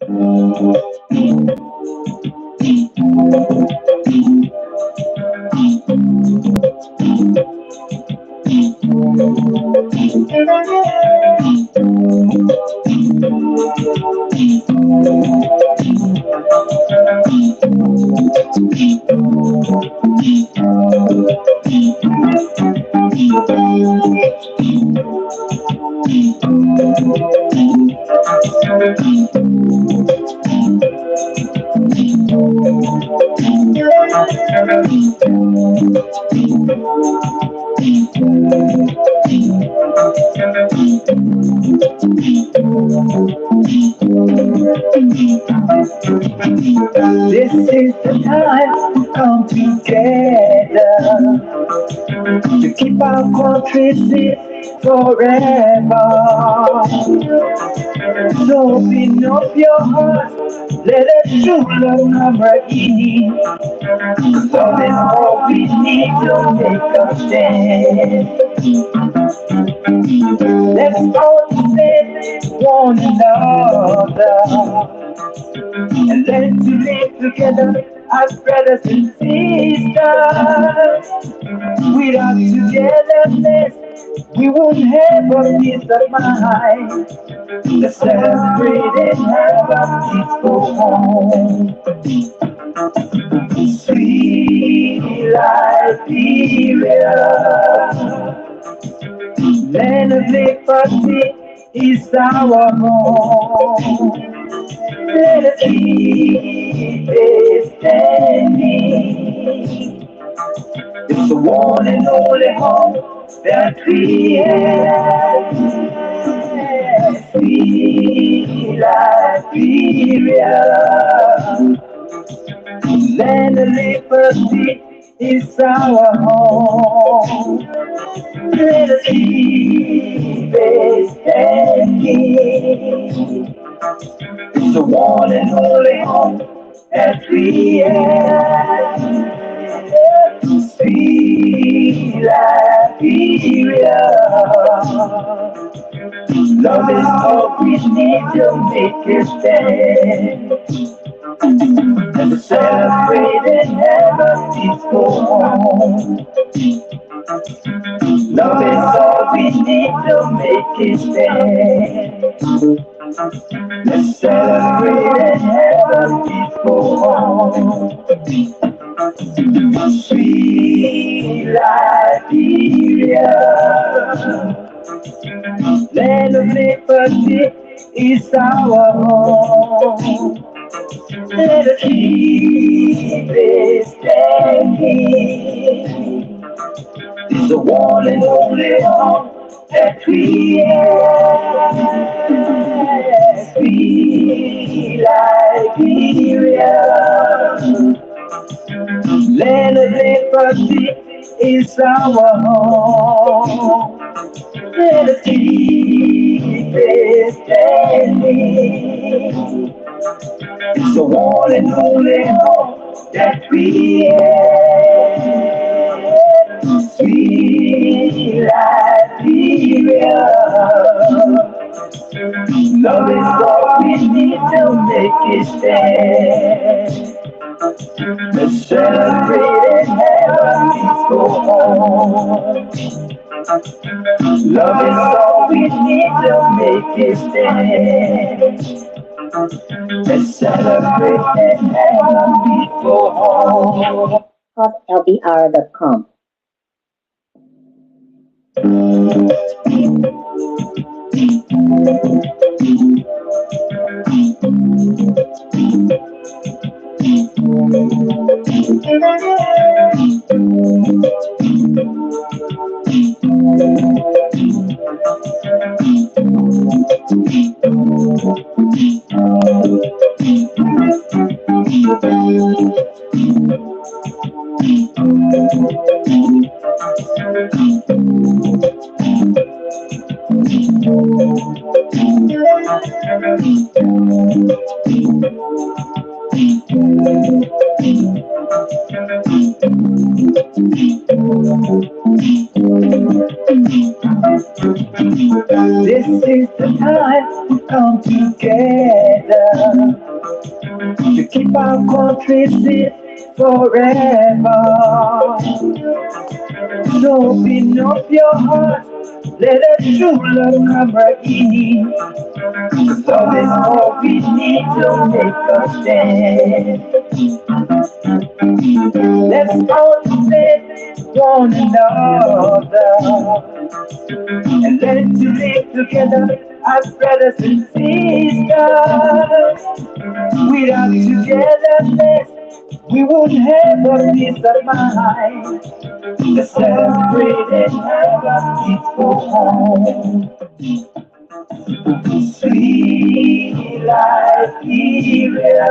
This is the time to come together to keep our country safe forever. So open up your heart, let us show love number in. Love is all we need to make a stand. Let's all stand one another and learn to live together as brothers and sisters. Without togetherness, we won't have a peace of mind. Let's celebrate and have a peaceful home. Sweet Liberia, land of liberty is our home. Let us keep it standing. It's the one and only home that we have. Sweet Liberia, land of liberty is our home. Let us keep it standing. It's the one and only home that we have. Sweet Liberia, love is all we need to make it stand. And to celebrate and have a peaceful home. Love is all we need to make it stand. Let's celebrate and have a peaceful home. Sweet Liberia, land of liberty is our home. Let us keep it standing. It's the one and only home that we have. Sweet Liberia, land of liberty is our home. Let us keep it standing. It's the one and only home that we have. Sweet Liberia, love is all we need to make it stand. Let's celebrate and have a peaceful home. Love is all we need to make it stand. Let's celebrate and have a peaceful home. LBR.com. This is the time to come together to keep our country safe forever. So open up your heart, let us true love come in. Love is all we need to make us stand. Let's understand one another and learn to live together as brothers and sisters. Without togetherness, we won't have a peace of mind. Let's celebrate and have a peaceful home. Sweet Liberia,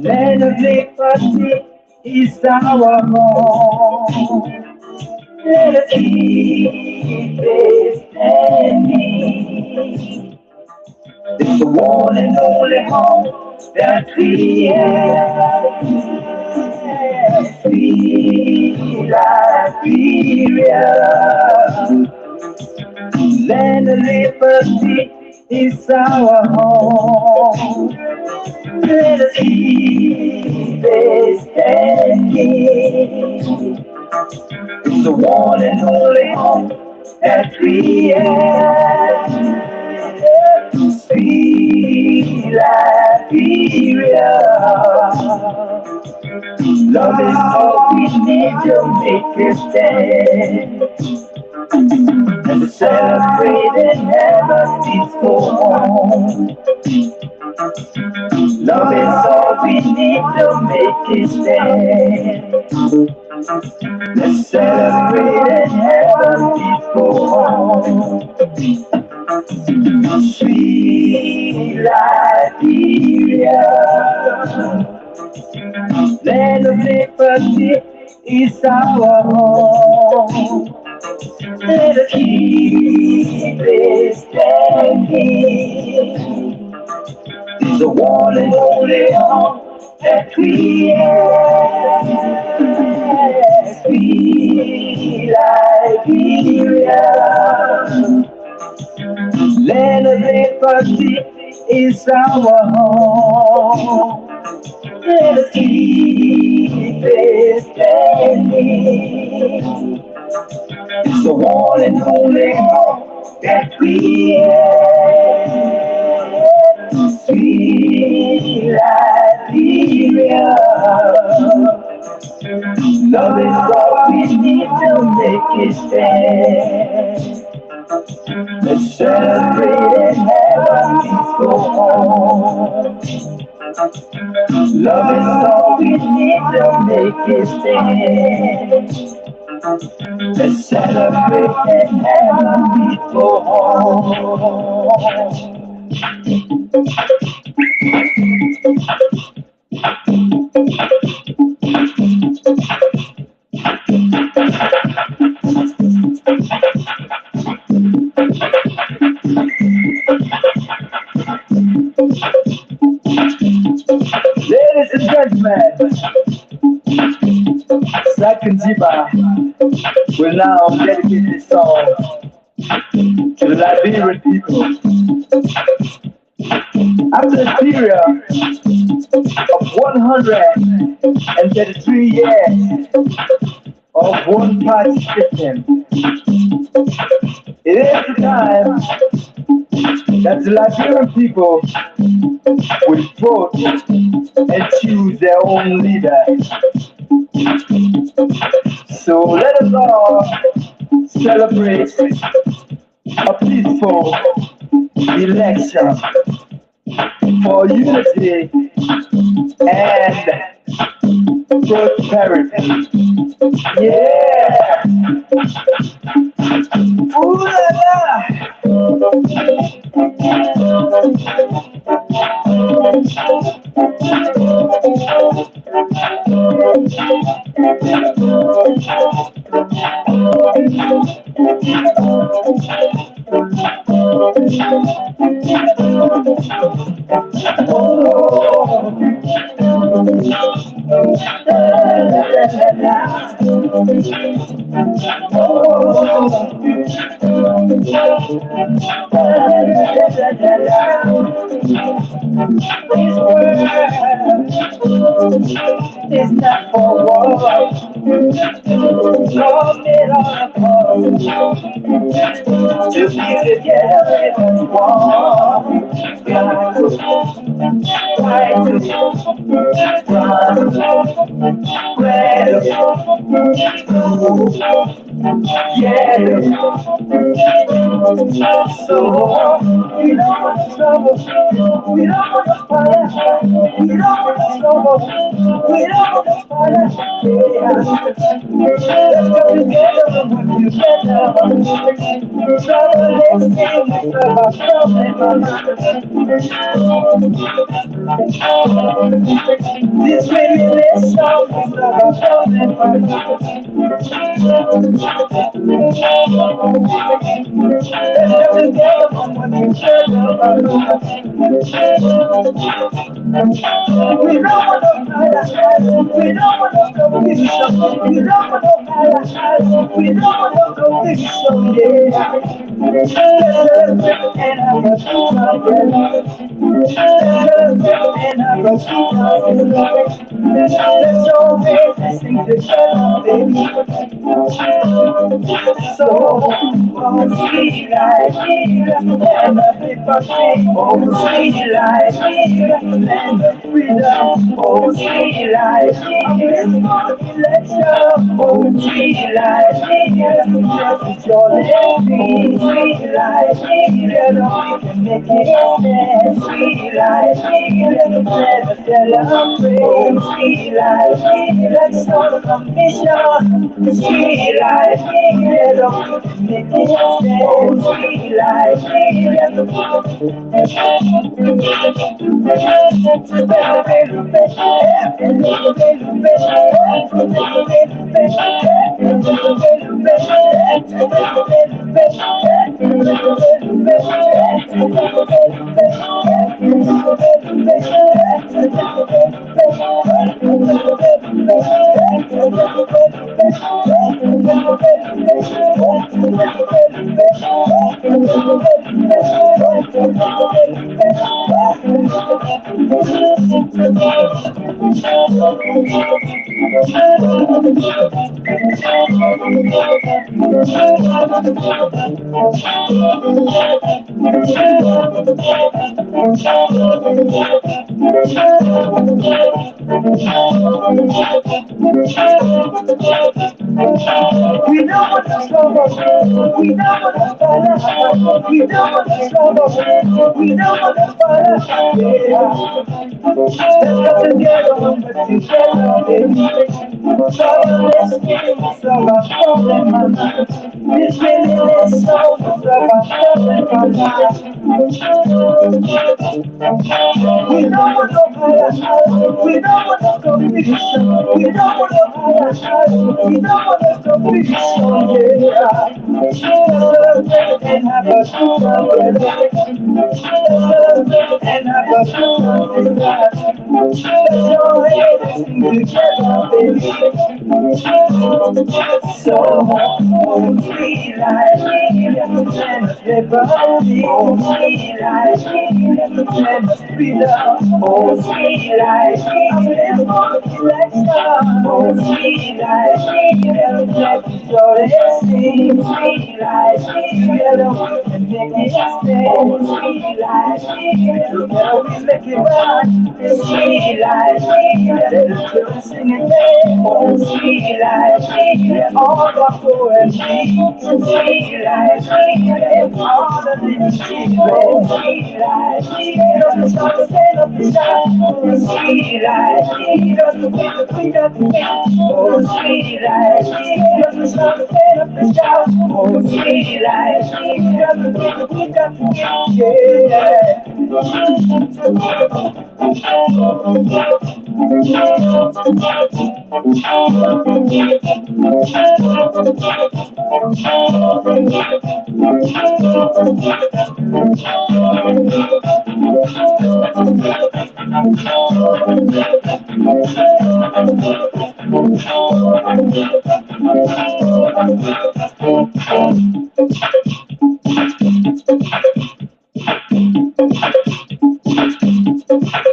land of liberty is our home. Let us keep it standing. It's the one and only home that we have. Sweet Liberia, land of liberty is our home. Let us keep it standing. It's the one and only home that we have. Sweet Liberia, love is all we need to make a stand. And to celebrate and have a peaceful home. Love is all we need to make it stand. Let's celebrate and have a peaceful home. Sweet Liberia, land of liberty is our home. Let us keep it standing. It's the one and only home that we have. Sweet Liberia, land of liberty is our home. Let us keep it standing. It's the one and only home that we have. Sweet Liberia, love is what we need to make it stand. Let's celebrate and have a peaceful home. Love is all we need to make it stand. Let's celebrate and have a peaceful home. Ladies and gentlemen, Second Jiba will now dedicate this song to the Liberian people. After a period of 133 years of one-party system, it is the time that the Liberian people will vote and choose their own leader. So let us all celebrate a peaceful election for unity and prosperity. Yeah! Ooh la la! This world is not for war. Love made all of us to be together as one. Got to fight to run, yeah. So we don't want trouble. We don't want to fight. We don't want trouble. We don't want to fight. Yeah. Let's go together and work together. Trouble is getting us our this reminiscence song is about trouble. We don't want to we don't want to competition. We don't want to we don't want to competition. Yeah. And I'm a and I'm a let's all make this thing together, baby. So, sweet life, and the people say, oh, sweet life, and the freedom, oh, sweet life, let's go, oh, sweet life, just your living, sweet life, together we can make it stand, sweet life, never celebrate, sweet life, let's start a mission, sweet life, together we can make it stand, sweet life, we know what the struggle, we know what the fire, we know what the struggle, we know what the fire, yeah. Let's come together and work together, baby. So let's get it, it's about something, my life. This really is so, it's about something, my life. We know what the fire, we know what the competition, we know what the fire, we know what the competition, yeah. And have a super weather, and have a super weather. Let's all have this thing together, baby. So, oh, sweet life, and liberty, oh, sweet life, and freedom, oh, sweet life, let's go, oh, sweet life, and joy, sweet life, together we can make it stay, oh, sweet life, together we make it right, sweet life, let the children sing it, oh, sweet life, all the poetry, sweet life, and all the living secrets, sweet life, just start to stand up and shout, oh, sweet life, just the way that we got to be, oh, sweet life, just start to stand up and shout, oh, sweet life, just the way that we got to be, yeah.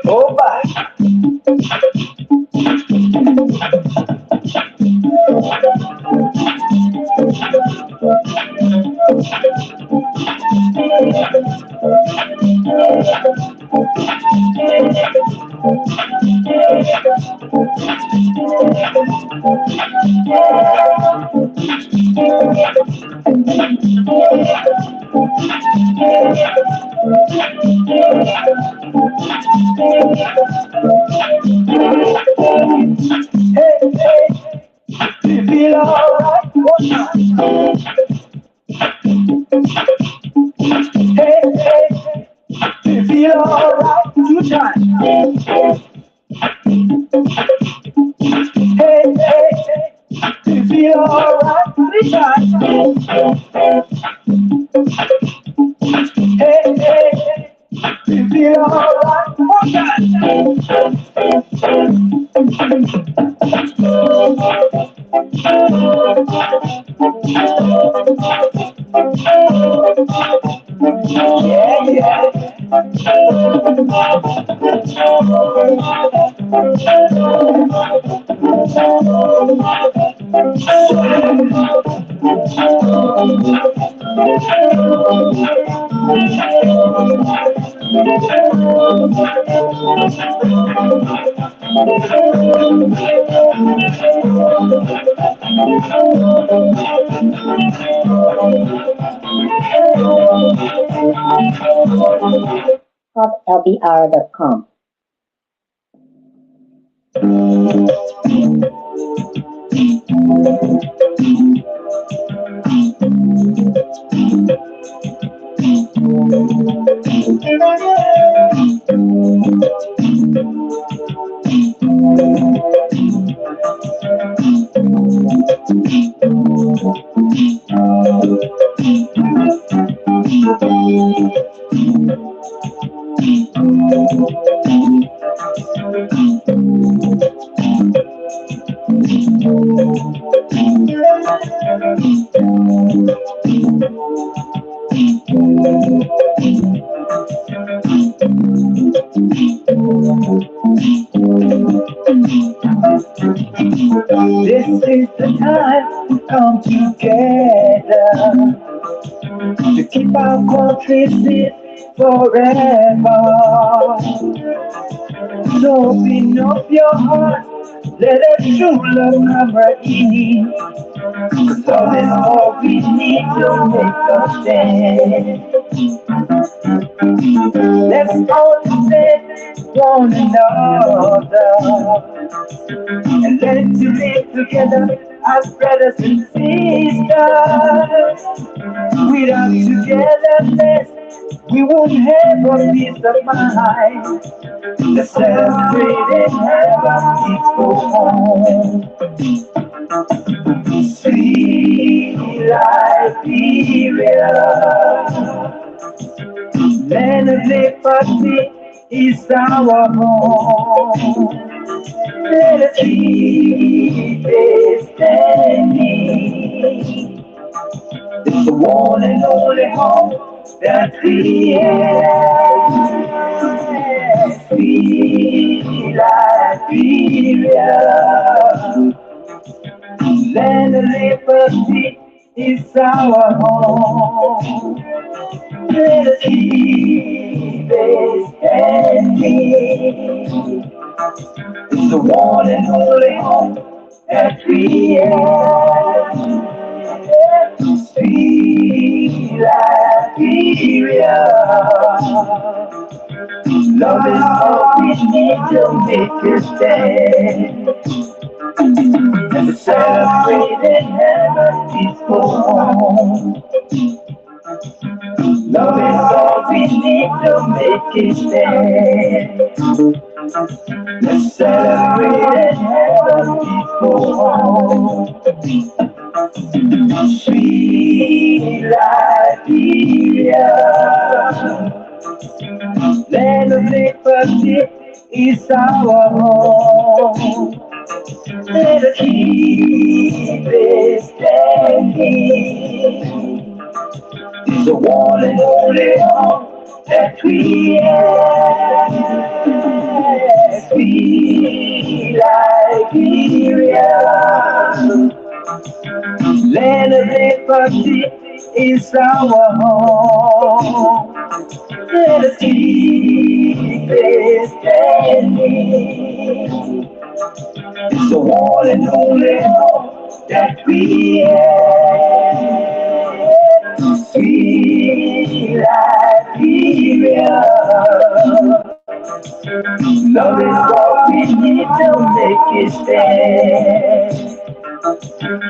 Oh, bye. Hey, hey, you feel alright? One time. Hey, hey, you feel alright? Two times. Hey, hey, you feel alright? Three times. Hey, hey, you feel alright? Four times. Yeah, yeah. hoplbr.com. This is the time to come together to keep our country safe forever. So open up your heart, let us true love come in. 'Cause love is all we need to make us stand. Let's all stand one another and learn to live together as brothers and sisters. Without togetherness, we won't have a peace of mind. Let's celebrate and have a peaceful home. Sweet Liberia, land of liberty is our home. Let us keep it standing. It's the one and only home that we have. Sweet Liberia, land of liberty is our home. Let us keep it standing. It's the one and only home that we have. Sweet Liberia, love is all we need to make us stand. And celebrate and have a peaceful home. Love is all we need to make it stand. Let's celebrate and have a peaceful home. Sweet Liberia, land of liberty is our home. Let us keep it standing. It's the one and only home that we Liberia. Land of liberty is our home. Let us keep it standing. It's the one and only hope that we have. Sweet Liberia. Love is all we need to make it stand.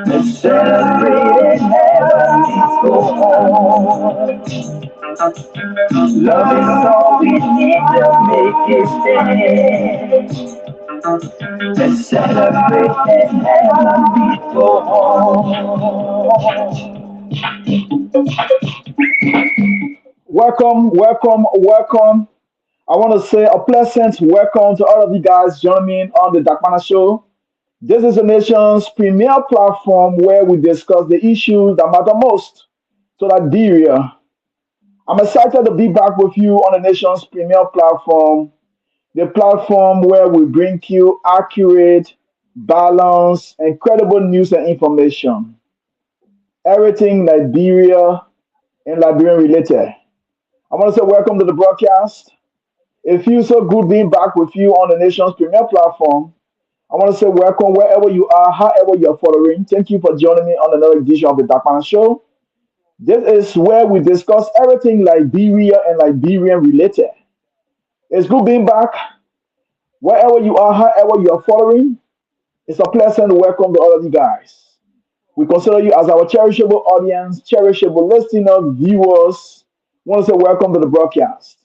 Let's celebrate and have a peaceful home. Love is all we need to make it stand. Let's celebrate and have a peaceful home. Welcome, welcome, welcome. I want to say a pleasant welcome to all of you guys joining me on the Dakpannah Show. This is the nation's premier platform where we discuss the issues that matter most to Liberia. I'm excited to be back with you on the nation's premier platform, the platform where we bring you accurate, balanced, and credible news and information. Everything Liberia and Liberian related. I want to say welcome to the broadcast. It feels so good being back with you on the nation's premier platform. I want to say welcome wherever you are, however you're following. Thank you for joining me on another edition of the Dakpannah Show. This is where we discuss everything Liberia and Liberian related. It's good being back wherever you are, however you are following. It's a pleasant welcome to all of you guys. We consider you as our cherishable audience, cherishable listeners, viewers. Want to say welcome to the broadcast.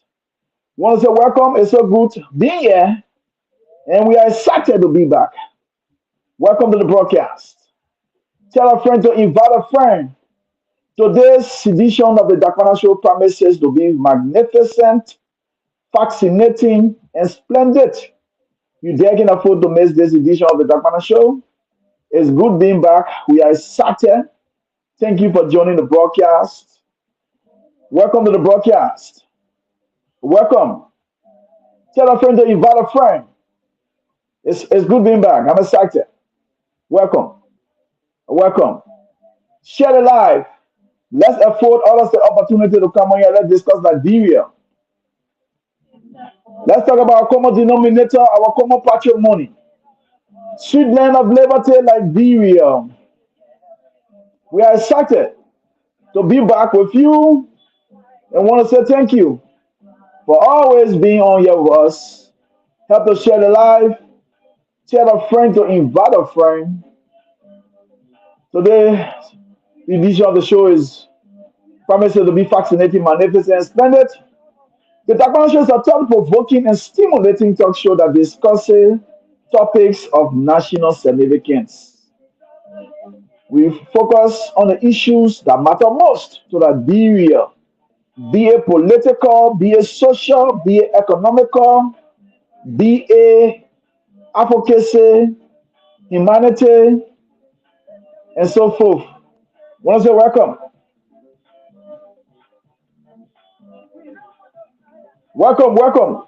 Want to say welcome. It's so good being here, and we are excited to be back. Welcome to the broadcast. Tell a friend to invite a friend. Today's edition of the Dakpannah Show promises to be magnificent, fascinating, and splendid. You dare can afford to miss this edition of the Dakpannah Show? It's good being back. We are excited. Thank you for joining the broadcast. Welcome to the broadcast. Welcome. Tell a friend to invite a friend. It's good being back. I'm excited. Welcome. Welcome. Share the live. Let's afford others the opportunity to come on here. Let's discuss Liberia. Let's talk about our common denominator, our common patrimony. Sweet land of liberty, Liberia. We are excited to be back with you and want to say thank you for always being on here with us. Help us share the live. Tell a friend to invite a friend. Today, the edition of the show is promised to be fascinating, magnificent, and splendid. The Dakpannah Show is a thought-provoking and stimulating talk show that discusses topics of national significance. We focus on the issues that matter most to Liberia, be it political, be it social, be it economical, be it advocacy, humanity, and so forth. Want to say welcome. Welcome, welcome.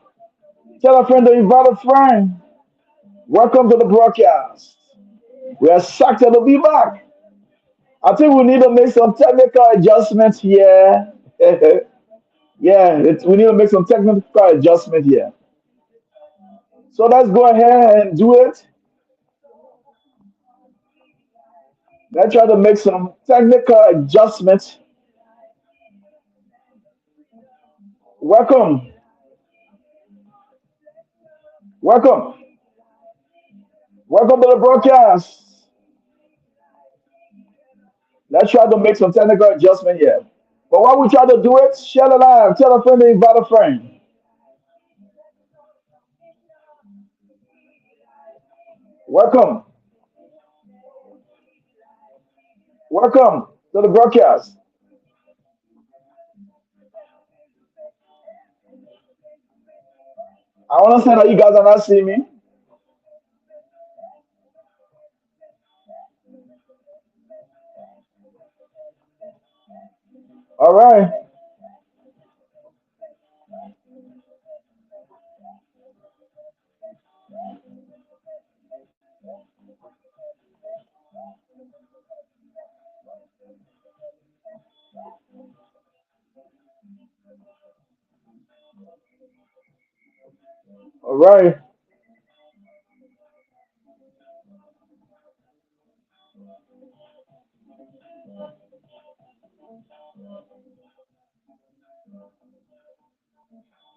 Tell a friend to invite a friend. Welcome to the broadcast. We are excited to be back. I think we need to make some technical adjustments here. Yeah, we need to make some technical adjustment here. So let's go ahead and do it. Let's try to make some technical adjustments. Welcome, welcome, welcome to the broadcast. Let's try to make some technical adjustment here. But while we try to do it, share the live, tell a friend to invite a friend. Welcome, welcome to the broadcast. I understand that you guys are not seeing me. All right. All right.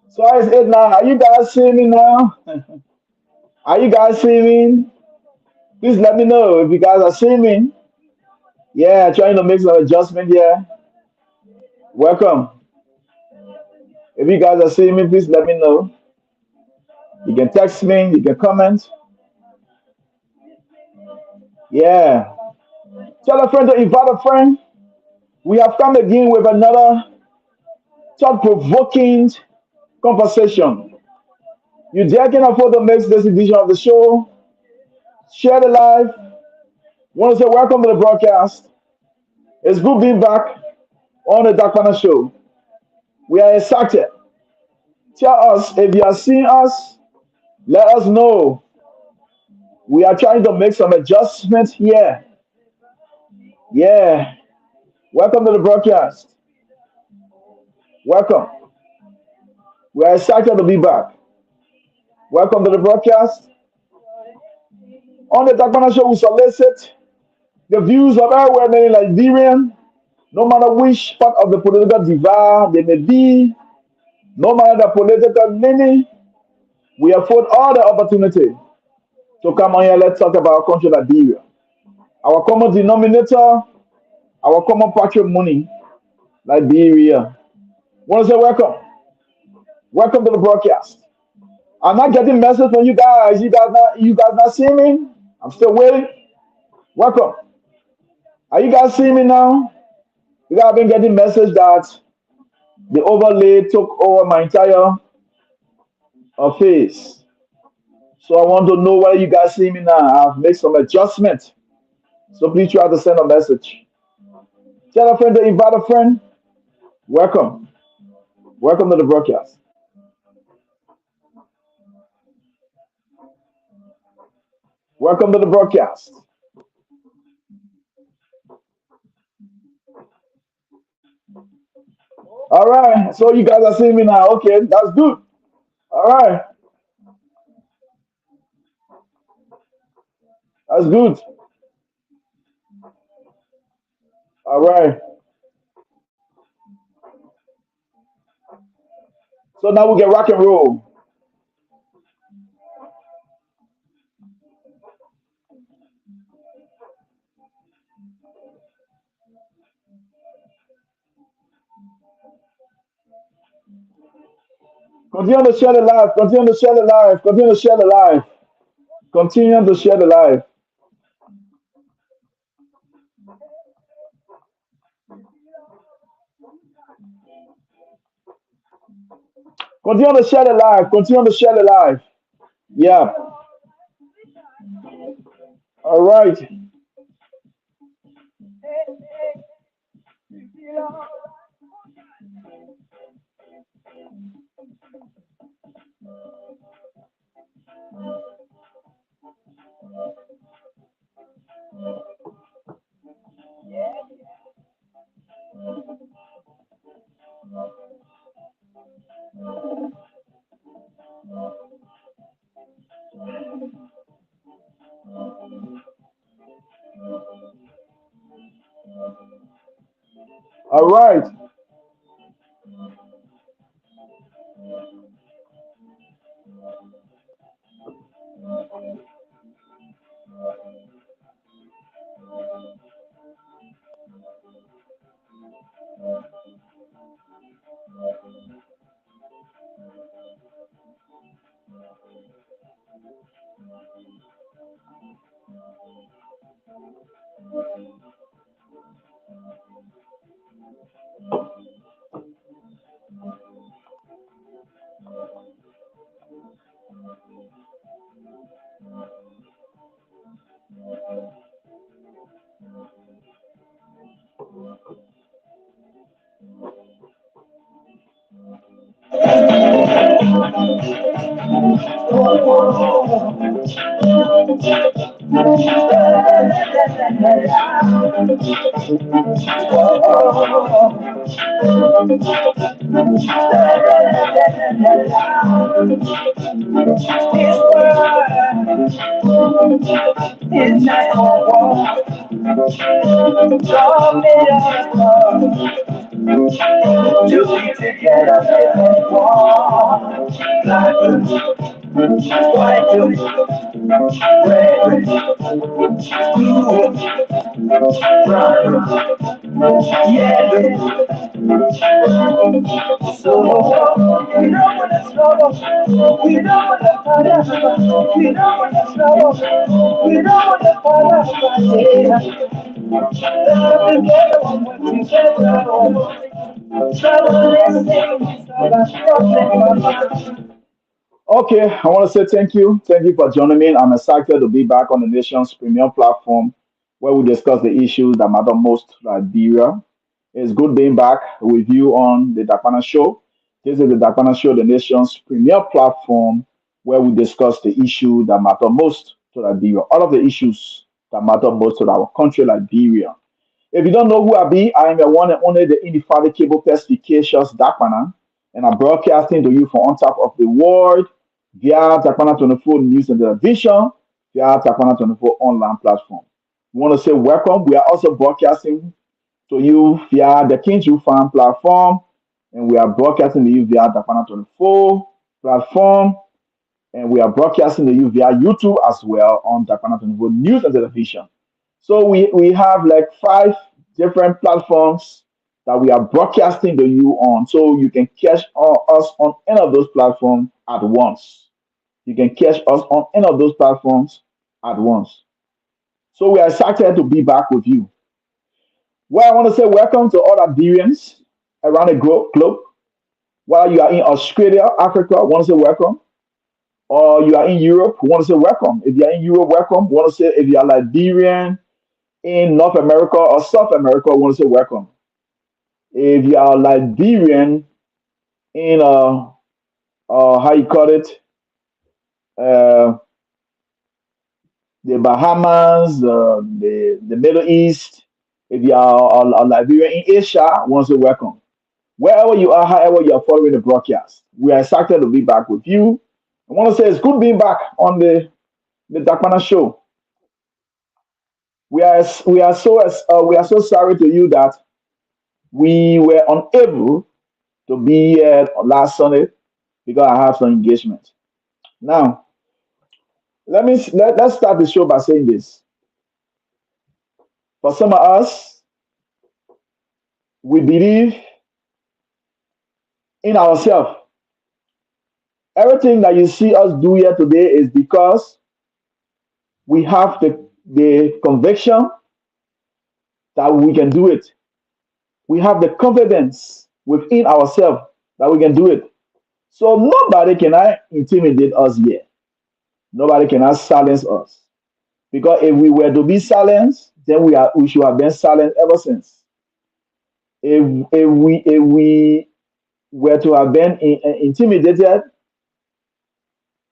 So how is it now? Are you guys seeing me now? Are you guys seeing me? Please let me know if you guys are seeing me. Yeah, trying to make some adjustment here. Welcome. If you guys are seeing me, please let me know. You can text me, you can comment. Yeah. Tell a friend to invite a friend. We have come again with another thought provoking conversation. You dare can afford to make this edition of the show. Share the live. Want to say welcome to the broadcast. It's good being back on the Dakpannah Show. We are excited. Tell us if you are seeing us. Let us know. We are trying to make some adjustments here. Yeah. Welcome to the broadcast. Welcome. We are excited to be back. Welcome to the broadcast. On the Dakpannah Show, we solicit the views of everyone in Liberian, no matter which part of the political divide they may be, no matter the political leaning, we afford all the opportunity to come on here. Let's talk about our country, Liberia. Our common denominator, our common patrimony, Liberia. Want to say welcome. Welcome to the broadcast. I'm not getting message from you guys. You guys not seeing me? I'm still waiting. Welcome. Are you guys seeing me now? Because I've been getting message that the overlay took over my entire face. So I want to know whether you guys see me now. I've made some adjustment. So please try to send a message. Tell a friend to invite a friend. Welcome. Welcome to the broadcast. Welcome to the broadcast. All right. So you guys are seeing me now. Okay, that's good. All right. That's good. All right. So now we get rock and roll. Continue to share the live. Continue to share the live. Continue to share the live. Continue to share the live. Continue to share the live. Continue to share the live. Yeah. All right. All right. This world is not for war. Draw me up to be together in war. Black, white, red, blue, brown, yellow. So we don't want to struggle. We don't want to fight. We don't want to struggle. We don't want to fight. Yeah. Let's come together and work together. Trouble is things that problem. Okay, I want to say thank you. Thank you for joining me. I'm excited to be back on the nation's premium platform where we discuss the issues that matter most to Liberia. It's good being back with you on the Dakpannah Show. This is the Dakpannah Show, the nation's premier platform where we discuss the issues that matter most to Liberia. All of the issues that matter most to our country, Liberia. If you don't know who I be, I am your one and only the indefatigable perspicacious Dakpannah, and I'm broadcasting to you from on top of the world via Dakpannah 24 News and Television, via Dakpannah 24 online platform. We want to say welcome. We are also broadcasting to you via the King Ju Fan platform, and we are broadcasting to you via Dakpannah 24 platform, and we are broadcasting to you via YouTube as well on Dakpannah 24 News and Television. So we have like five different platforms that we are broadcasting to you on. So you can catch us on any of those platforms at once. You can catch us on any of those platforms at once. So we are excited to be back with you. Well, I want to say welcome to all Liberians around the globe. While you are in Australia, Africa, I want to say welcome. Or you are in Europe, we want to say welcome. If you are in Europe, welcome. We want to say if you are Liberian in North America or South America, we want to say welcome. If you are Liberian in how you call it, uh, the Bahamas, the Middle East, if you are a Liberian in Asia, we want to say welcome. Wherever you are, however you are following the broadcast, we are excited to be back with you. I want to say it's good being back on the Dakpannah Show. We are so sorry to you that we were unable to be here last Sunday because I have some engagement. Now, let's start the show by saying this. For some of us, we believe in ourselves. Everything that you see us do here today is because we have the conviction that we can do it. We have the confidence within ourselves that we can do it. So nobody can intimidate us here. Nobody can silence us. Because if we were to be silenced, then we should have been silenced ever since. If we were to have been intimidated,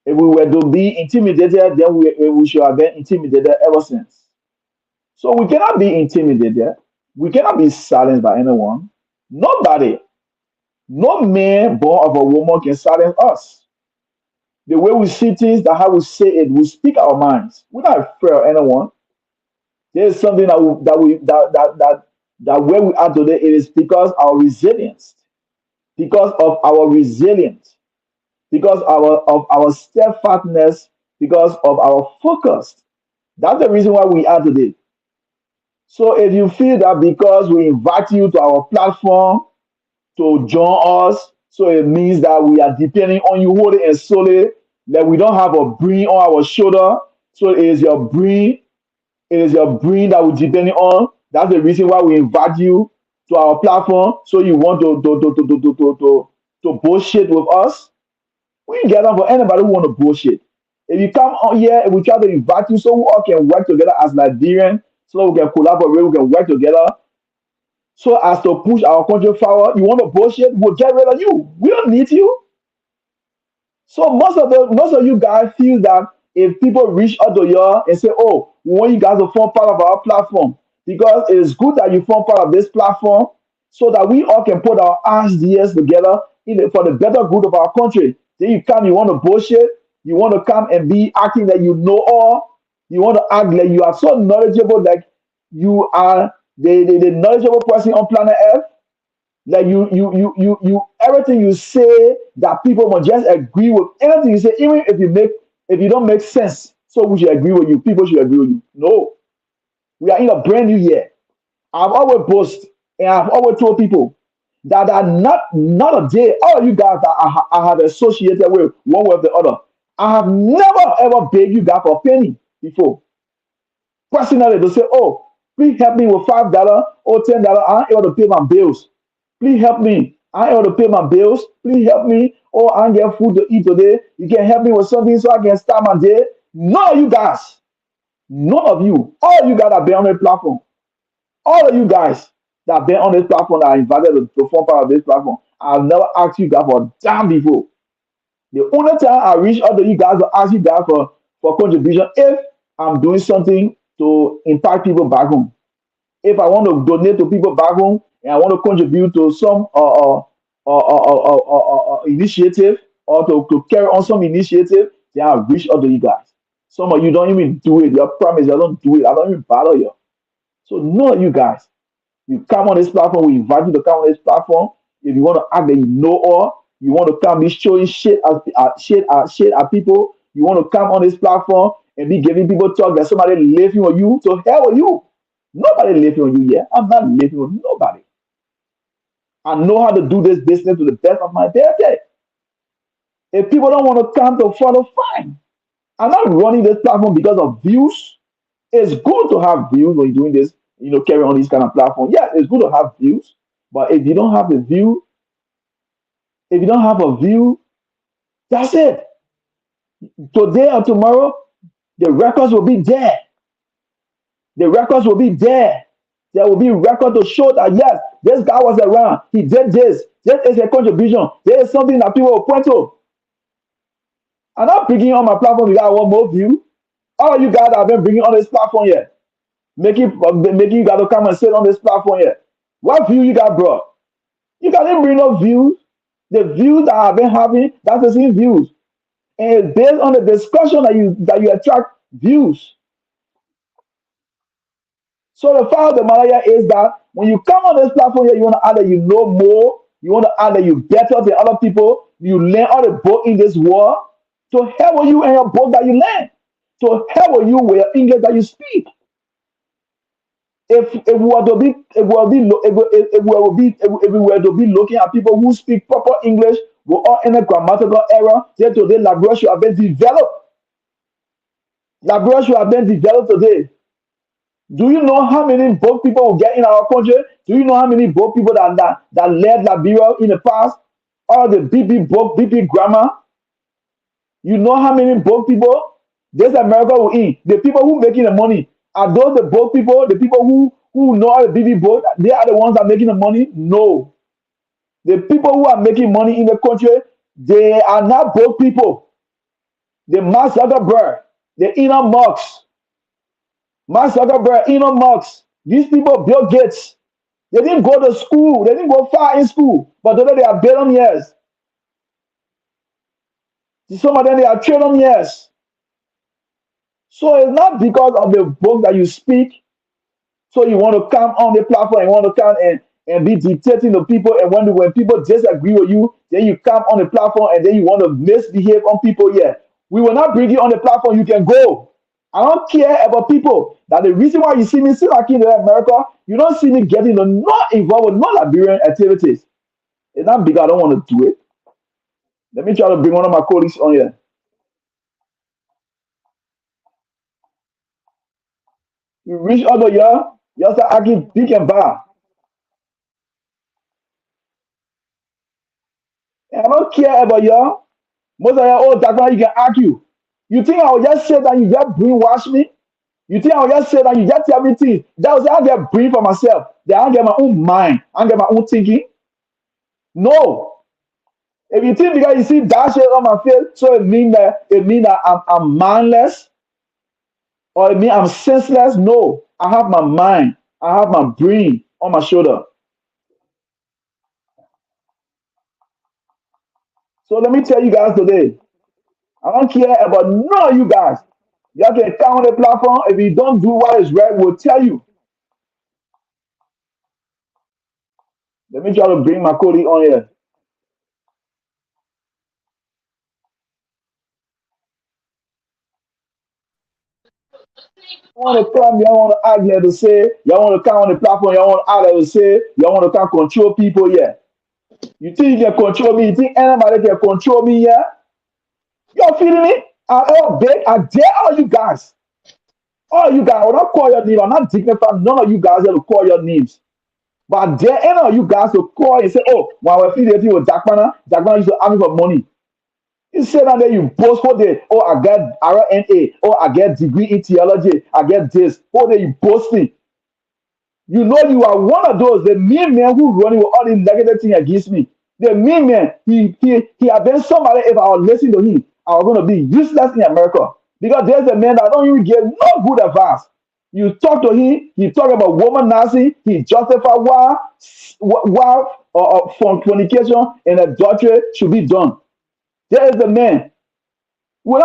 if we were to be intimidated, then we should have been intimidated ever since. So we cannot be intimidated. We cannot be silenced by anyone. Nobody, no man born of a woman can silence us. The way we see things, that how we say it, we speak our minds. We're not afraid of anyone. There is something that where we are today, it is because our resilience, because of our resilience, because of our steadfastness, because of our focus. That's the reason why we are today. So if you feel that because we invite you to our platform to join us, so it means that we are depending on you wholly and solely, that we don't have a brain on our shoulder. So it is your brain that we're depending on. That's the reason why we invite you to our platform. So you want to bullshit with us. We ain't get down for anybody who want to bullshit. If you come on here and we try to invite you so we all can work together as Liberian, so we can collaborate, we can work together, so as to push our country forward. You want to bullshit, we'll get rid of you. We don't need you. So most of you guys feel that if people reach out to you and say, "Oh, we want you guys to form part of our platform," because it is good that you form part of this platform, so that we all can put our ideas together for the better good of our country. Then you come, you want to bullshit. You want to come and be acting like you know all. You want to act like you are so knowledgeable, like you are the knowledgeable person on planet Earth. Like everything you say that people must just agree with. Anything you say, even if you don't make sense, so we should agree with you. People should agree with you. No, we are in a brand new year. I've always boasted and I've always told people that are not a day. All of you guys that I have associated with one way or the other, I have never ever begged you guys for a penny before. Personally, they say, "Oh, please help me with $5 or $10. I ain't able to pay my bills. Please help me. I ain't able to pay my bills. Please help me. Or I ain't get food to eat today. You can help me with something so I can start my day." None of you guys, none of you, all of you guys that been on the platform, all of you guys that have been on this platform that are invited to form part of this platform, I've never asked you guys for a damn before. The only time I reach out to you guys to ask you guys for contribution if I'm doing something to impact people back home. If I want to donate to people back home and I want to contribute to some initiative or to carry on some initiative, then I'll reach out to you guys. Some of you don't even do it. Your promise, I don't do it. I don't even bother you. So none of you guys, you come on this platform, we invite you to come on this platform. If you want to act that you know all, you want to come be showing shit at people, you want to come on this platform and be giving people talk that somebody living on you, so hell with you. Nobody living on you yet. I'm not living on nobody. I know how to do this business to the best of my ability. If people don't want to come to follow, fine. I'm not running this platform because of views. It's good to have views when you're doing this, carry on this kind of platform. Yeah, it's good to have views. But if you don't have a view, if you don't have a view, that's it. Today or tomorrow, the records will be there. The records will be there. There will be record to show that yes, this guy was around. He did this. This is a contribution. There is something that people will point to. I'm not bringing on my platform because I want more view. All of you guys that have been bringing on this platform yet, making you guys to come and sit on this platform yet. What view you got brought? You guys didn't bring no views. The views that I've been having, that's the same views. And it's based on the discussion that you attract views. So the fact of the matter is that when you come on this platform here, you want to add that you know more, you want to add that you better than other people, you learn all the book in this world. So help you and your book that you learn. So help you with your English that you speak. If we were to be if we were to be lo- if we were to be looking at people who speak proper English without any grammatical error, then today language should have been developed. Language should have been developed today. Do you know how many broke people will get in our country? Do you know how many broke people that led Liberia in the past? All the BP broke, BP grammar. You know how many broke people this America will eat? The people who making the money are those the broke people, the people who know how to BB broke, they are the ones that are making the money? No. The people who are making money in the country, they are not broke people. The Mark Zuckerberg, the Elon Musk, Mark Zuckerberg, Elon Musk, these people, Bill Gates, they didn't go to school, they didn't go far in school, but today they are billionaires. Some of them they are trillionaires. So it's not because of the book that you speak. So you want to come on the platform, you want to come and be dictating to people, and when people disagree with you, then you come on the platform and then you want to misbehave on people. Yeah, we will not bring you on the platform. You can go. I don't care about people. That the reason why you see me still like in America, you don't see me getting not involved with no Liberian activities. It's not because I don't want to do it. Let me try to bring one of my colleagues on here. You reach out to you start acting big and bad. And I don't care about y'all. Most of y'all, oh, Dakpannah, you can argue. You think I will just say that you just brainwash me? You think I will just say that you just tell me things? That was I get brain for myself. That I get my own mind. I get my own thinking. No. If you think because you see that shit on my face, so it mean that I'm mindless or it mean I'm senseless. No. I have my mind. I have my brain on my shoulder. So let me tell you guys today, I don't care about none of you guys. Y'all can come on the platform. If you don't do what is right, we'll tell you. Let me try to bring my colleague on here. Want to come, y'all want to act there to say, y'all want to come on the platform, y'all want to act there to say, y'all want to come control people, yeah. You think you can control me? You think anybody can control me, yeah? Y'all feeling me? I dare all you guys. All you guys, I will not call your name. I'm not dignified. None of you guys have to call your names. But I dare any of you guys to call and say, oh, when I was feeding with Dakpannah used to ask me for money. You say that then you boast for the oh I get RNA, oh I get degree in theology, I get this. Oh then you boasting. You know you are one of those, the mean man who running with all these negative things against me. The mean man, he have been somebody, if I was listening to him, I was gonna be useless in America. Because there's a man that don't even give no good advice. You talk to him, he talk about woman Nazi, he justify why fornication and adultery should be done. There is the man. When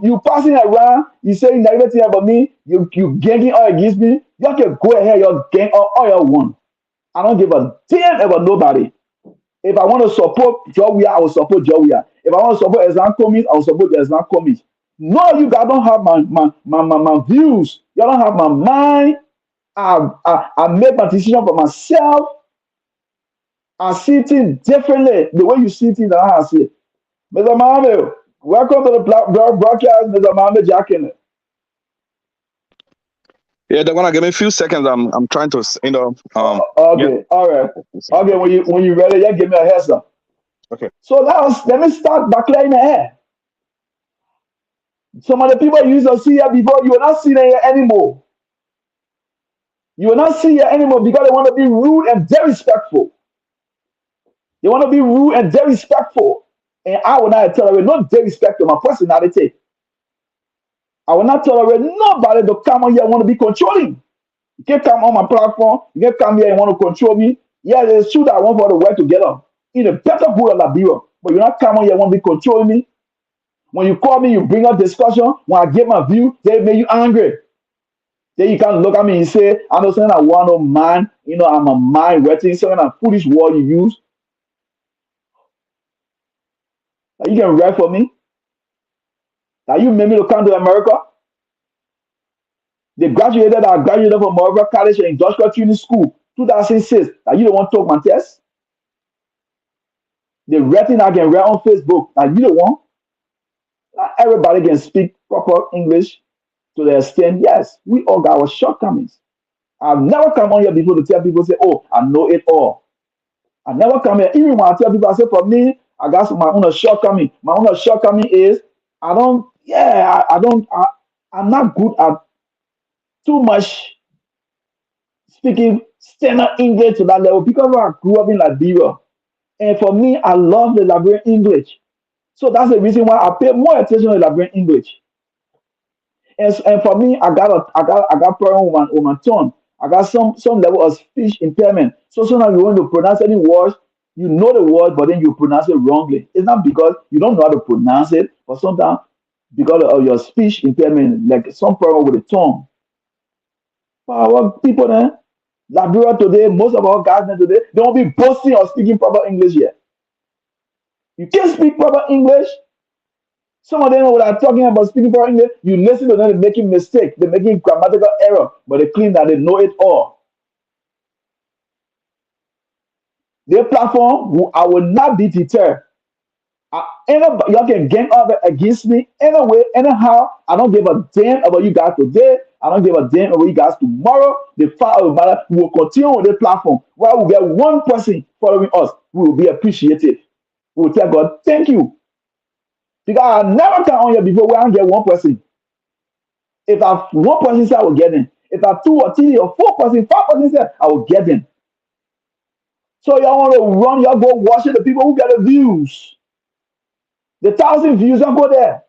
you passing around, you saying negative thing about me, you ganging all against me, y'all can go ahead, y'all gang all y'all want. I don't give a damn about nobody. If I want to support Jowia, I will support Jowia. If I want to support Islam Commies, I will support the Islam Commies. No, you guys don't have my views. Y'all don't have my mind. I make my decision for myself. I see things differently. The way you see things, than I see it. Mr. Mohammed, welcome to the broadcast, Mr. Mohammed Jackin. Yeah, they're gonna give me a few seconds. I'm trying to get. Okay, all right. Okay, when you ready, yeah, give me a heads up. Okay. So now let me start by clearing the air. Some of the people you used to see here before, you will not see them here anymore. You will not see here anymore because they want to be rude and disrespectful. They want to be rude and disrespectful. And I will not tolerate no disrespect to my personality. I will not tolerate nobody to come on here and want to be controlling. You can't come on my platform. You can't come here and want to control me. Yeah, it's true that I want for us to work together in a better good of Liberia. But you're not coming here and want to be controlling me. When you call me, you bring up discussion. When I give my view, they make you angry. Then you can look at me and say, I know something I want no man. I'm a mind wetting, some kind of foolish word you use. That you can write for me. That you made me to come to America. They graduated, I graduated from Moreover College and Industrial Training School, 2006. That you don't want to talk my test. The writing I can write on Facebook. That you don't want. Not everybody can speak proper English to the extent, yes, we all got our shortcomings. I've never come on here before to tell people, say, oh, I know it all. I never come here. Even when I tell people, I say, for me, I got my own shortcoming. My own shortcoming is, I'm not good at too much speaking standard English to that level because I grew up in Liberia. And for me, I love the Liberian English. So that's the reason why I pay more attention to Liberian English. And for me, I got problem with my tongue. I got some level of speech impairment. So sometimes you want to pronounce any words, you know the word, but then you pronounce it wrongly. It's not because you don't know how to pronounce it, but sometimes because of your speech impairment, like some problem with the tongue. But our people then, Liberia today, most of our guys then today, they won't be boasting or speaking proper English yet. You can't speak proper English. Some of them, when I'm talking about speaking proper English, you listen to them, they're making mistake, they're making grammatical error, but they claim that they know it all. Their platform, I will not be deterred. Y'all can gang up against me anyway, anyhow. I don't give a damn about you guys today. I don't give a damn about you guys tomorrow. The fact of the matter, we will continue with the platform. While we get one person following us, we will be appreciative. We will tell God, thank you. Because I never come on here before where I get one person. If I have one person say I will get in. If I have two or three or four person, 5 person say I will get in. So y'all want to run, y'all go watch it, the people who get the views. The 1,000 views, y'all go there.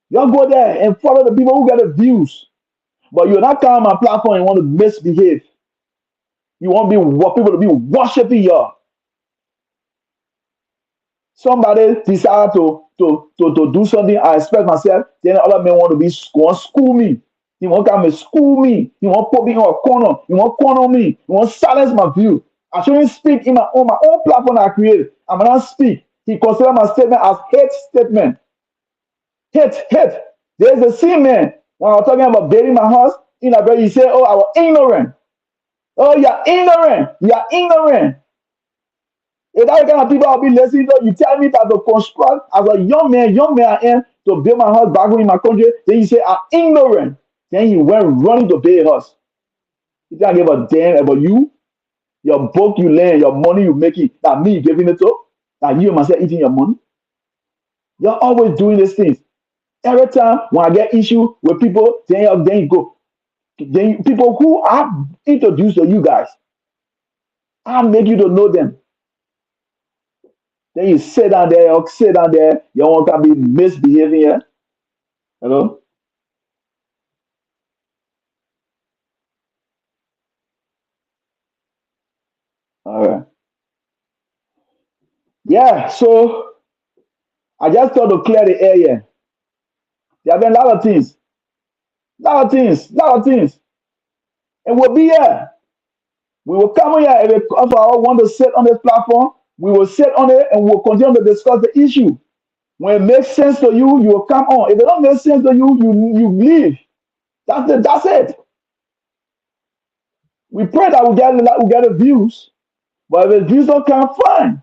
Y'all go there and follow the people who get the views. But you're not coming on my platform and want to misbehave. You want people to be worshiping you. Somebody decide to do something, I expect myself, then other men want to want school me. He want to come and school me. He want to put me in a corner. He want to corner me. He want to silence my view. I shouldn't speak in my own platform I created. I'm not speak. He considered my statement as hate statement. Hate. There's a sin man. When I was talking about building my house, in a way, he said, "Oh, I was ignorant. Oh, you're ignorant. You're ignorant." If that kind of people I'll be listening to, you tell me that to construct as a young man I am, to build my house back home in my country, then you say I'm ignorant. Then you went running to build a house. You can't give a damn about you, your book you learn, your money you making, that me giving it to, that you and myself eating your money. You're always doing these things. Every time when I get issue with people, then you go. Then people who I introduce to you guys, I make you to know them. Then you sit down there, you want to be misbehaving here. Hello? All right. Yeah, so I just thought to clear the air here. There have been a lot of things. And we'll be here. We will come here if I want to sit on this platform. We will sit on it and we'll continue to discuss the issue. When it makes sense to you, you will come on. If it don't make sense to you, you leave. That's it. We pray that we get the views, but if the views don't come, fine.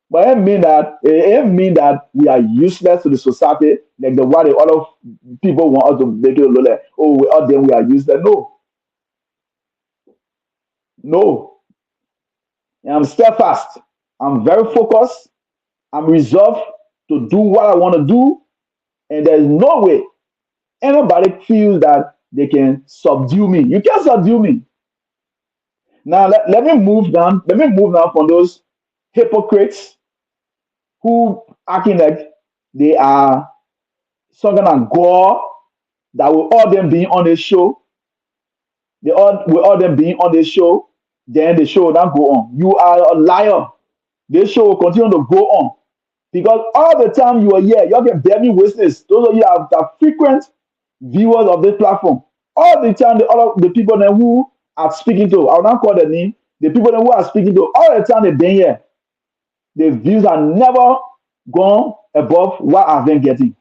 But it mean that we are useless to the society, like the way the other people want us to make it look like, oh, we are useless. No. And I'm steadfast. I'm very focused. I'm resolved to do what I want to do, and there's no way anybody feels that they can subdue me. You can't subdue me. Now let me move down. Let me move now from those hypocrites who acting like they are some kind of God that will all them being on the show. With all them being on the show, then the show will not go on. You are a liar. This show will continue to go on. Because all the time you are here, you can bear me witness. Those of you are frequent viewers of this platform. All the time, the people then who are speaking to, I will not call the name, the people then who are speaking to, all the time they've been here, the views are never gone above what I've been getting.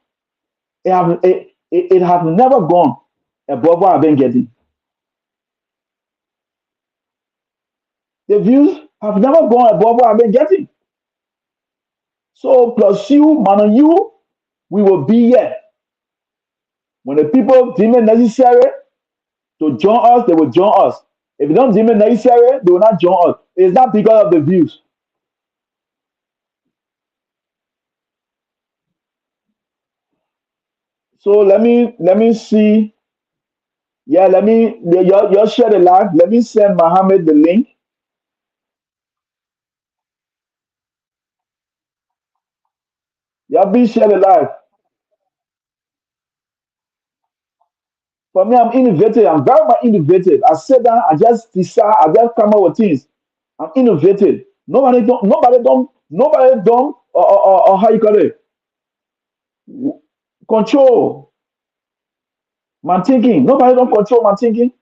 It has never gone above what I've been getting. The views have never gone above what I've been getting. So plus you, man, you, we will be here. When the people deem it necessary to join us, they will join us. If they don't deem it necessary, they will not join us. It's not because of the views. So let me see. Yeah, you share the live. Let me send Mohammed the link. Yeah, be share the live. For me, I'm innovative. I'm very much innovative. I sit down, I just decide, I just come up with things. I'm innovative. Nobody don't, or how you call it, control my thinking. Nobody don't control my thinking.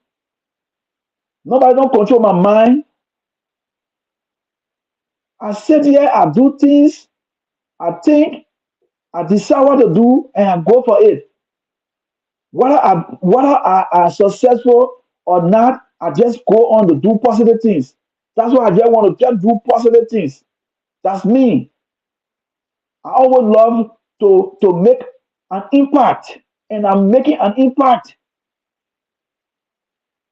Nobody don't control my mind. I sit here, I do things, I think, I decide what to do, and I go for it. Whether I are successful or not, I just go on to do positive things. That's why I just want to just do positive things. That's me. I always love to make an impact, and I'm making an impact.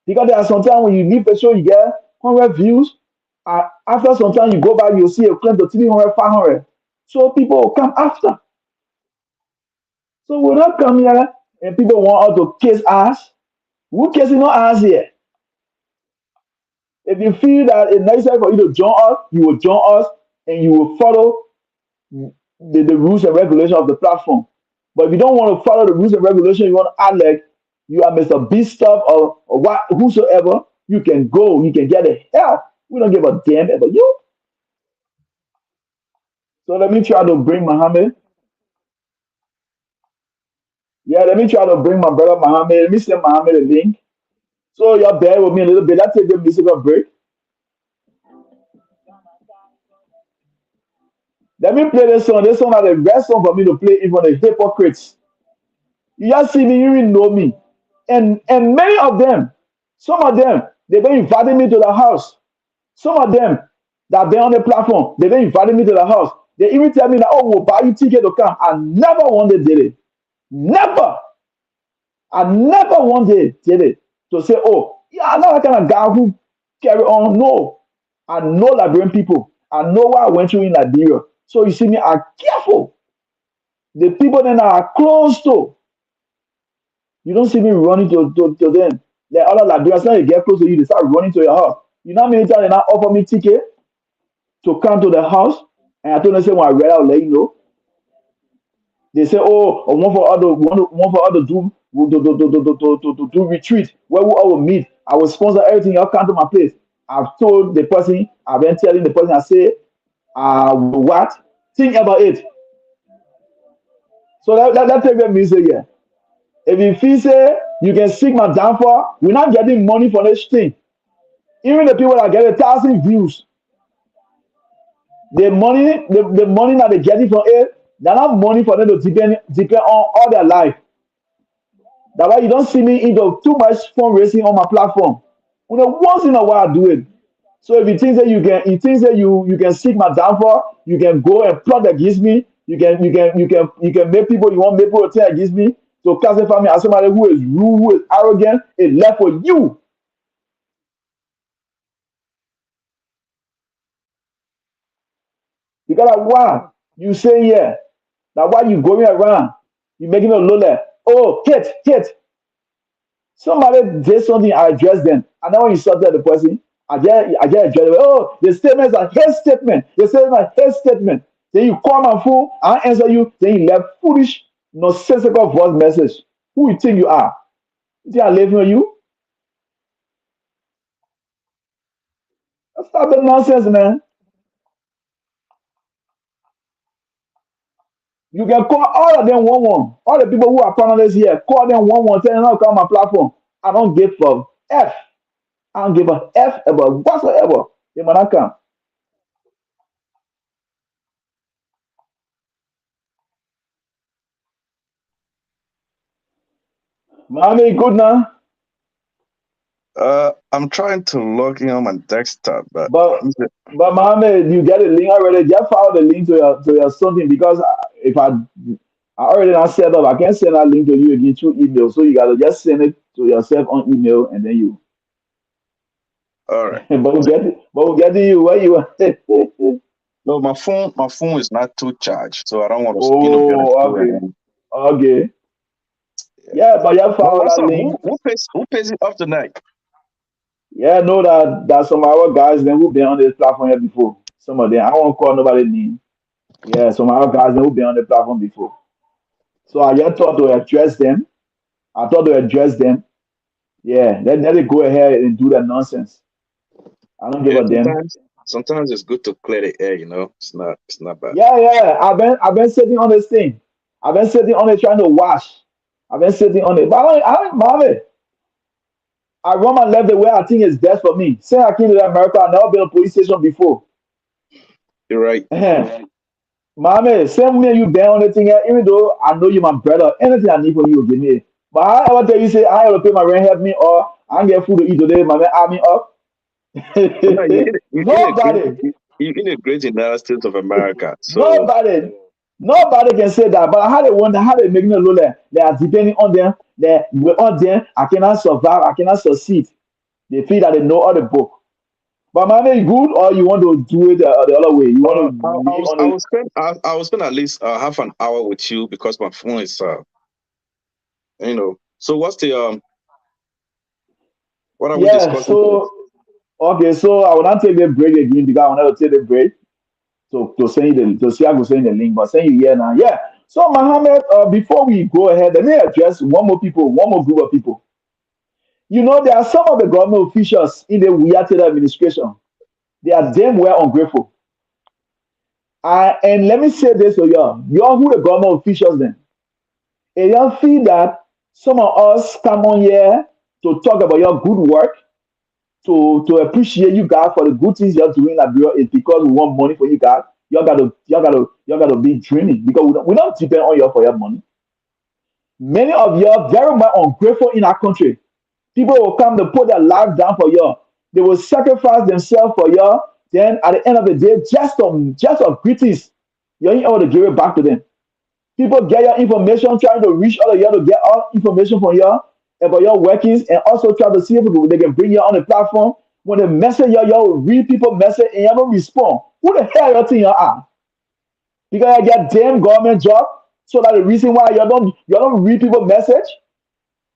Because there are sometimes when you leave the show, you get 100 views. After some time, you go back, you'll see a claim to 300, 500. So people will come after. So we'll not come here and people want us to kiss ass. Who kissing no ass here? If you feel that it's necessary for you to join us, you will join us and you will follow the rules and regulations of the platform. But if you don't want to follow the rules and regulations, you want to act like you are Mr. Beast stuff or what whosoever, You can go. You can get the help. We don't give a damn about you. So let me try to bring Muhammad. Yeah, let me try to bring my brother Muhammad. Let me send Muhammad a link. So you're bear with me a little bit. Let's take a musical break. Let me play this song. This song is the best song for me to play, even the hypocrites. You just see me, you even know me. And many of them, some of them, they've been inviting me to the house. Some of them that been on the platform, they've been inviting me to the house. They even tell me that, oh, we'll buy you ticket to come. I never wanted did it. Never. I never wanted did it to say, oh, yeah, I'm not that kind of guy who carry on. No. I know Liberian people. I know what I went through in Liberia. So you see me, I'm careful. The people that are close to, you don't see me running to them. Like other Liberians, now they get close to you, they start running to your house. You know how many times they now offer me ticket to come to the house? And I told them, say, when I read, I'll let you know. They say, oh, one for other do retreat where we all will meet. I will sponsor everything. Y'all come to my place. I've told the person, I've been telling the person, I say, what? Think about it. So that take the music here. If you feel say you can seek my downfall, we're not getting money for this thing. Even the people that get 1,000 views, the money that they're getting from it, they're not money for them to depend on all their life. That's why you don't see me into too much fundraising on my platform. Once in a while I do it. So if you think that you can seek my downfall, you can go and plot against me. You can make people, you want make people turn against me. So classify me as somebody who is rude, who is arrogant. It's left for you. Because like, why you say yeah, that why you going around, you making a low. Oh, hit. Somebody did something, I address them. And then when you start at the person, I get address them. Oh, the statements are hate statement. The statements are hate statement. Then you call my phone, I answer you, then you left foolish, nonsensical voice message. Who you think you are? You think I'm living on you? Stop the nonsense, man. You can call all of them one. All the people who are panelists here, call them one. Tell them not to come on my platform. I don't give a F. I don't give a F about whatsoever. They might not come. Mommy, good now. I'm trying to log in on my desktop, but But Mohammed, you get a link already. Just follow the link to your something because if I already not set up, I can send that link to you again through email. So you gotta just send it to yourself on email and then you. all right. But we'll get to you where you are. No, my phone is not too charged, so I don't want to, get it Oh, through. okay. Okay. Yeah. Yeah, but you But follow what's that up? link. Who pays it off tonight? Yeah, I know that some of our guys then who been on this platform here before. Some of them, I won't call nobody name. Yeah, some of our guys then who been on the platform before. So I just thought to address them. I thought to address them. Yeah, let it go ahead and do that nonsense. I don't give Yeah, a damn. sometimes it's good to clear the air. It's not bad. Yeah. I've been sitting on this thing. I've been sitting on it trying to wash. I've been sitting on it. But I don't mind it. I run my life the way I think is best for me. Since I came to America, I've never been in a police station before. You're right. Mommy, same me and you been on the thing here, even though I know you my brother. Anything I need from you, you give me. But I ever tell you say I have to pay my rent, help me, or I ain't get food to eat today, my man, arm me up. No, Nobody. you in a great United States of America. So Nobody, nobody can say that. But how they wonder how they making it look like they are depending on them. That without them, I cannot survive. I cannot succeed. They feel that they know all the book. But man, is good or you want to do it the other way? You want I to lean was on I it? will spend I will spend at least half an hour with you because my phone is So what are we Yeah. discussing today? So okay. So I will not take the break again because I want to take the break to send you to see I go send the link. But send you here now. Yeah. So Mohammed, before we go ahead, let me address one more group of people. You know, there are some of the government officials in the United administration. They are damn well ungrateful. And let me say this to y'all who the government officials then. And y'all feel that some of us come on here to talk about your good work, to appreciate you guys for the good things you're doing in Liberia is because we want money for you guys. Y'all gotta be dreaming because we don't depend on you for your money. Many of you are very much ungrateful in our country. People will come to put their life down for you. They will sacrifice themselves for you. Then at the end of the day, just of greetings, you ain't able to give it back to them. People get your information, trying to reach out of you to get all information from you about your workings, and also try to see if they can bring you on the platform. When they message you, you will read people message and you don't respond. Who the hell you think you are? Because you get damn government job. So that the reason why you don't read people message,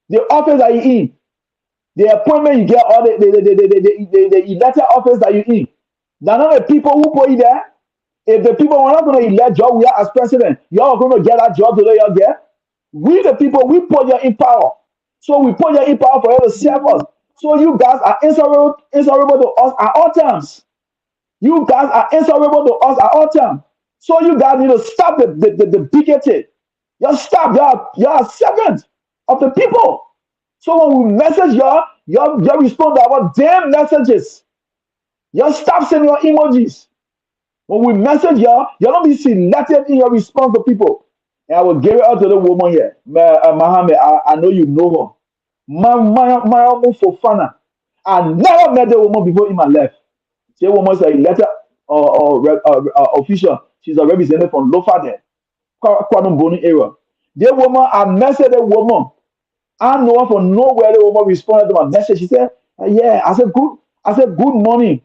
the office that you in, the appointment you get, or the elected office that you in. They're not the people who put you there. If the people are not going to elect Joe we are as president, you're going to get that job today you get. We the people, we put you in power. So we put you in power for you to serve us. So you guys are answerable to us at all times. You guys are answerable to us at all times. So you guys need to stop the bigoted. You stop. You're servant of the people. So when we message you respond to our damn messages. You stop sending your emojis. When we message you don't be selected in your response to people. And I will give it out to the woman here. Mohammed, I know you know her. My woman for fana. I never met the woman before in my life. The woman is a letter official. She's a representative from Lofa there. Kwanum Boni area. The woman, I messaged the woman. I know her from nowhere. The woman responded to my message. She said, yeah. I said, good morning.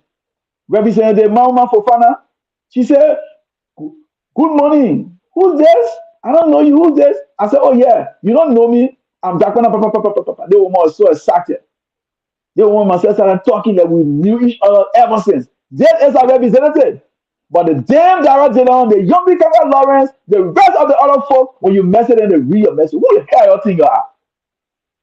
Representative Mama Fofana. She said, good morning. Who's this? I don't know you. Who's this? I said, oh yeah, you don't know me. I'm Dakpannah. The woman was so excited. The woman myself started talking that we knew each other ever since. This is our representative. But the damn Dara Dillon, the young people Lawrence, the rest of the other folks, when you message them, they read your message. Who the hell you think you are?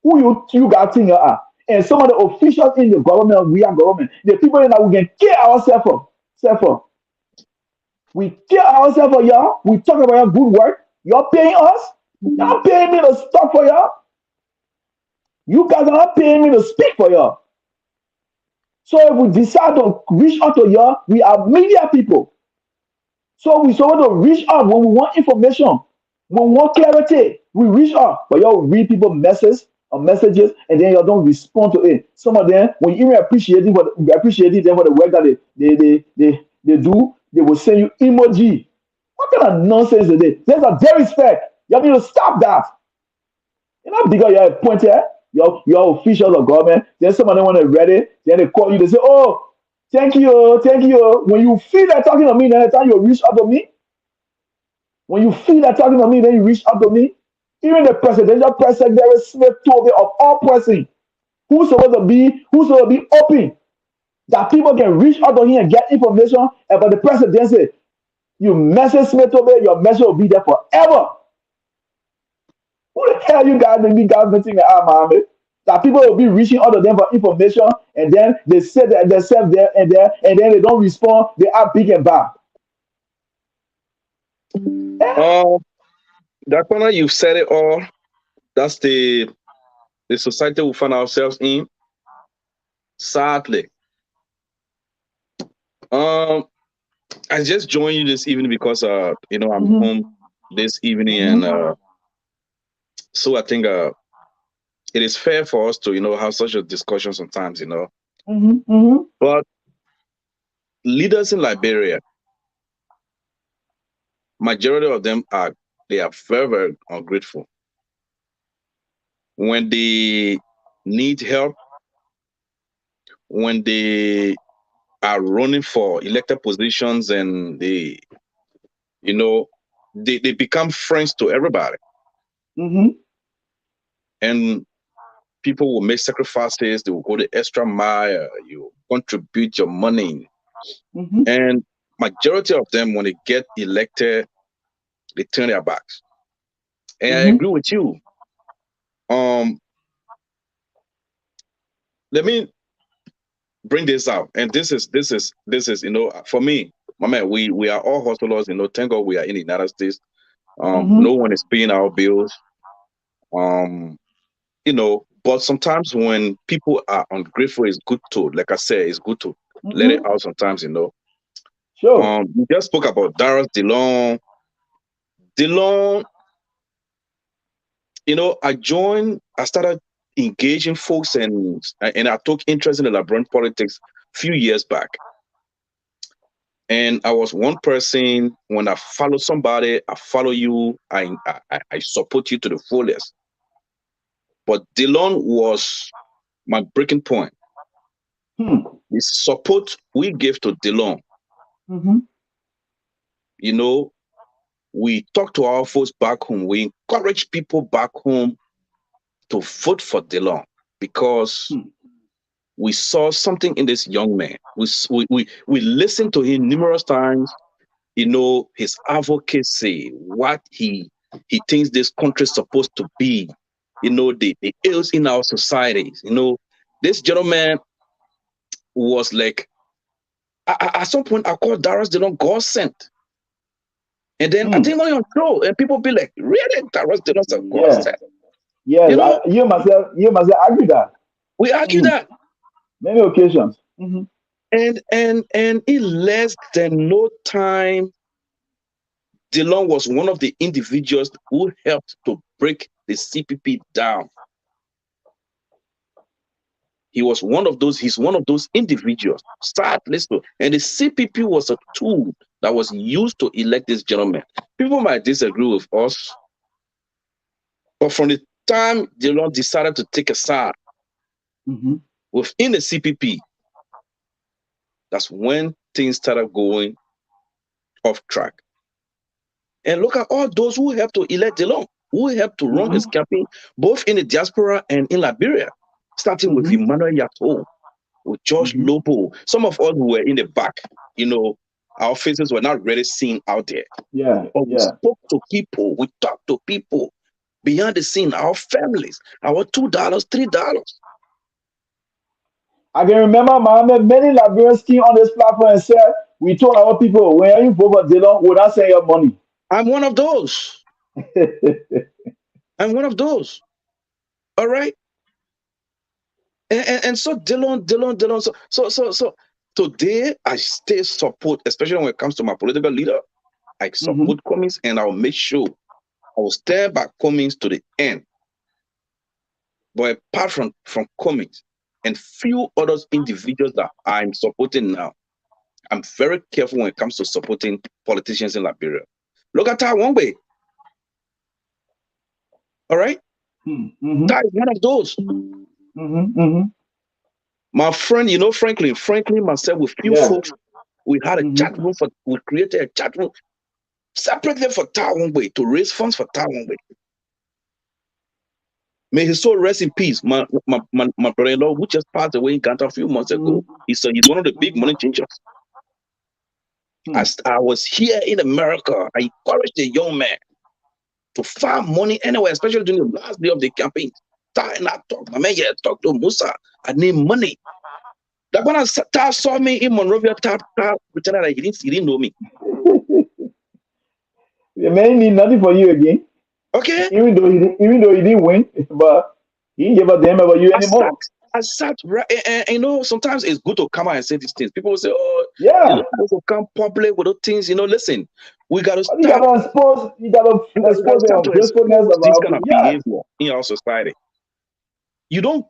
Who you guys think you are? And some of the officials in the government, we are government, the people in that we can kill ourselves for. We kill ourselves for y'all. We talk about your good work. You're paying us. Y'all paying me to talk for y'all. You guys are not paying me to speak for y'all. So if we decide to reach out to y'all, we are media people. So we supposed to reach out when we want information, when we want clarity. We reach out, but y'all read people messages, and then y'all don't respond to it. Some of them, when you even appreciate them for the work that they do, they will send you emoji. What kind of nonsense is this? There's a disrespect. You need to stop that. You know, because you're appointed, you're officials of government. Then some of them when they're ready, then they call you, they say, oh, thank you, thank you. When you feel that talking to me, then the time you reach out to me. When you feel that talking to me, then you reach out to me. Even the presidential press secretary Smith told me of all pressing, who's supposed to be open, that people can reach out to him and get information about the presidency. You message Smith over, your message will be there forever. Who the hell you guys think you guys been thinking, Mohammed? That people will be reaching out to them for information, and then they say that themselves there and there, and then they don't respond. They are big and bad. Uh, Dakpannah, you've said it all. That's the society we find ourselves in. Sadly, um, I just joined you this evening because I'm Mm-hmm. home this evening, Mm-hmm. and so I think it is fair for us to have such a discussion sometimes. Mm-hmm. Mm-hmm. But leaders in Liberia, majority of them are very, very ungrateful when they need help, when they are running for elected positions, and you know they become friends to everybody, Mm-hmm. and people will make sacrifices. They will go the extra mile. You contribute your money, Mm-hmm. and majority of them, when they get elected, they turn their backs. And I Mm-hmm. agree with you. Um, let me bring this out. And this is, for me, my man, we are all hustlers, thank God we are in the United States. Mm-hmm. No one is paying our bills. Um, but sometimes when people are ungrateful, it's good to, like I said, it's good to let it Mm-hmm. out sometimes. Sure. We just spoke about Darius DeLong. DeLong, I started engaging folks, and I took interest in the Liberian politics a few years back. And I was one person. When I follow somebody, I follow you. I support you to the fullest. But Dillon was my breaking point. Hmm. The support we gave to Dillon, Mm-hmm. you know, we talked to our folks back home. We encourage people back home to vote for Dillon because Hmm. we saw something in this young man. We listened to him numerous times. His advocacy, what he thinks this country is supposed to be. The ills in our societies. This gentleman was like, at some point, I called Darius Dillon God sent. And then I Hmm. think on your show, and people be like, really? Darius Dillon a God Yeah. sent? Yes. You know, You must have argued that. we argue Mm-hmm. that. Many occasions. Mm-hmm. And in less than no time, Dillon was one of the individuals who helped to break the CPP down. He's one of those individuals. Sadly so. And the CPP was a tool that was used to elect this gentleman. People might disagree with us, but from the time Dillon decided to take a side Mm-hmm. within the CPP, that's when things started going off track. And look at all those who helped to elect Dillon, who helped to run his Mm-hmm. campaign, both in the diaspora and in Liberia, starting with Mm-hmm. Emmanuel Yato, with George Mm-hmm. Lobo. Some of us who were in the back, you know, our faces were not really seen out there. Yeah. But we Yeah. spoke to people, we talked to people behind the scene, our families, our $2, $3. I can remember Mohammed, many Liberians came on this platform and said, we told our people, when you vote for Dillon, we'll not send your money. I'm one of those. I'm one of those. All right. And so Dillon. So today I stay support, especially when it comes to my political leader. I Mm-hmm. support Cummings, and I'll make sure I will stand by Cummings to the end. But apart from Cummings and few other individuals that I'm supporting now, I'm very careful when it comes to supporting politicians in Liberia. Look at Tai Wongbe, all right? Mm-hmm. Tai is one of those. Mm-hmm. Mm-hmm. My friend, Franklin, myself, with few Yeah. folks, we had a Mm-hmm. chat room we created a chat room separately for Tai Wongbe to raise funds for Tai Wongbe. May his soul rest in peace. My brother-in-law, who just passed away in Ghana a few months ago, Mm-hmm. he's one of the big money changers. Hmm. As I was here in America, I encouraged the young man to find money anywhere, especially during the last day of the campaign. And I talked, my man, yeah, talk to Musa. I need money. That when I saw me in Monrovia, pretended that he didn't know me. The man need nothing for you again. Okay, Even though he didn't win, but he didn't give a damn about you I sat, anymore. I sat right, and sometimes it's good to come out and say these things. People will say, "Oh, you're Yeah. not supposed to come public with those things." Listen, we got to But you start. gotta expose you gotta We got to expose the start to ungratefulness expose of this our kind people. of Yeah. behavior in our society. You don't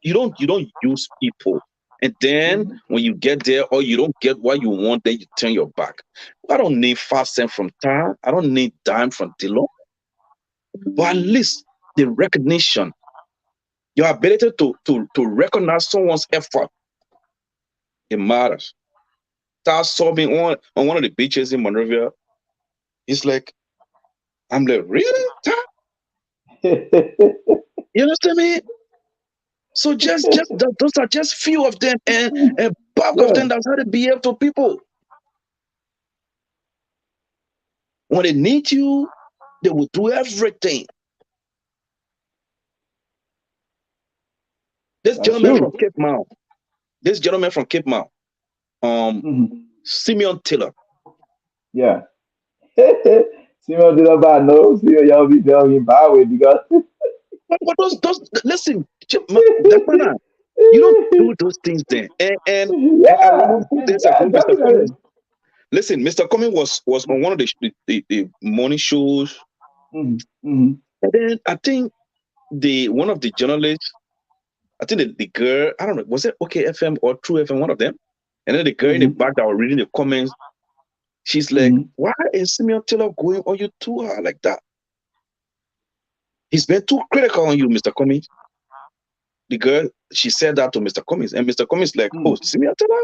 use people, and then Mm-hmm. when you get there or you don't get what you want, then you turn your back. I don't need 5 cents from Tar. I don't need dime from Dillon, but at least the recognition, your ability to recognize someone's effort, it matters. Tar saw me on one of the beaches in Monrovia. He's like, I'm like, really, Tar? You understand me? So just those are just few of them, and a bulk of Yeah, them that's how to behave to people. When they need you, they will do everything. This that's gentleman true. from Cape Mount. this gentleman from Cape Mount, Simeon Taylor. Yeah. Simon did not know. Simon, y'all be telling him bad way because. But those listen, Dakpannah, you don't do those things then. And I Yeah, remember 2 days yeah, ago, Mr. Cummings. definitely. Listen, Mr. Cummings was on one of the morning shows, Mm-hmm. and then I think the one of the journalists, I think the girl, I don't know, was it OK FM or True FM, one of them, and then the girl in the Mm-hmm. back that was reading the comments, she's like, Mm-hmm. "Why is Simeon Taylor going on you too hard like that? He's been too critical on you, Mr. Cummings." The girl, she said that to Mr. Cummings, and Mr. Cummings like, "Oh, Simeon Taylor,"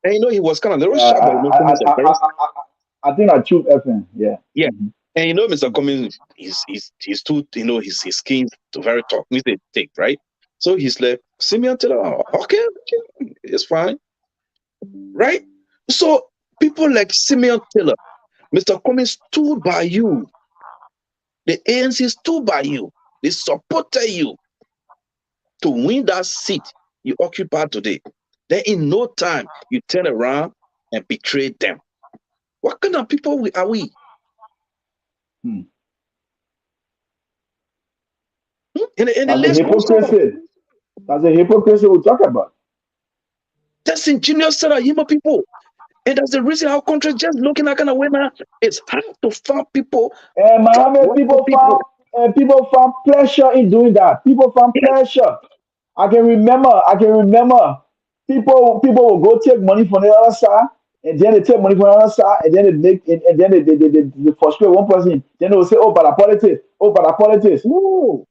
and he was kind of a little Yeah, shy, but Cummings embarrassed. I think I choose FM. Yeah. Yeah. Mm-hmm. And Mr. Cummings, he's too, his skin too very tough, he's a thick, right? So he's like, Simeon Taylor, okay, okay, it's fine, right? So people like Simeon Taylor, Mr. Cummings stood by you, the ANC stood by you, they supported you to win that seat you occupy today. Then in no time, you turn around and betray them. What kind of people are we? Hmm. And the That's a list goes on. hypocrisy. That's a hypocrisy we talk about. That's ingenious set of human people. And that's the reason our country is just looking like kind of way now. It's hard to find people, And Mohammed, trustworthy people. people found pleasure in doing that. People found Yes. pleasure. I can remember people will go take money from the other side, and then they take money from the other side, and then they make and then they frustrate one person. Then they will say, oh, but the politics, oh, but the politics. No.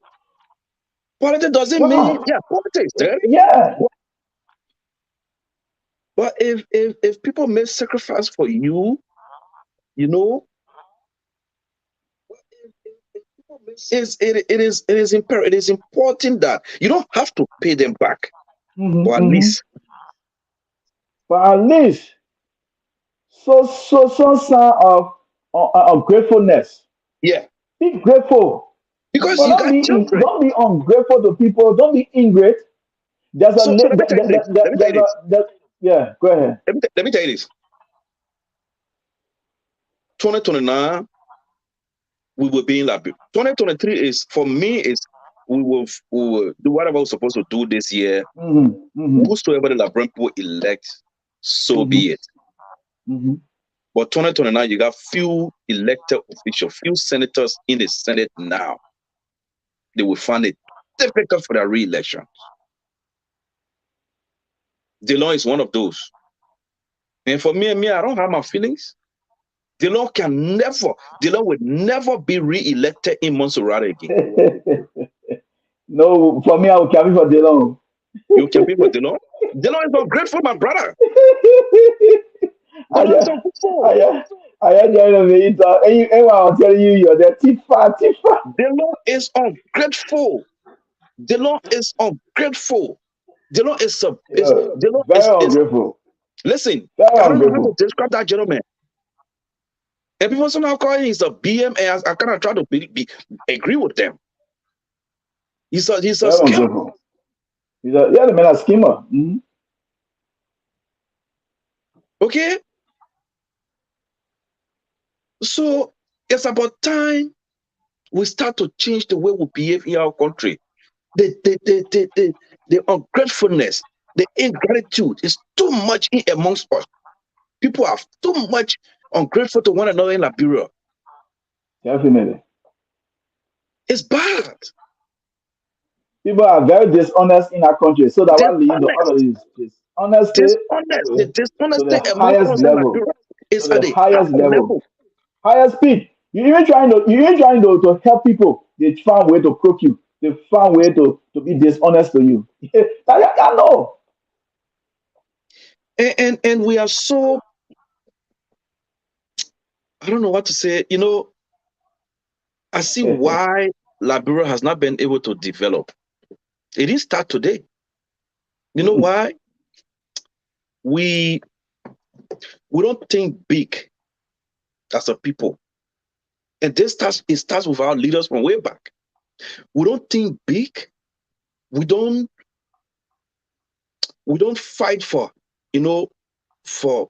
Politics doesn't mean, Wow. yeah, politics, eh? Yeah. But if people make sacrifice for you, you know, it is important that you don't have to pay them back. Mm-hmm, But at mm-hmm. least, But at least some sign of gratefulness. yeah. Be grateful, Because but you got children. don't be ungrateful to people. Don't be ingrate. There's a So let me tell you this. Let me tell you there's a this. yeah. Go ahead. Let me tell you this. 2029, we will be in Liberia. 2023 is for me is we will do whatever we're supposed to do this year. Mm-hmm, mm-hmm, Whosoever the Liberian people elect, so mm-hmm, be it. mm-hmm. But 2029, you got few elected officials, few senators in the Senate now. They will find it difficult for their re-election. Delon is one of those. And for me, I don't have my feelings. Delon will never be re-elected in Montserrat again. No, for me, I will carry for Delon. You can be for Delon. Delon is ungrateful, my brother. I Delon is just, ungrateful. I just, I just joined the meeting. And I was telling you, you're the Tifa, Tifa. Delon is ungrateful. Delon is ungrateful. Delon is a is Yeah, Delon very is ungrateful. listen. Very I don't know how to ungrateful. describe that gentleman. And people somehow call him he's a BM, and I kind of try to agree with them. He's a Very scam. ungrateful. Yeah, the man a schemer. Mm-hmm. Okay, so it's about time we start to change the way we behave in our country. The ungratefulness, the ingratitude is too much in amongst us. People are too much ungrateful to one another in Liberia. Definitely. It's bad. People are very dishonest in our country. So that what leading to all of Dishonest, this dishonesty dishonest. The to the dishonesty among highest us in level. Liberia To is at the the high highest level. level. Highest speed. You even trying to help people. They find way to crook you. They find way to be dishonest to you. I know. And we are so, I don't know what to say. I see why Liberia has not been able to develop. It didn't start today. You know Mm-mm. why? We we don't think big as a people. And it starts with our leaders from way back. We don't think big. We don't We don't fight for, you know, for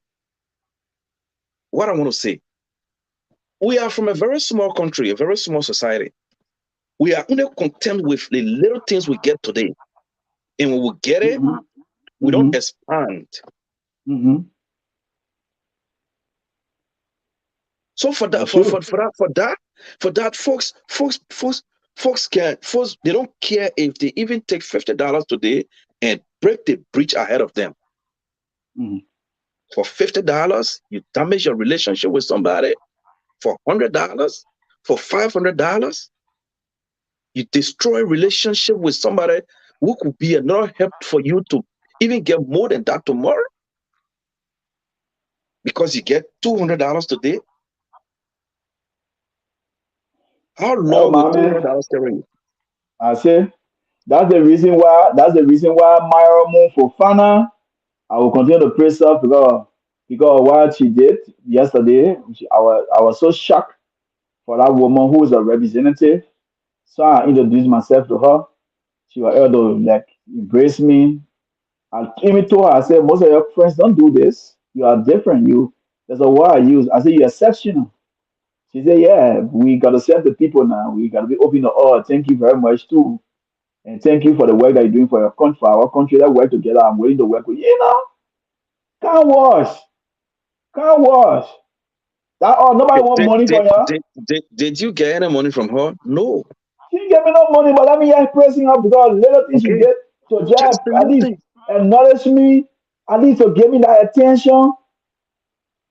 what I want to say. We are from a very small country, a very small society. We are only content with the little things we get today. And when we get it, Mm-hmm. we don't Mm-hmm. expand. Mm-hmm. So for that, That's true. folks, they don't care if they even take $50 today and break the bridge ahead of them. Mm-hmm. For $50, you damage your relationship with somebody. For $100, for $500, you destroy relationship with somebody who could be another help for you to even get more than that tomorrow because you get $200 today. How Oh, long will mommy, $200 carry you? I say that's the reason why. That's the reason why Myra for Fana. I will continue to praise her because of what she did yesterday. I was so shocked for that woman who is a representative. So I introduced myself to her. She was able to like embrace me. I even told her, I said, most of your friends don't do this. You are different. There's a word I use. I said, you're exceptional. She said, yeah, we got to serve the people now. We got to be open to all. Thank you very much, too. And thank you for the work that you're doing for your country, for our country that work together. I'm willing to work with you. Can't wash. Can't wash. That all nobody Did, want did, money did, from you. did you get any money from her? No. She didn't give me no money, but let me just praising her because little things she Okay. did to just Just a at little least thing. acknowledge me, at least to give me that attention.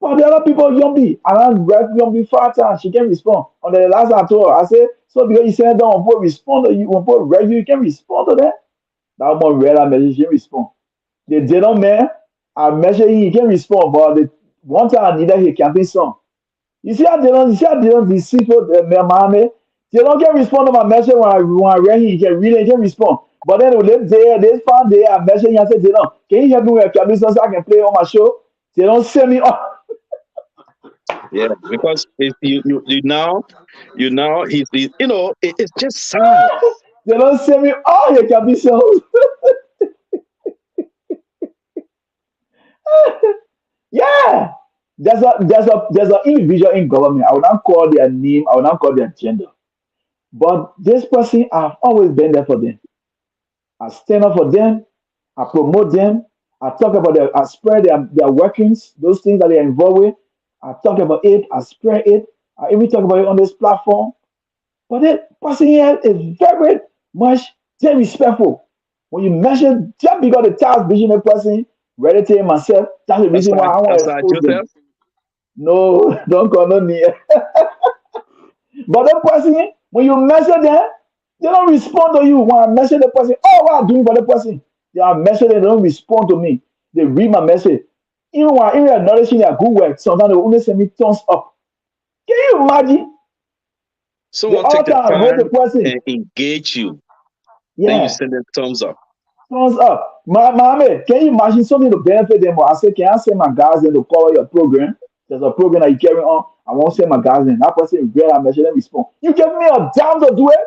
But the other people, Yombi, and I read Yombi 5 times, she can't respond. On the last I told her, I said, so because you send down on respond to you, on board read you can respond to that. That one read that message, she respond. The didn't man, I measure he can respond, but the one time I needed he campaign song. You see how they don't deceitful mommy. They don't get respond to my message when I read he can read it, he can respond. But then when they found they are messaging and said, they don't, can you help me with a campaign song so I can play on my show? They don't send me on. Yeah, because you now it's just sad. They don't send me all your campaign songs. Yeah. There's an individual in government. I will not call their name, I will not call their gender. But this person, I've always been there for them. I stand up for them. I promote them. I talk about I spread their workings, those things that they're involved with. I talk about it. I spread it. I even talk about it on this platform. But that person here is very much very respectful. When you mention just because the task vision a person, relative myself, that's the reason why I want to Aside expose them. Joseph. No, don't call no near. But that person, when you message them, they don't respond to you. When I message the person, oh, what I'm doing for the person, they are messaging, they don't respond to me. They read my message. Even acknowledging their good work, sometimes they will only send me thumbs up. Can you imagine? The Someone take other the time I wrote the time person, and engage you. Then you yeah, send them thumbs up. thumbs up. My mommy, can you imagine something to benefit them? Or I say, can I send my guys in to cover your program? There's a program that you carry on. I won't send my guys in. That person read that message and respond. You give me a damn to do it.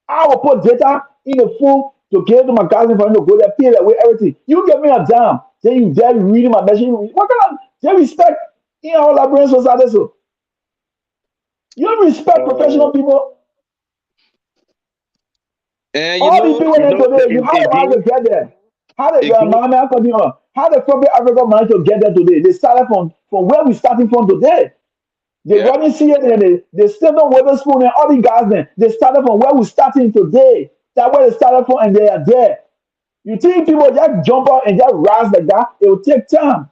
I will put data in the phone to give to my cousin for him to go there, pay that with everything. You give me a dime, then you dare reading my message. What kind of they respect in our Liberian society? So you don't respect professional Uh, people. and All these people there today, you how they manage to get there? How they again, Mama, I'm coming on. How the corporate Africa manage to get there today? They started from where we starting from today. They yeah. running CNN, they still don't Witherspoon and all these guys then. They started from where we starting today. That's where they started from and they are there. You think people just jump out and just rise like that? It will take time.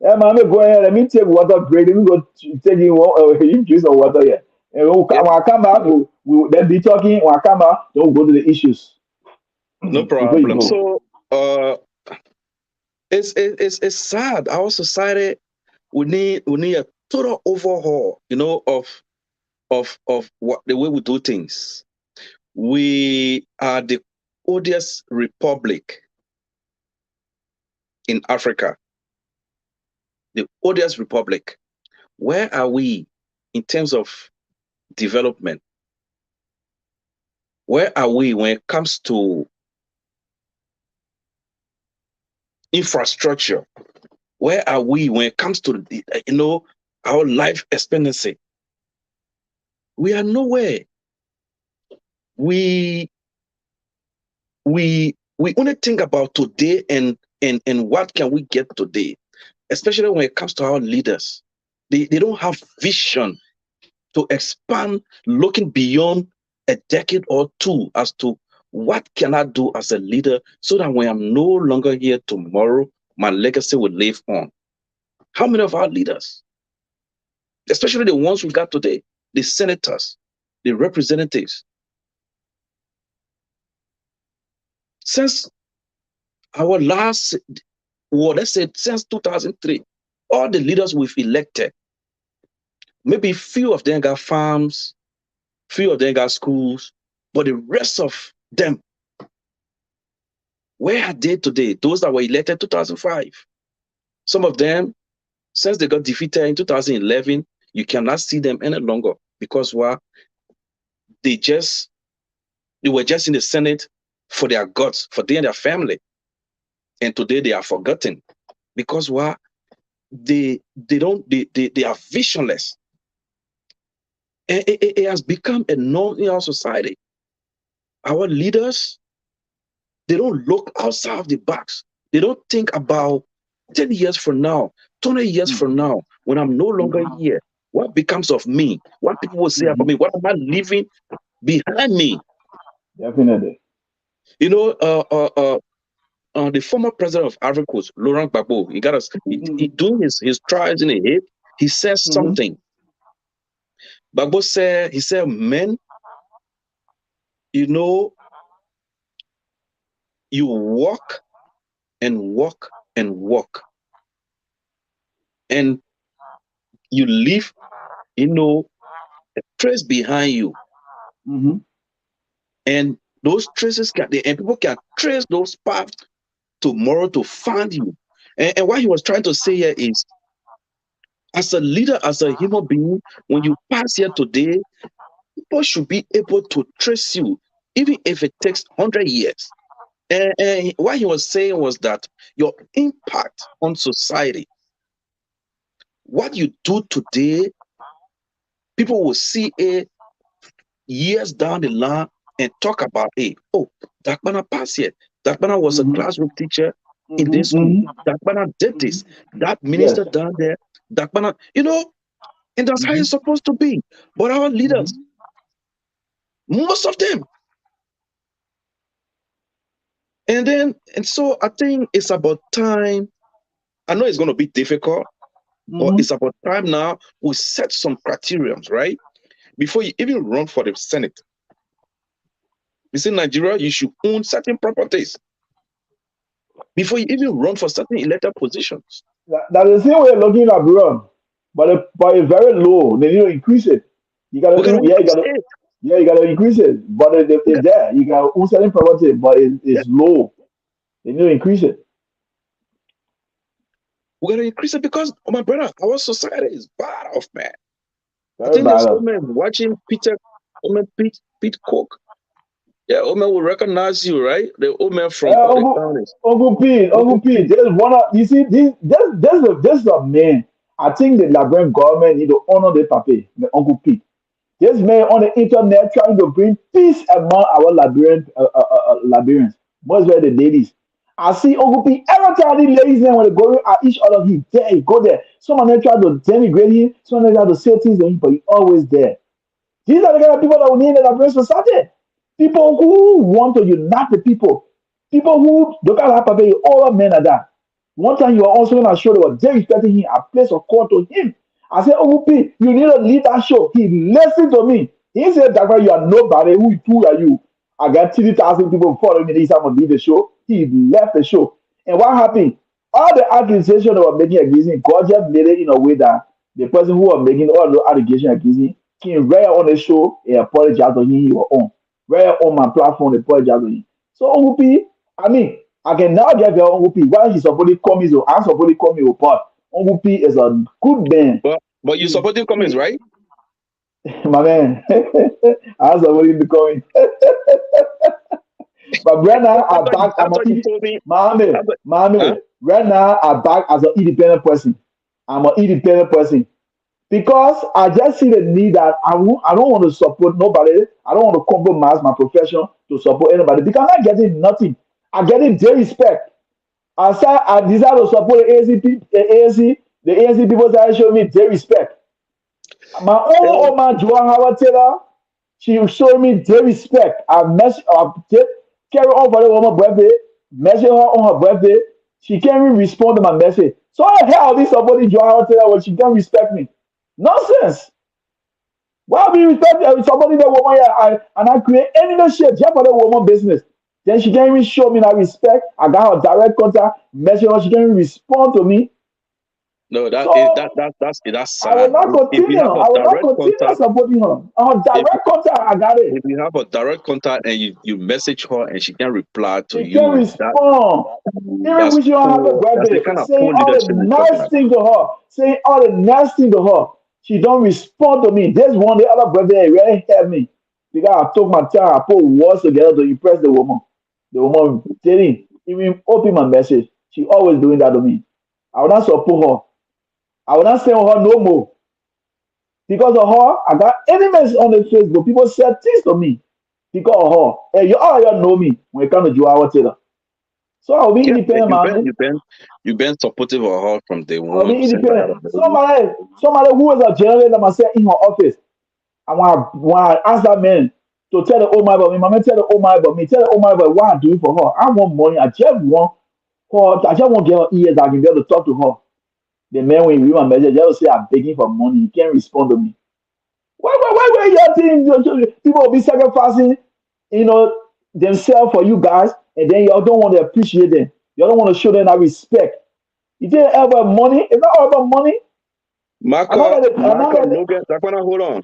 Yeah, man, let me go ahead. Let me take water break. Let me go take you you drink some water here. And Yeah, when I come back, we'll then be talking. When I come back, then we'll go to the issues. no Before you problem. go. So it's sad. Our society we need a total overhaul, of what the way we do things. We are the odious republic in Africa, the odious republic. Where are we in terms of development? Where are we when it comes to infrastructure? Where are we when it comes to our life expectancy? We are nowhere. We we only think about today and what can we get today, especially when it comes to our leaders. They don't have vision to expand, looking beyond a decade or two as to what can I do as a leader so that when I'm no longer here tomorrow, my legacy will live on. How many of our leaders, especially the ones we got today, the senators, the representatives, since our last, well, let's say since 2003, all the leaders we've elected, maybe few of them got farms, few of them got schools, but the rest of them, where are they today? Those that were elected 2005. Some of them, since they got defeated in 2011, you cannot see them any longer because what? They just they were just in the Senate for their guts, for they and their family. And today they are forgotten because what? They are visionless. And it has become a norm in our society. Our leaders, they don't look outside of the box. They don't think about 10 years from now, 20 years Mm-hmm. from now, when I'm no longer here. What becomes of me? What people will say about Mm-hmm. me? What am I leaving behind me? Definitely. You know, the former president of Ivory Coast, Laurent Gbagbo, he got us. He Mm-hmm. doing his trials in the head. He says Mm-hmm. something. Gbagbo said, he said, men, you know, you walk and walk and walk, and you leave, you know, trace behind you, Mm-hmm. and those traces and people can trace those paths tomorrow to find you. And what he was trying to say here is, as a leader, as a human being, when you pass here today, people should be able to trace you, even if it takes 100 years. And what he was saying was that your impact on society, what you do today, people will see it years down the line and talk about it. Oh, Dakpannah passed here. Dakpannah was a Mm-hmm. classroom teacher in this Mm-hmm. school. Mm-hmm. Dakpannah did Mm-hmm. this. That Yes. minister down there, Dakpannah, and that's how Mm-hmm. it's supposed to be. But our leaders, Mm-hmm. most of them, and so I think it's about time. I know it's going to be difficult, but Mm-hmm. it's about time now we set some criterions, right? Before you even run for the Senate. You see, Nigeria, you should own certain properties before you even run for certain elected positions. That is the same way looking abroad, but it's very low. They need to increase it. You gotta We got to do, increase it. yeah, you gotta increase it. But We it's got, there. You got own certain property, but yeah, it's low. They need to increase it. we got to increase it because, oh my brother, our society is bad off, man. I Very think there's bad. women watching Pete Cook. Yeah, women will recognize you, right? The women from all the Uncle, counties. Uncle Uncle P, Pete. there's one of, you see, this is a man. I think the Liberian government need to honor the papi, the Uncle P. This man on the internet trying to bring peace among our Liberians, most especially the ladies. I see Uncle P every time the ladies then when they go at each other, he there, he go there. Some of them try to denigrate him, some of them try to say things to him, but he always there. These are the kind of people that we need in the Liberian society. People who want to unite the people. People who look at that paper, all men are that. One time you were also on a show, they were very respecting him. I placed a call to him. I said, Oh, P, you need to lead that show. He listened to me. He said, Dakar, you are nobody. Who are you? I got 30,000 people following me. This time to leave the show. He left the show. And what happened? All the accusations they were making against him, God just made it in a way that the person who was making all the allegations against him came right on the show and apologized to him. He was on. Right on my platform, they apologized to him. So, Uncle I mean, I can now get your Uncle P. Why he's supposed to come, so I'm supposed to come here, but Uncle P is a good man. But you supporting comments, He, right? my man, I'm supposed to come in. But Brenna, I I thought back, I I'm a thought you TV. told me. I Mommy, thought, mommy, huh? Right now, I'm back as an independent person. I'm an independent person because I just see the need that I don't want to support nobody. I don't want to compromise my profession to support anybody because I'm not getting nothing. I'm getting their respect. I decide to support the ANC, the ANC people that show me their respect. My Eh, own man, Joan Howard Taylor, she showed me their respect. I carry on for the woman's birthday, message her on her birthday. She can't even respond to my message. So I hell this somebody Joan Howard Taylor when she can't respect me. Nonsense. Why be respect somebody that woman and I create any no shit just for the woman business? Then she can't even show me that respect. I got her direct contact, message her, she can't even respond to me. no, So that's I will sad. not If you continue. have a I will not direct continue contact, supporting her. On if direct contact, I got it. if you have a direct contact and you message her and she can reply to She can you, respond. Even that's wishing her happy poor. That's the birthday, kind of saying poor all the leadership we're talking nice about. thing to her, saying all the nice thing to her. She don't respond to me. This one, the other birthday, really helped me because I took my time. I put words together to impress the woman. The woman didn't even open my message. She always doing that to me. I will not support her. I will not send her no more. Because of her, I got enemies on the Facebook. People said things to me because of her. Hey, you all y'all know me when it comes to Joao Taylor. So I'll be Yeah, independent, man. you've been supportive of her from day I'll one be since I independent. ever met you. Somebody who was a journalist myself in her office. And when I ask that man to tell the old man about me, my man tell the old man about me, tell the old man about what I do for her. I want money. I just want to get her ears. I can be able to talk to her. The man when he read my message, just say I'm begging for money. He can't respond to me. Why you think people will be sacrificing, themselves for you guys, and then y'all don't want to appreciate them. Y'all don't want to show them that respect. It ain't ever money. It's not all about money. I'm not gonna. I'm not Marco, gonna. no get Dakpannah, hold on.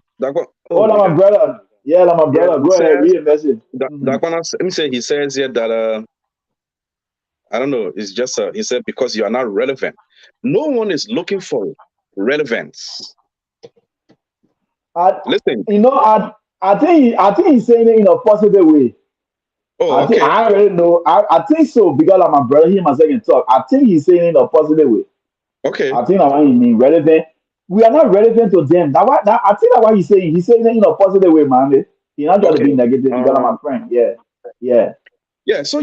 Oh Oh, my that's my God. brother. Yeah, that's my Yeah, brother. he Go ahead, says read a message. Hmm. Let me say he says here that I don't know, it's just he said because you are not relevant. No one is looking for relevance. I, Listen. I think he's saying it in a positive way. Oh, I think okay. I already know. I think so because like my brother, he and my second talk. I think he's saying it in a positive way. Okay. I think that's why he mean relevant. We are not relevant to them. I think that's why he's saying it in a positive way, man. He's not trying to Okay. be negative because I'm my Um friend. Yeah. Yeah. yeah, so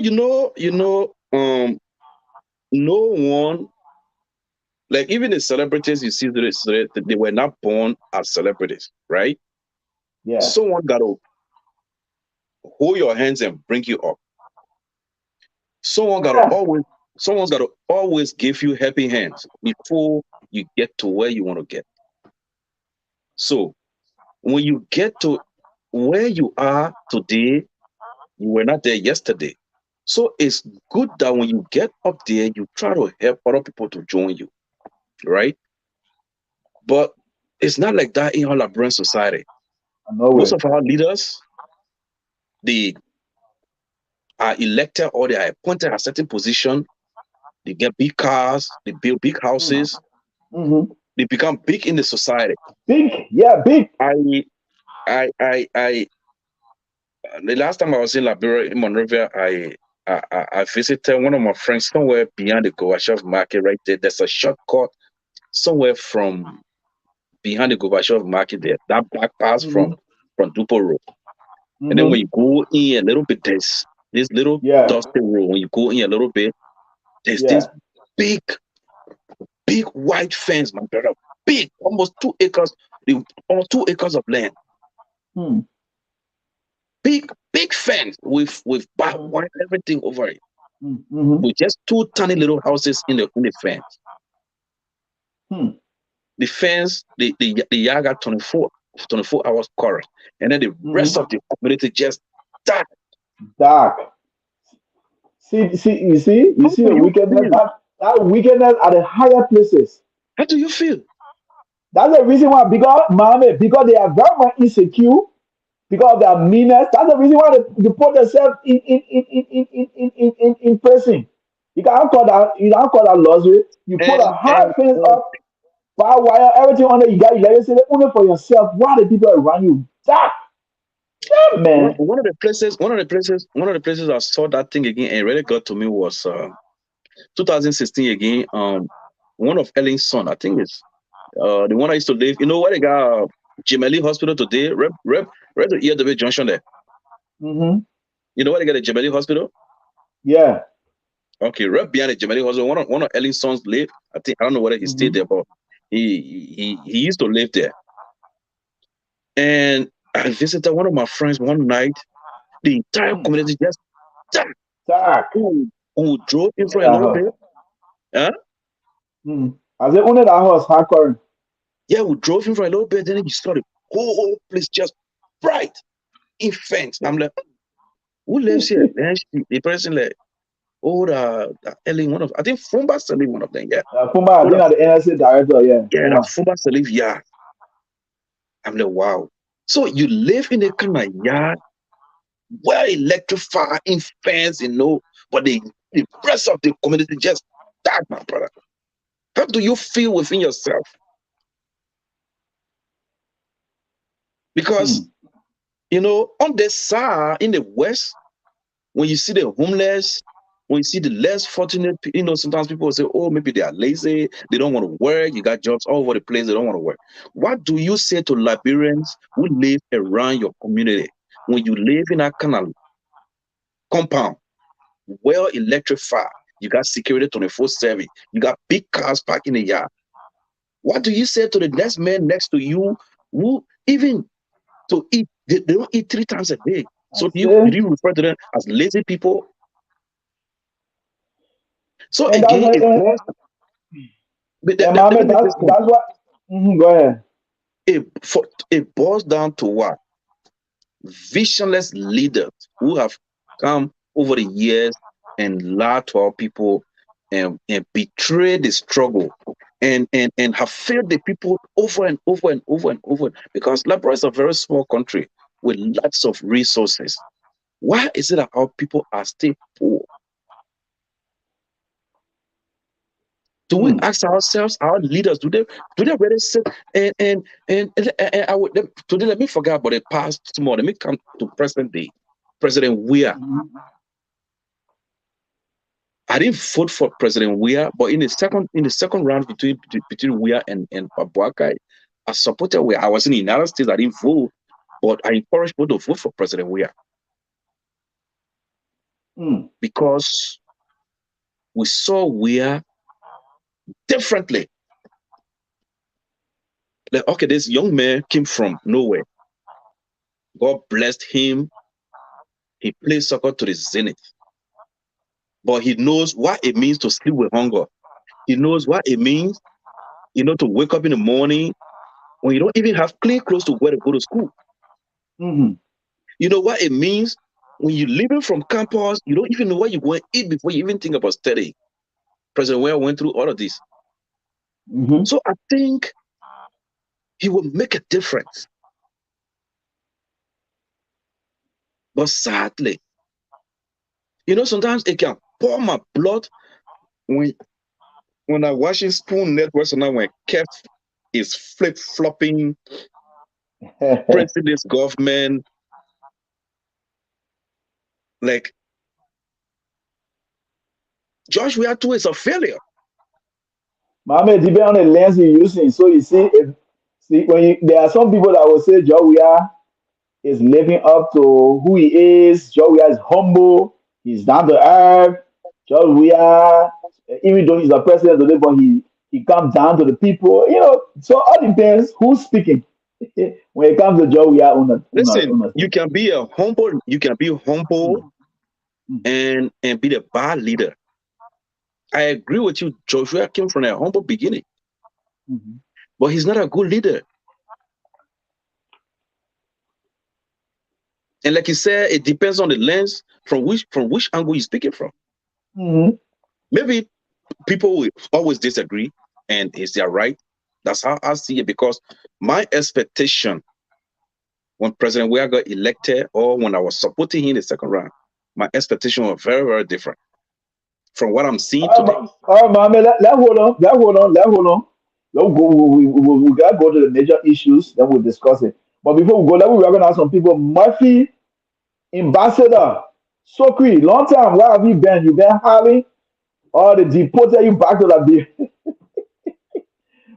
no one, like even the celebrities you see today, they were not born as celebrities, right? Yeah. Someone got to hold your hands and bring you up. Someone got to Yeah. always, someone's got to always give you helping hands before you get to where you want to get. So when you get to where you are today, you were not there yesterday. So it's good that when you get up there, you try to help other people to join you, right? But it's not like that in our Liberian society. No Most way. of our leaders, they are elected or they are appointed at a certain position. They get big cars, they build big houses, Mm-hmm. they become big in the society. Big. Yeah. Big. I, the last time I was in Liberia, in Monrovia, I visited one of my friends somewhere behind the Gorbachev market right there. There's a shortcut somewhere from behind the Gorbachev market there, that back pass Mm-hmm. from Dupo Road. And then when Mm-hmm. you go in a little bit, there's this little Yeah. dusty road. When you go in a little bit, there's this Yeah. big, big white fence, my brother. Big, almost 2 acres, almost 2 acres of land. Hmm. Big, big fence with barbed Mm-hmm. wire, everything over it. Mm-hmm. With just two tiny little houses in the fence. Hmm. The fence, the yard got 24 hours coverage. And then the rest Mm-hmm. of the community just died. Dark. See, you How see do the you wickedness, feel? that wickedness at the higher places. How do you feel? That's the reason why, because mommy, because they are very much insecure, because of their meanness. That's the reason why they put themselves in person. You can't call that luxury. You put a And hard and fence and up, barbed wire, everything on there. You let it say only for yourself. Why the people around you? That one man. one of the places I saw that thing again and really got to me was 2016 again. One of Ellen's son, I think it's the one I used to live. You know where they got Gemelli Hospital today? Rep the EW Junction there. Mm-hmm. You know where they got the Gemelli Hospital? Yeah. Okay, right behind the Gemelli Hospital. One of Ellen's sons live. I think I don't know whether he stayed Mm-hmm. there, but he used to live there. And I visited one of my friends one night. The entire Mm. community just died. Tack. Who drove in Only for a that little house. bit. Huh? Mm. I said only that house hardcore. Yeah, we drove in for a little bit. Then you saw the whole place just bright in fence. I'm like, who lives here? Then the person like, oh, the Ellen, one of I think Fumba selling one of them. Yeah. Puma, I Oh, think the NSA director, yeah. yeah, that Puma. Fumba selling. Yeah. I'm like, wow. So you live in a kind of yard, well electrified, in fence, but the rest of the community just died, my brother. How do you feel within yourself? Because Mm. on the side in the west, when you see the homeless, when you see the less fortunate, sometimes people will say, oh, maybe they are lazy, they don't want to work, you got jobs all over the place, they don't want to work. What do you say to Liberians who live around your community when you live in a kind of compound, well electrified, you got security 24/7, you got big cars parked in the yard? What do you say to the next man next to you who even to eat, they don't eat 3 times a day? I So say, did you refer to them as lazy people? So and that's again, why, it boils. and Let me Mohammed, make this point. that's what. Mm-hmm, go ahead. It boils down to what? Visionless leaders who have come over the years and lied to our people and betrayed the struggle and have failed the people over and over and over and over. Because Liberia is a very small country with lots of resources. Why is it that our people are still poor? Do we Mm. ask ourselves, our leaders, do they really sit and I would today let me forget about the past tomorrow. Let me come to present day. President Weah. Mm-hmm. I didn't vote for President Weah, but in the second round between Weah and Pabuakai, I supported Weah. I was in the United States, I didn't vote, but I encouraged people to vote for President Weah Mm. because we saw Weah differently. Like, okay, this young man came from nowhere. God blessed him. He played soccer to the zenith, but he knows what it means to sleep with hunger. He knows what it means, to wake up in the morning when you don't even have clean clothes to wear to go to school. Mm-hmm. You know what it means when you're leaving from campus, you don't even know what you're going to eat before you even think about studying. President Ware went through all of this. Mm-hmm. So I think he will make a difference. But sadly, sometimes it can pour my blood when I'm watching Spoon Network, so now when Kev is flip-flopping, praising this government, like Josh Weah too is a failure. Mohammed, depending on the lens you're using. So you see, when there are some people that will say Joe is living up to who he is. Joe is humble. He's down to earth. Joe even though he's a president today, but he comes down to the people. So all depends who's speaking when it comes to Joe Listen, on a you thing. can be humble Mm, mm, and be the bad leader. I agree with you. Joshua came from a humble beginning, mhm, but he's not a good leader. And like you said, it depends on the lens from which angle you're speaking from. mhm. Maybe people will always disagree, and is their right. That's how I see it. Because my expectation when President Weah got elected, or when I was supporting him in the second round, my expectation was very, very different from what I'm seeing today. All right, Mohammed, let hold on. Let's go. We gotta go to the major issues, then we'll discuss it. But before we go, let me recognize some people. Murphy, Ambassador, Sokri, long time. Where have you been? You been hiding? Oh, they deported you back to Liberia.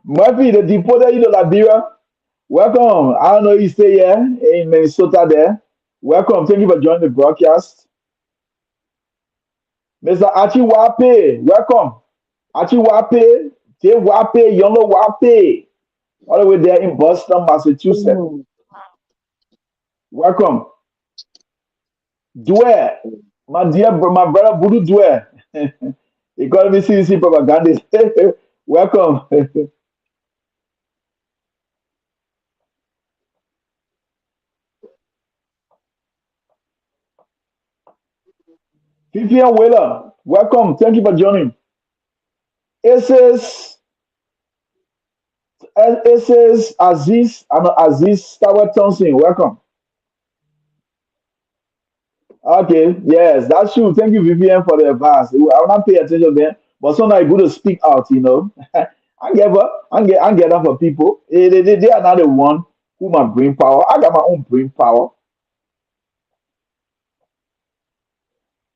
Murphy, they deported you to Liberia. Welcome. I don't know you stay here in Minnesota there. Welcome. Thank you for joining the broadcast. Mr. Achi Wape, welcome. Achi Wape, J Wape, Yolo Wape, all the way there in Boston, Massachusetts. Mm. Welcome. Dware, my dear, my brother Budu Dware. Economy CDC propagandist. Welcome. Vivian Wheeler, welcome. Thank you for joining. It says, it says Aziz, I know Aziz Stewart Thompson, welcome. Okay, yes, that's true. Thank you, Vivian, for the advice. I will not pay attention then, but sometimes good to speak out, you know. I get that for people. They are not the one who my brain power. I got my own brain power.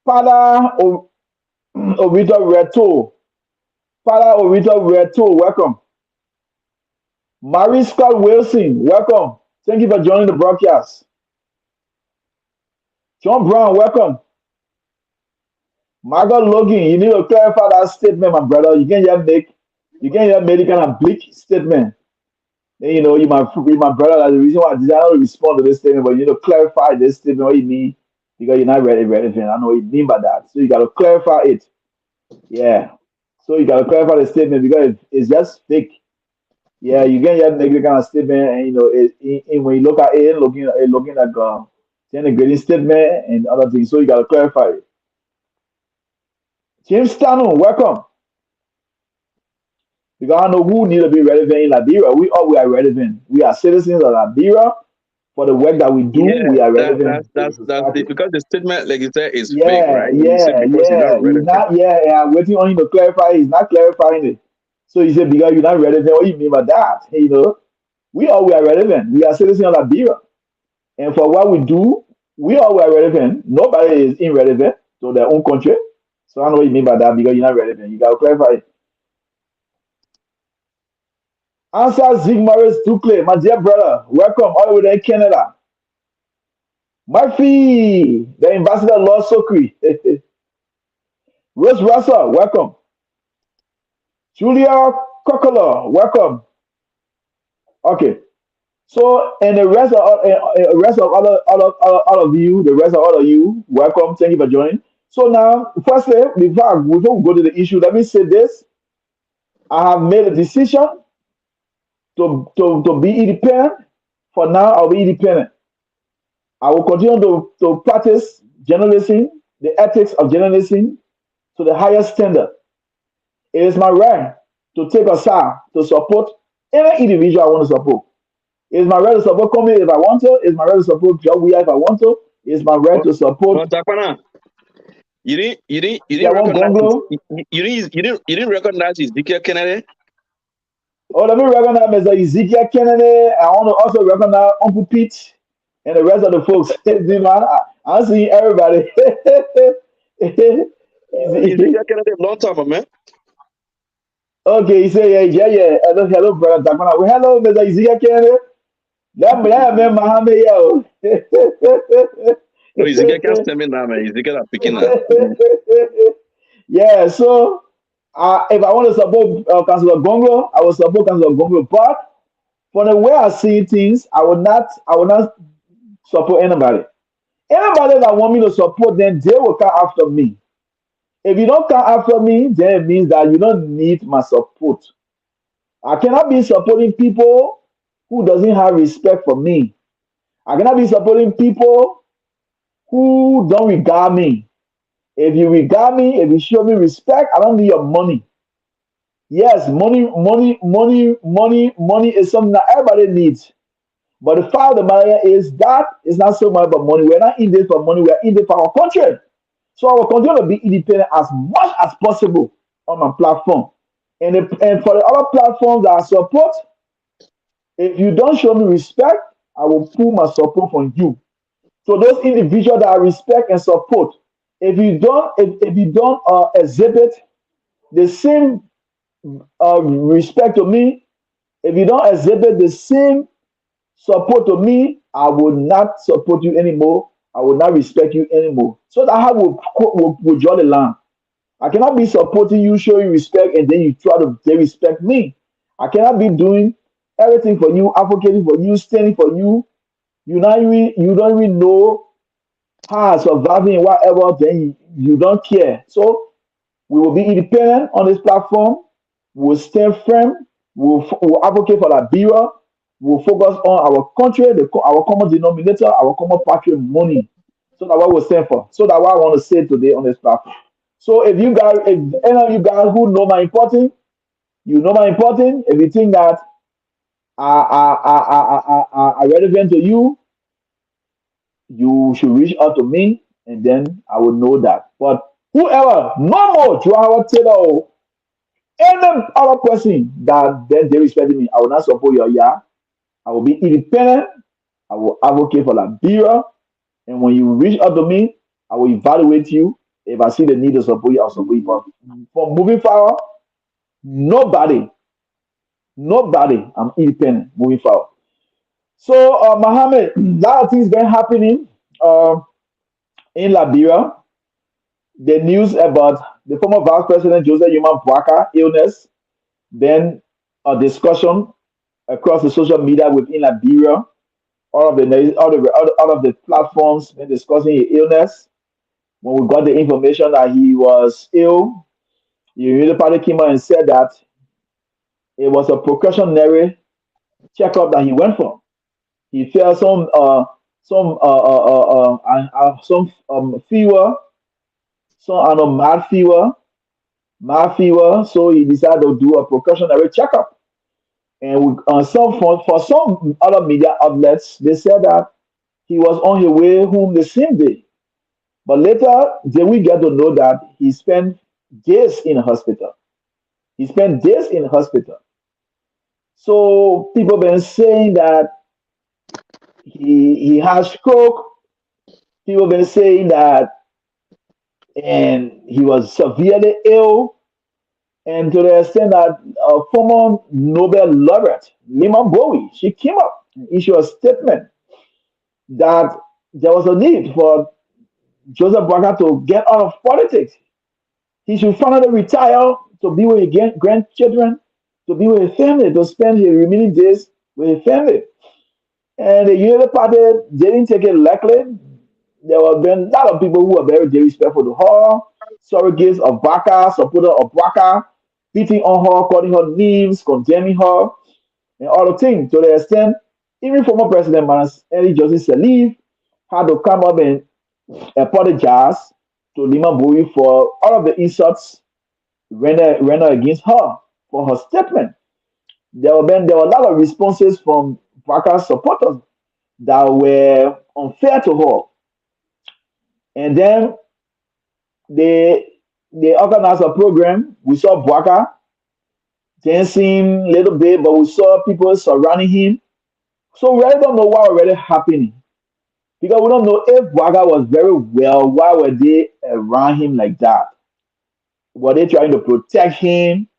Father Ovito Reto. Father Ovito Reto, welcome. Marie Scott Wilson, welcome. Thank you for joining the broadcast. John Brown, welcome. Margot Logan, you need to clarify that statement, my brother. You can't just make it kind of bleak statement. Then, you know, you my brother. That's the reason why I did not respond to this statement, but you need to clarify this statement, what you mean, because you're not relevant. I know what you mean by that. So you got to clarify it. Yeah. So you got to clarify the statement because it's just fake. Yeah, you can't just make the kind of statement, and you know, when you look at it, looking at saying a grading statement and other things. So you got to clarify it. James Stanu, welcome. Because I know who need to be relevant in Liberia. We are relevant. We are citizens of Liberia. For the work that we do, Yeah, we are that relevant to the that's the society. because the statement, like you said, is fake, Yeah, right? When you say yeah, because you're yeah. not He's relevant. not, yeah. Waiting on him to clarify. He's not clarifying it. So he said, because you're not relevant, what do you mean by that? You know, we are relevant. We are citizens of Liberia. And for what we do, we all are relevant. Nobody is irrelevant to their own country. So I know what you mean by that because you're not relevant. You got to clarify it. Answer Zigmaris Ducle, my dear brother. Welcome all the way there in Canada. Murphy, the ambassador Lord Sokri. Rose Russell, welcome. Julia Kokolo, welcome. Okay. So, and the rest of all of you, the rest of all of you, welcome. Thank you for joining. So now, firstly, before we go to the issue, let me say this. I have made a decision to be independent. For now, I'll be independent. I will continue to practice journalism, the ethics of journalism to the highest standard. It is my right to take a side to support any individual I want to support. It is my right to support comedy if I want to. It's my right to support Joe Weir if I want to. It's my right But to support but Dakpannah, you didn't Yawon recognize Gonglo. you didn't recognize Ezekiel Kennedy. Oh, let me recognize Mr. Ezekiel Kennedy. I want to also recognize Uncle Pete and the rest of the folks. You know, I'm seeing everybody. Ezekiel Kennedy, long time, man. Okay, he said, yeah. Hello, brother Dakpannah. Well, hello, Mr. Ezekiel Kennedy. That man, Muhammad, yo. No, Ezekiel can't stand me now, man. Ezekiel are picking now. Yeah, so if I want to support Councilor Gongo, I will support Councilor Gongo. But for the way I see things, I will not support anybody. Anybody that want me to support them, they will come after me. If you don't come after me, then it means that you don't need my support. I cannot be supporting people who doesn't have respect for me. I cannot be supporting people who don't regard me. If you regard me, if you show me respect, I don't need your money. Yes, money is something that everybody needs. But the fact of the matter is that it's not so much about money. We're not in this for money, we're in this for our country. So I will continue to be independent as much as possible on my platform. And for the other platforms that I support, if you don't show me respect, I will pull my support from you. So those individuals that I respect and support, if you don't exhibit the same respect to me, if you don't exhibit the same support to me, I will not support you anymore. I will not respect you anymore. So that how we draw the line. I cannot be supporting you, showing respect, and then you try to disrespect me. I cannot be doing everything for you, advocating for you, standing for you. You don't even know how I'm surviving and whatever. Then you don't care. So we will be independent on this platform. We will stand firm. We will advocate for Liberia. We will focus on our country, our common denominator, our common patrimony. So that's what we stand for. So that's what I want to say today on this platform. So if any of you guys who know my important, you know my important. If you think that are relevant to you, you should reach out to me, and then I will know that. But whoever, no more, Joao Taylor, or any other person that then they respect me, I will not support your yeah. I will be independent. I will advocate for Liberia. And when you reach out to me, I will evaluate you. If I see the need to support you, I'll support you. But for moving forward, nobody, nobody, I'm independent moving forward. So, Mohammed, a lot of things been happening uh, in Liberia. The news about the former Vice President Joseph Yuma Bwaka illness, then a discussion across the social media within Liberia. All of the platforms been discussing his illness. When we got the information that he was ill, the Unity Party came out and said that it was a precautionary checkup that he went for. He felt some fever, some mild fever. So he decided to do a precautionary checkup. And for some other media outlets, they said that he was on his way home the same day. But later, then we get to know that he spent days in hospital. He spent days in hospital. So people been saying that he had stroke. People been saying that and he was severely ill, and to the extent that former Nobel laureate Lima Bowie, she came up and issued a statement that there was a need for Joseph Baka to get out of politics. He should finally retire to be with his grandchildren, to be with his family, to spend his remaining days with his family. And the Unity Party didn't take it lightly. There have been a lot of people who are very disrespectful to her, surrogates of Baka, supporter of Baka, beating on her, calling her names, condemning her, and all the things. To the extent, even former President Manas Eli Joseph Salif had to come up and apologize to Lima Bowie for all of the insults rendered against her for her statement. There were a lot of responses from Baka's supporters that were unfair to her. And then they they organized a program. We saw Bwaka dancing a little bit, but we saw people surrounding him. So we really don't know what already happening. Because we don't know if Bwaka was very well. Why were they around him like that? Were they trying to protect him?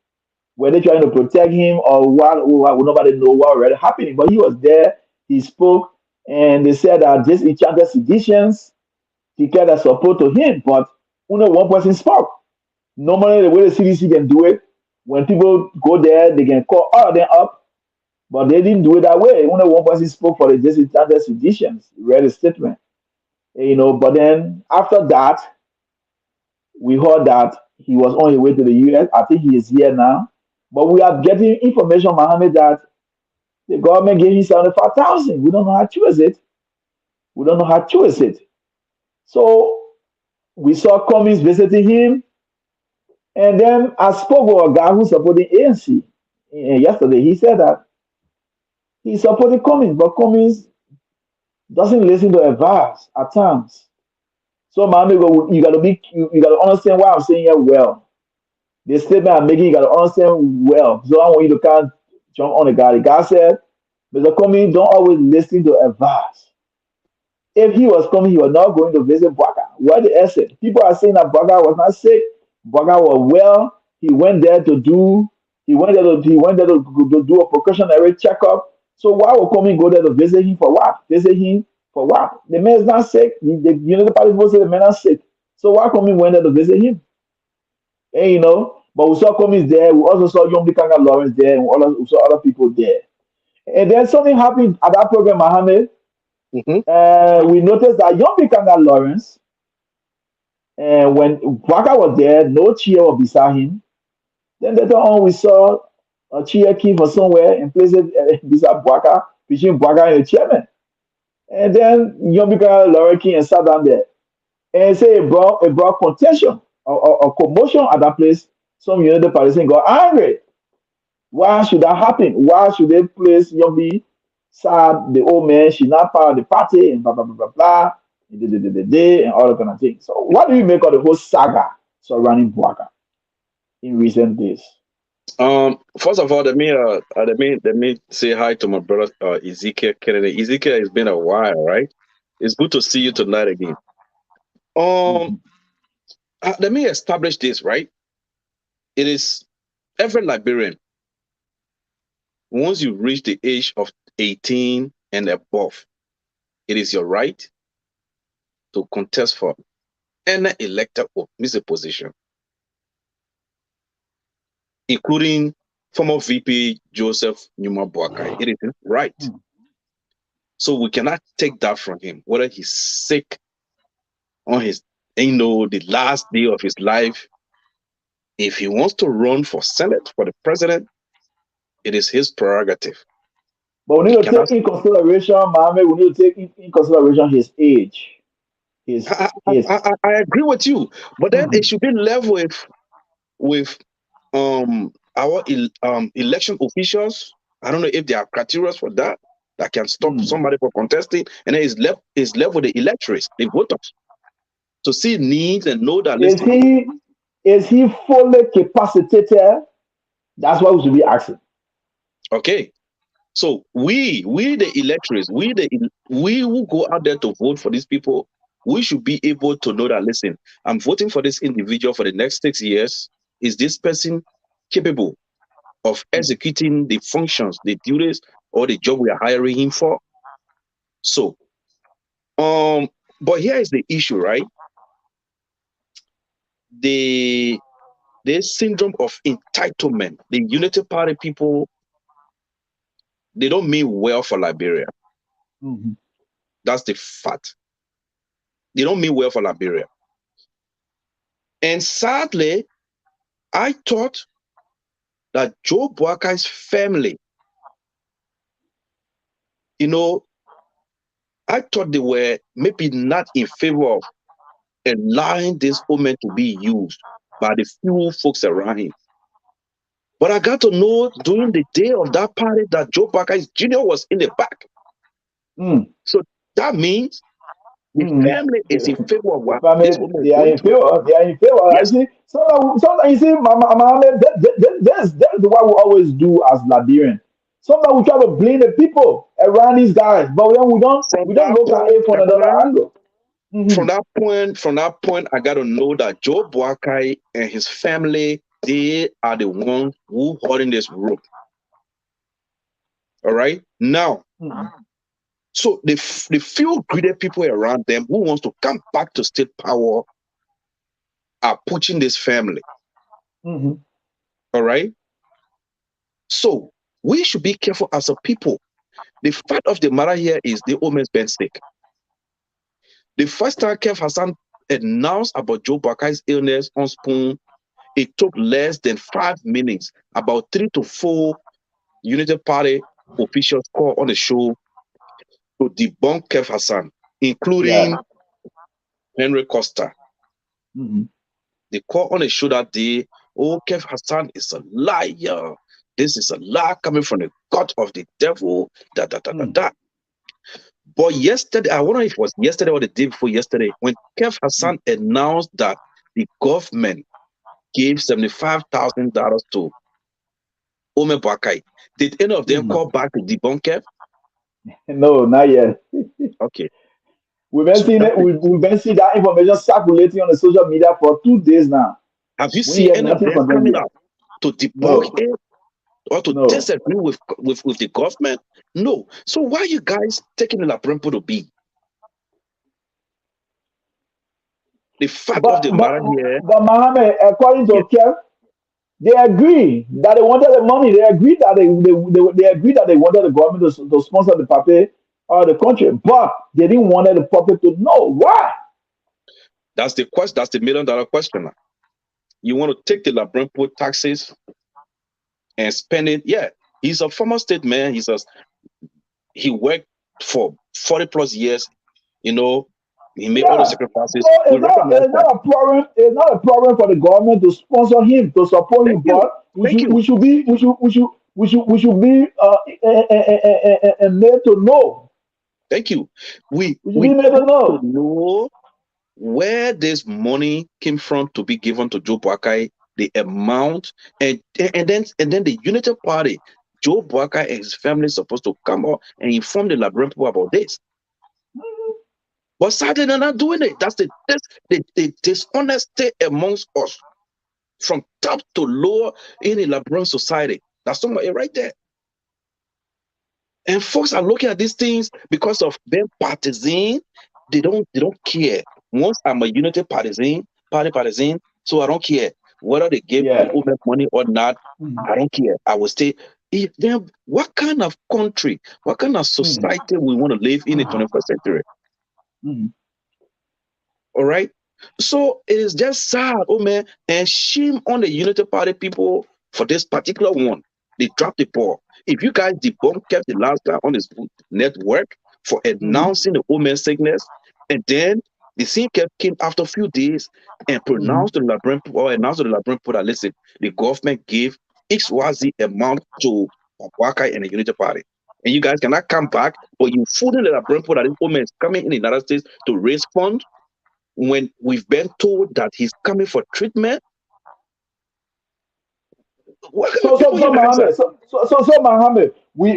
Were they trying to protect him, or what? Or nobody know what already happening. But he was there. He spoke, and they said that this enchanted seditions declared a support to him. But only one person spoke. Normally, the way the CDC can do it, when people go there, they can call all of them up, but they didn't do it that way. Only one person spoke for the disenchanted seditions, read a statement. But then after that, we heard that he was on his way to the US. I think he is here now. But we are getting information, Mohammed, that the government gave him 75,000. We don't know how true is it. We don't know how true is it. So we saw Cummings visiting him. And then I spoke with a guy who's supporting ANC yesterday. He said that he supported Cummings, but Cummings doesn't listen to advice at times. So, my amigo, you gotta understand why I'm saying here well. The statement I'm making, you gotta understand well. So I want you to kind of jump on the guy. The guy said, Mr. Cummings don't always listen to advice. If he was coming, he was not going to visit Bwaka. What the essence? People are saying that Bwaka was not sick. Bwaka was well. He went there to do. He went there to do a precautionary checkup. So why would Comey go there to visit him for what? Visit him for what? The man is not sick. The party people say the man is sick. So why Comey went there to visit him? And but we saw Comey there. We also saw Young Bikanga Lawrence there, and we saw other people there. And then something happened at that program, Mohammed. Mhm. We noticed that Young Bikanga Lawrence, and when Waka was there, no chair was beside him. Then later on, we saw a chair came from somewhere and placed it beside Waka, between Waka and the chairman. And then Young Bikanga Lawrence came and sat down there. And say it brought contention or commotion at that place. Some United Palestinians got angry. Why should that happen? Why should they place Yombi sad the old man? She's not part of the party and blah blah blah blah blah. And all that kind of thing. So what do you make of the whole saga surrounding Bwaka in recent days? First of all, let me say hi to my brother Ezekiel Kennedy. Ezekiel, it's been a while, right? It's good to see you tonight again. Um, Mhm. let me establish this, right? It is every Liberian, once you reach the age of 18 and above, it is your right to contest for any elected position, including former VP Joseph Numa Boakai. It is his right. Mm. So we cannot take that from him, whether he's sick on his, the last day of his life. If he wants to run for Senate, for the president, it is his prerogative. But we He need to cannot. take in consideration, Mohammed, we need to take in consideration his age. His his I agree with you, but then it Mhm. should be level with our election officials. I don't know if there are criteria for that that can stop Mm. somebody from contesting, and then it's left with the electors, the voters, to see needs and know that Is listen. he is he fully capacitated? That's what we should be asking. Okay, so we the electors, we who go out there to vote for these people, we should be able to know that listen, I'm voting for this individual for the next 6 years. Is this person capable of Mm. executing the functions, the duties, or the job we are hiring him for? So, um, but here is the issue, right? The the syndrome of entitlement. The Unity Party people, they don't mean well for Liberia. Mhm. That's the fact. They don't mean well for Liberia. And sadly, I thought that Joe Boakai's family, you know, I thought they were maybe not in favor of allowing this woman to be used by the few folks around him. But I got to know during the day of that party that Joe Buckeyes Jr. was in the back. Mm. So that means the Mm. family is in favor of The what this family, woman is they are going in through. favor. They are in favor. You Yes, see, sometimes you see, Mama, that's what we always do as Liberian. Sometimes we try to blame the people around these guys, but then from we don't that look at point, it from another Dakpannah, angle. from Hmm. that point, from that point, I got to know that Joe Boakai and his family, they are the ones who holding this rope. All right. Now, Hmm. so the few greedy people around them who wants to come back to state power are pushing this family. Hmm. All right. So we should be careful as a people. The fact of the matter here is the woman's been sick. The first time Kev Hassan announced about Joe Bakai's illness on Spoon, it took less than 5 minutes. About 3 to 4 Unity Party officials called on the show to debunk Kev Hassan, including Yeah. Henry Costa. Hmm. They called on the show that day, oh, Kev Hassan is a liar. This is a lie coming from the gut of the devil. Da, da, da, da, Hmm. da. But yesterday, I wonder if it was yesterday or the day before yesterday, when Kev Hassan announced that the government gave $75,000 to Ome Bakai, did any of them Hmm. call back to debunk Kev? No, not yet. Okay, We've been so seeing that's it. it. We've been seeing that information circulating on the social media for 2 days now. Have you We seen hear any of nothing them from them coming yet. out to debunk No, it or to no. disagree with the government? No. So why you guys taking the Labrampo to be? The fact of But the but matter here, but Mohammed, according yes, to Kev, they agree that they wanted the money. They agreed that they agreed that they wanted the government to sponsor the puppet or the country, but they didn't want the puppet to know why. that's the question. That's the $1 million question now. You want to take the Labrampo taxes and spend it? Yeah, he's a former state man. He worked for 40 plus years. You know, he made all the Yeah. So sacrifices. We recognize it's that. not a problem. It's not a problem for the government to sponsor him, to support him. Thank you. But Thank you. we should be made to know. Thank you. We We should be we made to have to know. know where this money came from to be given to Joe Boakai, the amount, and then the Unity Party. Joe Boakai and his family is supposed to come out and inform the Liberian people about this. But sadly, they're not doing it. That's the dishonesty amongst us from top to lower in the Liberian society. That's somebody right there. And folks are looking at these things because of being partisan. They don't care. Once I'm a unity partisan, so I don't care whether they give the Yeah. women money or not. Mhm. I don't care. I will stay. If then what kind of country, what kind of Mhm. society we want to live in the 21st century? Mhm. All right. So it is just sad, oh man, and shame on the Unity Party people for this particular one. They dropped the ball. If you guys debunked kept the last guy on his network for Mhm. announcing the woman's sickness, and then the scene kept came after a few days and Mhm. pronounced to the Labrador or announced to the Labrador that listen, the government gave XYZ amount to Waka and the Unity Party. And you guys cannot come back, but you fooling the Labrador that this woman is coming in the United States to raise funds when we've been told that he's coming for treatment. What kind of people you guys are? Mohammed, Mohammed,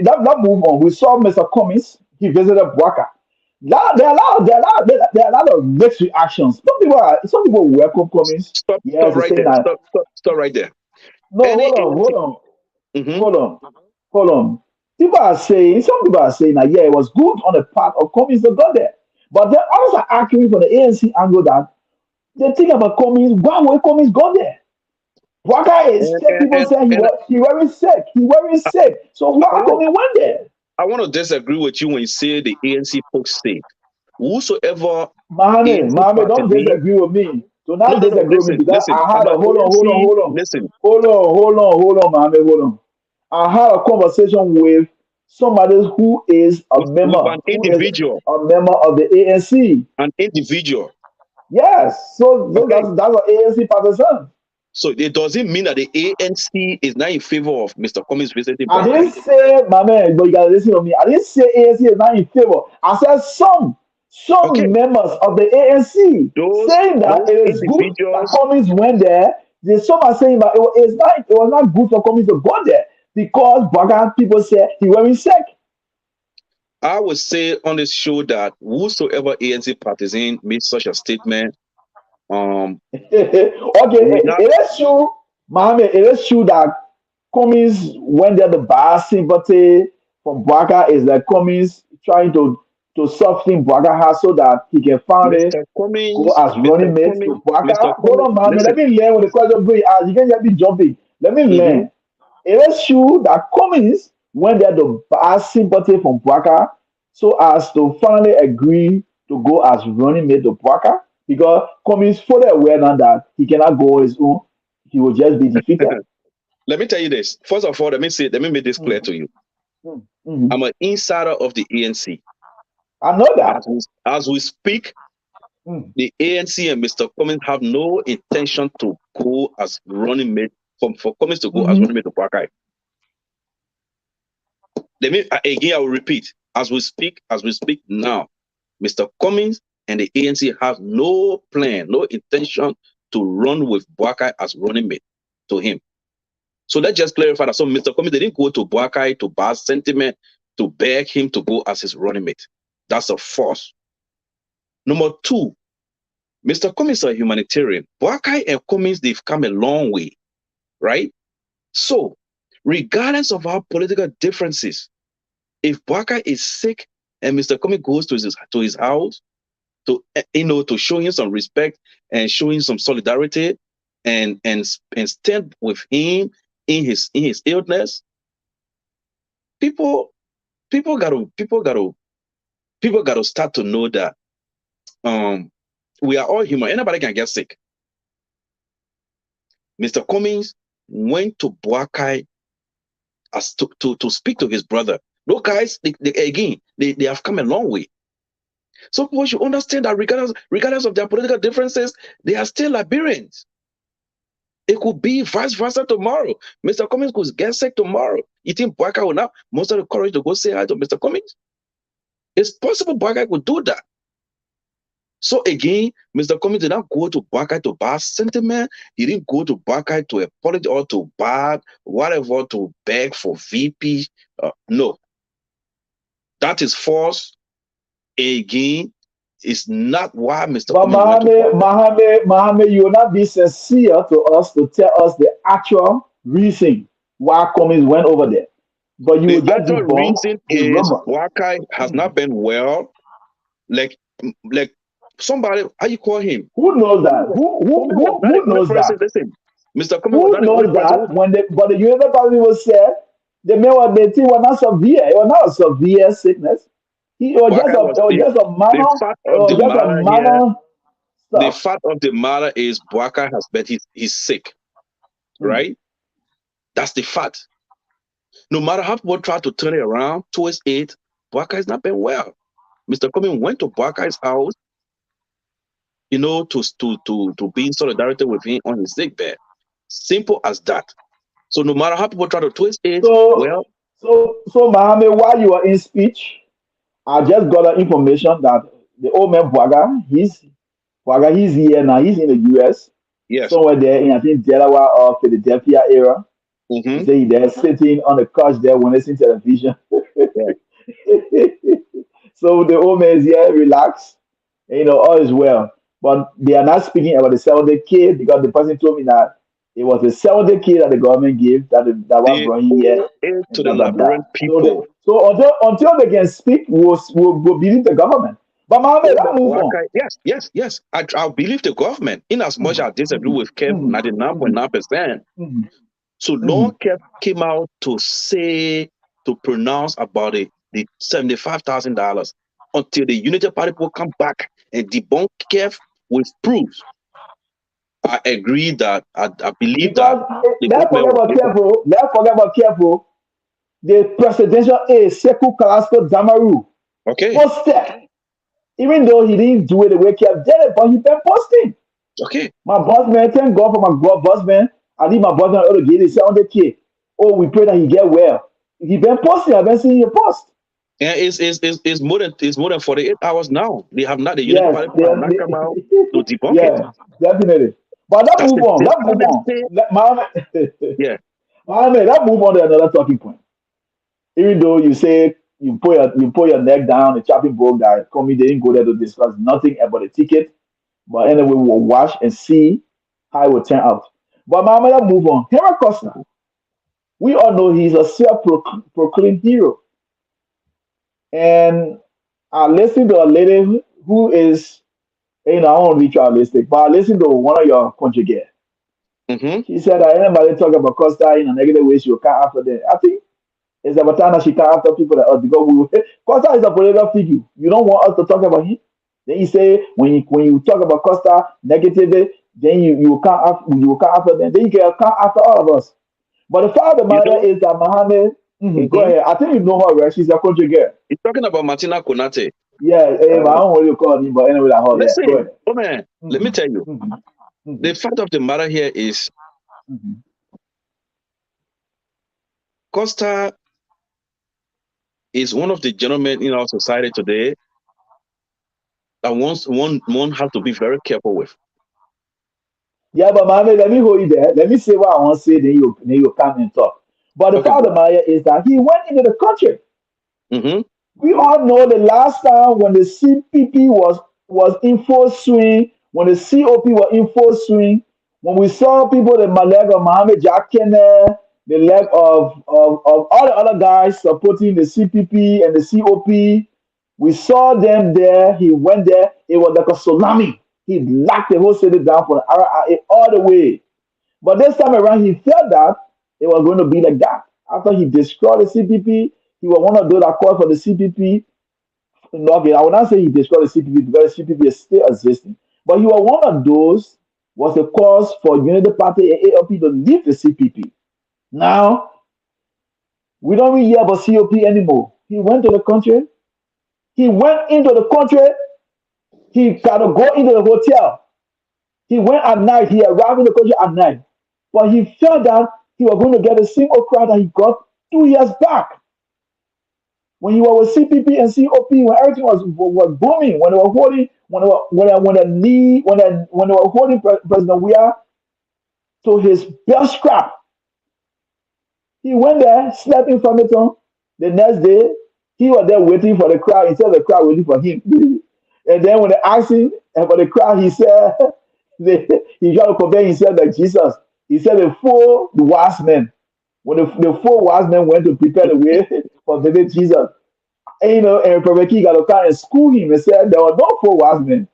that move on. We saw Mr. Cummings. He visited Waka. There are a lot of mixed reactions. Some people welcome Cummings. Stop Yes, they right say there. that. Stop right there. No, Any hold on, ANC. hold on, Hmm. hold on, hold on. Some people are saying that yeah, it was good on the part of Cummings that got there, but then others are arguing for the ANC angle that they think about Cummings. Why would Cummings go there? Waka is And, sick. and, People and, say and he very sick. He very sick. So I why want come he went there? I want to disagree with you when you say the ANC folks say whosoever ANC Mohammed, don't partisan. disagree with me. Do No, not no, no. disagree with me because Listen. I I'm had an a ANC. Listen. hold on, Mohammed, hold on. I had a conversation with somebody With an who is individual, a member of the ANC. an individual. Yes, so Okay. that's an ANC partisan. So it doesn't mean that the ANC is not in favor of Mr. Cummings visiting I Boakai. didn't say, my man, but you gotta listen to me. I didn't say ANC is not in favor. I said Okay. some members of the ANC saying that Those it is good that individuals. Cummings went there. Some are saying that it was not good for Cummings to go there because Bagan people say he wearing sick. I would say on this show that whosoever ANC partisan made such a statement, Okay, we not it is true, Mohammed. It is true that Cummings went there to buy sympathy from Baka. Is that Cummings trying to soften Baka has so that he can finally Mr. go Cummings, as Mr. running mate Cummings, to Baka. Mr. Hold Cummings. on, Mohammed. Let Listen, me learn with the question going as you can just be jumping. Let me hmm learn. It is true that Cummings went there to buy sympathy from Baka so as to finally agree to go as running mate to Baka because Cummings fully aware now that he cannot go on his own. He will just be defeated. let me tell you this. First of all, let me make this clear Mhm, to you. mhm, mhm. I'm an insider of the ANC. I know As that. we, as we speak, Mm, the ANC and Mr. Cummings have no intention to go as running mate for Cummings to go as running mhm. mate to Boakai. Let me again. I will repeat. As we speak now, Mr. Cummings and the ANC have no plan, no intention to run with Boakai as running mate to him. So let's just clarify that. So Mr. Cummings they didn't go to Boakai to buy sentiment to beg him to go as his running mate. That's a false. Number two, Mr. Cummings is a humanitarian. Boakai and Cummings, they've come a long way, right? So, regardless of our political differences, if Boakai is sick and Mr. Cummings goes to his house to to show him some respect and show him some solidarity and stand with him in his illness, people people gotta start to know that um we are all human. Anybody can get sick. Mr. Cummings went to Boakai as to speak to his brother. Those guys, they have come a long way. So people should understand that regardless of their political differences, they are still Liberians. It could be vice versa tomorrow. Mr. Cummings could get sick tomorrow. You think Boakai will not muster the courage to go say hi to Mr. Cummings? It's possible Boakai could do that. So again, Mr. Cummings did not go to Boakai to buy sentiment. He didn't go to Boakai to apologize or to buy whatever to beg for VP. No, that is false. Again, it's not why Mr. But Cummings went to Boakai. Mohammed, you will not be sincere to us to tell us the actual reason why Cummings went over there. But you The will just actual debunk reason the is rumor. Boakai has not been well. Like somebody, how you call him? Who knows that? Cummings was not a Who good knows person. that? Listen, Mr. Cummings was Who not a good knows person. that? But the United Party was said the man was the thing was not severe. It was not a severe sickness. Boakai was It was just a the minor, fact of the matter here. minor The stuff. fact of the matter is Boakai has been he's sick, Mm. right? That's the fact. No matter how people try to turn it around towards it, Boakai has not been well. Mr. Cummings went to Boakai's house, to be in solidarity with him on his sick bed. Simple as that. So no matter how people try to twist it, So well, so Mohammed, while you were in speech, I just got the information that the old man Bwaga, he's here now. He's in the U.S. yes. somewhere there in I think Delaware or Philadelphia area. He Mm-hmm. said he's there sitting on the couch there when listening television. Right. So the old man is here, relax, and, all is well. But they are not speaking about the 70K because the person told me that it was the 70K that the government gave that was They brought in here owe it and to the blah blah blah. Liberian people. So until they can speak, we'll believe the government. But Mohammed, Over let's move on. Boakai, yes. I believe the government, in as much Mhm, as I disagree mhm, with Kev mhm, mhm, 99.9%. mhm, So long mhm. Kev came out to pronounce about the $75,000 until the Unity Party people come back and debunk Kev with proofs. I agree that I believe that Because the government was able. let's forget about careful. The presidential aide Sekou Kalasko Damaru Okay, posted, even though he didn't do it the way Kev did it, but he been posting. okay. My boss man, thank God for my boss man. I need my boss man to get his 70K. Oh, we pray that he get well. He been posting. I've been seeing your post. And it's more than 48 hours now. They have not the Unity Yes, Party people have not come out to debunk it. yeah, definitely. But let's That's move the on. Let's move on. dishonesty. Mohammed, Yeah. Mohammed, let's move on to another talking point. Even though you say you put your neck down, the chopping block that coming, they didn't go there to discuss nothing about the ticket. But anyway, we'll watch and see how it will turn out. But Mohammed, let's move on. Henry Costa, we all know he's a self-proclaimed hero. And I listened to a lady who is, I won't be trialistic, but I listened to one of your conjugate. Mm-hmm. She said that anybody talk about Costa in a negative way, she will come after them. I think it's about time that she come after people like us because Costa is a political figure. You don't want us to talk about him. Then you say when you talk about Costa negatively, then you will come after them. Then you can come after all of us. But the fact of the You matter know, is that Mohammed, go mm-hmm. ahead. I think you know her, right? She's a country girl. He's talking about Martina Konate. Yeah, I Uh, don't want you to call him, but anyway, like her. Yeah, go listen, ahead. oh man, let me Mhm, tell you. mhm, mhm, The fact of the matter here is mhm. Costa is one of the gentlemen in our society today that one has to be very careful with. Yeah, but Mohammed, let me hold you there. Let me say what I want to say, then you come and talk. But the Okay, fact go of the matter is that he went into the country. ahead. Mm-hmm. We all know the last time when the CPP was in full swing when the COP were in full swing, when we saw people, the leg of Mohammed Jakene, the leg of all the other guys supporting the CPP and the COP, we saw them there. He went there. It was like a tsunami. He locked the whole city down for the RRA all the way. But this time around, he felt that it was going to be like that. After he destroyed the CPP, he was one of those that called for the CPP. No, okay, I would not say he destroyed the CPP because the CPP is still existing. But he was one of those was the cause for Unity Party and ALP to leave the CPP. Now, we don't really hear about COP anymore. He went to the country. He went into the country. He got to go into the hotel. He went at night. He arrived in the country at night. But he felt that he was going to get the same old crowd that he got 2 years back. When he was with CPP and COP, when everything was booming, when they were holding, when they were holding President Weah to his belt strap, he went there, slept in Farmington. The next day, he was there waiting for the crowd instead of the crowd waiting for him. And then when they asked him for the crowd, he said, he tried to compare himself like Jesus. He said the wise men. When the four wise men went to prepare the way for baby Jesus, and, and provoking got to come and school him and said there were no four wise men.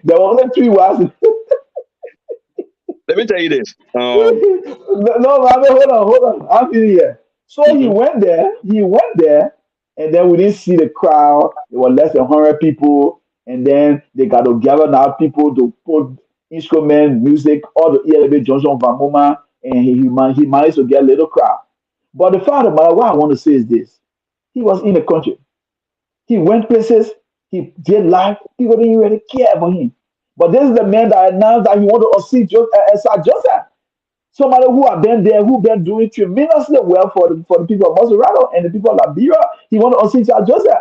There were only three wise men. Let me tell you this. No, man, hold on. I'm in here. So Mhm. he went there, and then we didn't see the crowd. There were less than 100 people, and then they got to gather now people to put instrument, music, all the ELB Johnson Van Moma, and he managed to get a little crowd. But the fact of the matter, what I want to say is this: he was in the country. He went places. He did life. People didn't really care about him. But this is the man that announced that he wanted to see Sir Joseph. Somebody who have been there, who been doing tremendously well for the people of Maserado and the people of Liberia. He wanted to see Sir Joseph.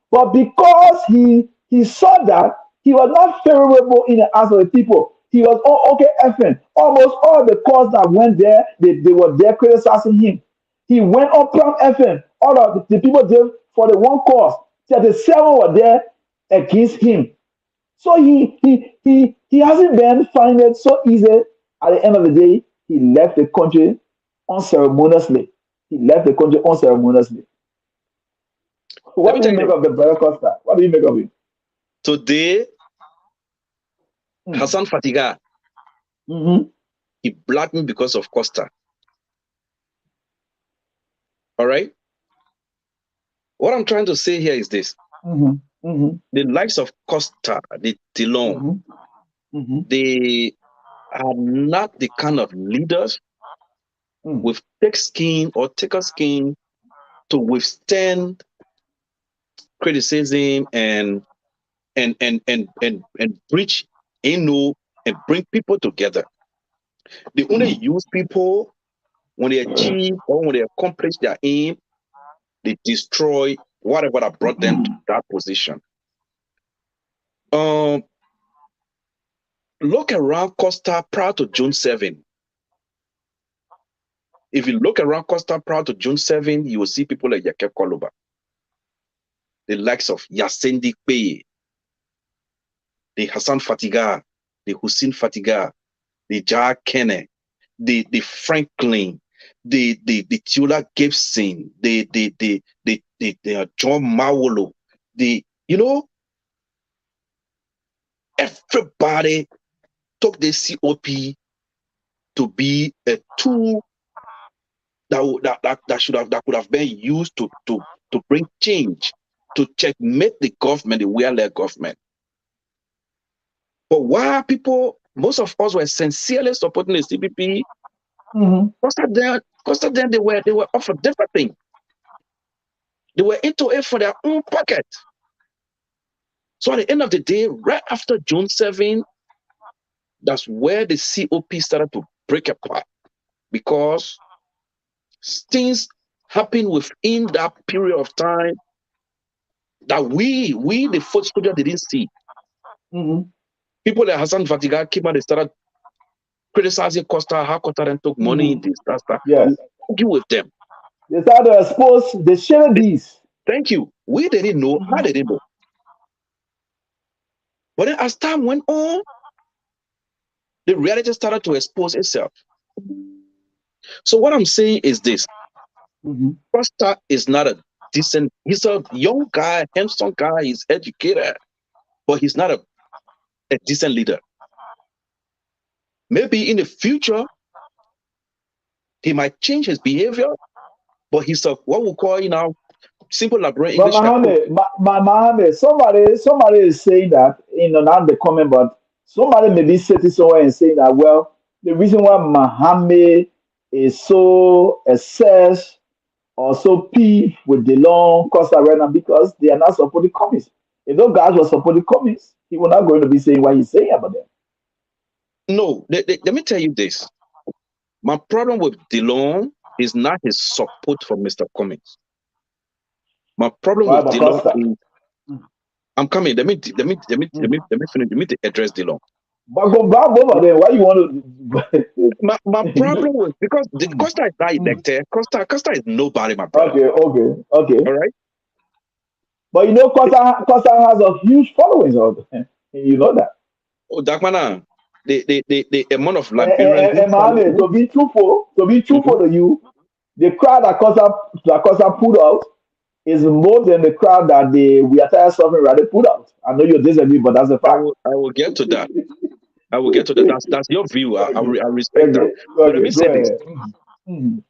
But because he saw that he was not favorable in the eyes of the people, he was okay, FN. Almost all the cause that went there, they were there criticizing him. He went on Plum FM. All of the people there for the one cause. 37 were there against him. So he hasn't been finding it so easy. At the end of the day, he left the country unceremoniously. He left the country unceremoniously. Let What me do tell you you make this. of the brother Costa? What do you make of it? Today, Mm. Hassan Fatiga, Mm-hmm. he blocked me because of Costa. All right? What I'm trying to say here is this. Mm-hmm. Mm-hmm. The likes of Costa, the Tilon, Mm-hmm. Mm-hmm. they are not the kind of leaders Mm. with thick skin or thicker skin to withstand criticism and preach and bring people together. They only use people when they achieve or when they accomplish their aim, they destroy whatever that brought them to that position. Um, Look around Costa prior to June 7. If you look around Costa prior to June 7, you will see people like Yakep Koloba, the likes of Yasendi Peye, the Hassan Fatiga, the Hussein Fatiga, the Jar Kenne, the Franklin, the Tula Gibson, the John Mawolo, the you know everybody took the COP to be a tool that could have been used to bring change, to checkmate the government, the Weah-led government. But while people, most of us were sincerely supporting the CPP, Mm-hmm. Costa then they were offered different things. They were into it for their own pocket. So at the end of the day, right after June 7, that's where the COP started to break apart because things happened within that period of time that we the foot soldier didn't see. Mm-hmm. People like Hassan Fatiga came out, they started criticizing Costa, how Costa then took money, Mm-hmm. this, that. Yes. We argue with them. They started to expose the shadies. Thank you. We didn't know, how they didn't know. But then as time went on, The reality started to expose itself. So what I'm saying is this: Mm-hmm. Costa is not a decent. He's a young guy, handsome guy. He's educated, but he's not a decent leader. Maybe in the future he might change his behavior, but he's a what we call simple Liberian But English like crook. Mohammed, somebody is saying that, not the comment, but somebody may be sitting somewhere and saying that, well, the reason why Mohammed is so obsessed or so peeved with the long Costa Rica because they are not supporting commies. If those guys were supporting commies, he was not going to be saying what he's saying about them. No, let me tell you this. My problem with DeLong is not his support for Mr. Cummings. My problem Why with about DeLong Costa? is I'm coming. Let me address DeLong. But go back over there. Why you want to? My problem with because the Costa is not elected. Costa is nobody, my brother. Okay, okay, okay. All right. But Costa has a huge following. You know that. Oh, Dakpannah, the amount of Liberians who And follow Mohammed, who, to be truthful Mhm. to you, the crowd that Costa put out is more than the crowd that the We Are Tired Suffering rather put out. I know you disagree, but that's a fact. I will get to that. I will get to that. That's your view. Okay, I respect that. okay, But let okay. me Go say this: ahead. Mhm.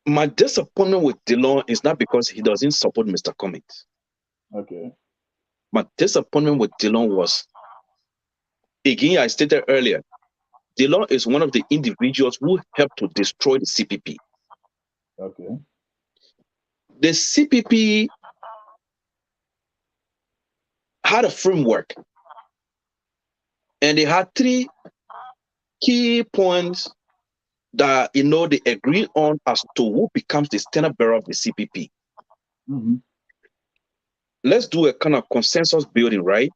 my disappointment with DeLong is not because he doesn't support Mr. Cummings. Okay. My disappointment with DeLong was, again, I stated earlier, DeLong is one of the individuals who helped to destroy the CPP. Okay. The CPP had a framework, and they had three key points that they agreed on as to who becomes the standard bearer of the CPP. Mm-hmm. Let's do a kind of consensus building, right,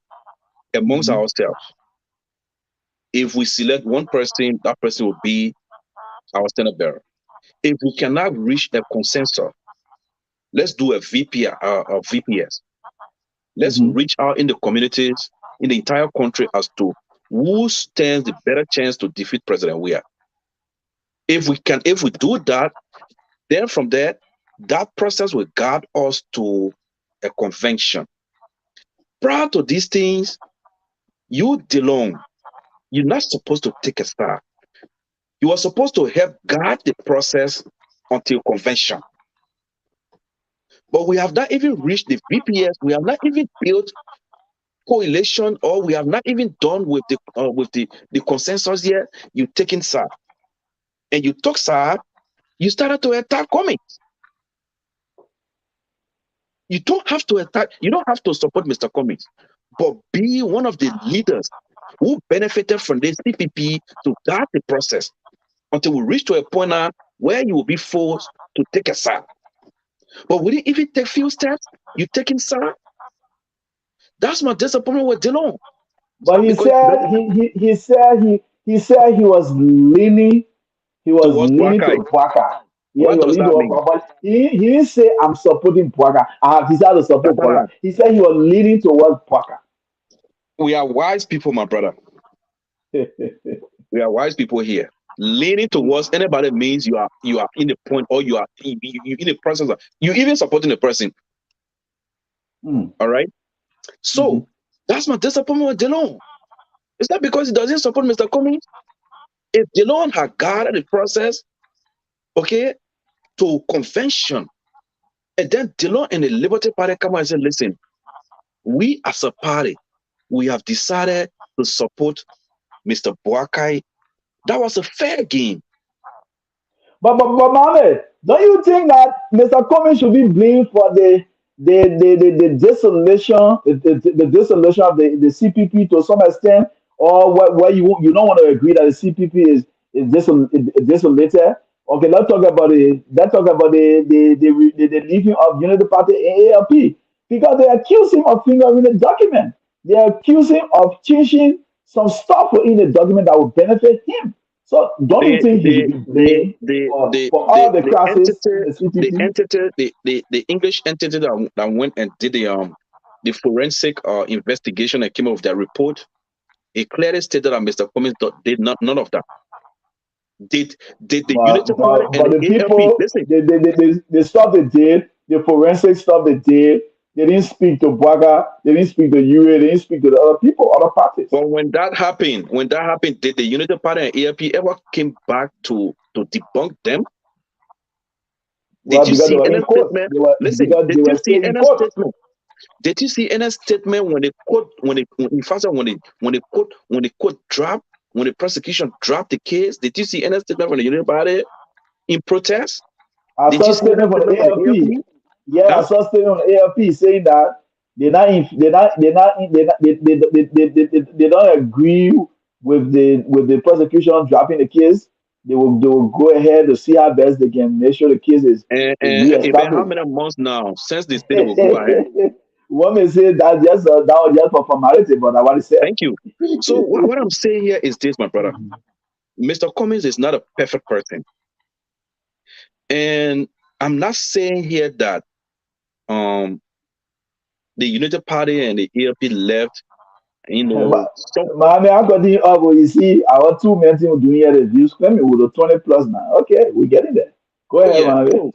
amongst Mm-hmm. ourselves. If we select one person, that person will be our standard bearer. If we cannot reach a consensus, let's do a VP, a VPS. Let's Mm-hmm. reach out in the communities in the entire country as to who stands the better chance to defeat President Weah. If we do that, then from there, that process will guide us to a convention. Prior to these things, you DeLong, you're not supposed to take a side. You are supposed to help guide the process until convention. But we have not even reached the VPS. We have not even built coalition, or we have not even done with the consensus yet. You taking side, and you took side. You started to attack Cummings. You don't have to attack. You don't have to support Mr. Cummings, but be one of the leaders who benefited from the CPP to guide the process until we reach to a point now where you will be forced to take a side. But we didn't even take few steps. You taking side. That's my disappointment with Dillon. It's But not he because he said doesn't he was leaning towards to Boakai. Bwaka. Yeah, he What was does leaning to that mean? Bwaka, but he didn't say I'm supporting Bwaka. I have decided to support Bwaka. Dakpannah, He said he was leaning towards Bwaka. we are wise people, my brother. We are wise people here. Leaning towards anybody means you are in the point, or you in the process of you even supporting the person. Mm, All right. mhm. So that's my disappointment with Delon. It's not because he doesn't support Mr. Cummings. If Delon had guided the process, okay, to convention, and then Delon and the Liberty Party come out and say, listen, we as a party, we have decided to support Mr. Boakai. That was a fair game. But Mohammed, don't you think that Mr. Comey should be blamed for the desolation, the desolation of the CPP to some extent, or where you don't want to agree that the CPP is desolated? Okay, let's talk about the leaving of Unity Party and ALP, because they accuse him of fingering the document. They accuse him of changing some stuff in the document that will benefit him. So don't you the think he should the be the blamed the the for the, all the the classes entity in the the CPP? entity the English entity that went and did the forensic investigation and came up with their report, It clearly stated that Mr. Cummings did not none of that. Did the But Unity Party and but the the ALP people, listen? the stuff they did, the forensic stuff they did, they didn't speak to Bwaga, they didn't speak to UA, they didn't speak to the other people, other parties. But when that happened, did the Unity Party and ALP ever came back to debunk them? Did Well, you because they see were any in court. statement? They were Listen, because did they you were see still in any court. statement? Did you see any statement when they quote in fact when the court dropped when the prosecution dropped the case? Did you see any statement from the Unity Party in protest? I Did saw you a see any statement from statement the from the ALP. ALP? Yeah, I Huh? saw a statement from the ALP saying that they don't agree with the prosecution dropping the case. They will go ahead to see how best they can make sure the case is And it been how reestablished. many months now since they said they will go ahead? One may say that was just for formality, but I want to say. Thank you. So what I'm saying here is this, my brother. Mr. Cummings is not a perfect person. And I'm not saying here that um the Unity Party and the ALP left, But, so Mommy, I'm continue up. You see, our two men team doing here reviews claiming with the 20 plus now. Okay, we're getting there. Go oh ahead, yeah. mommy. So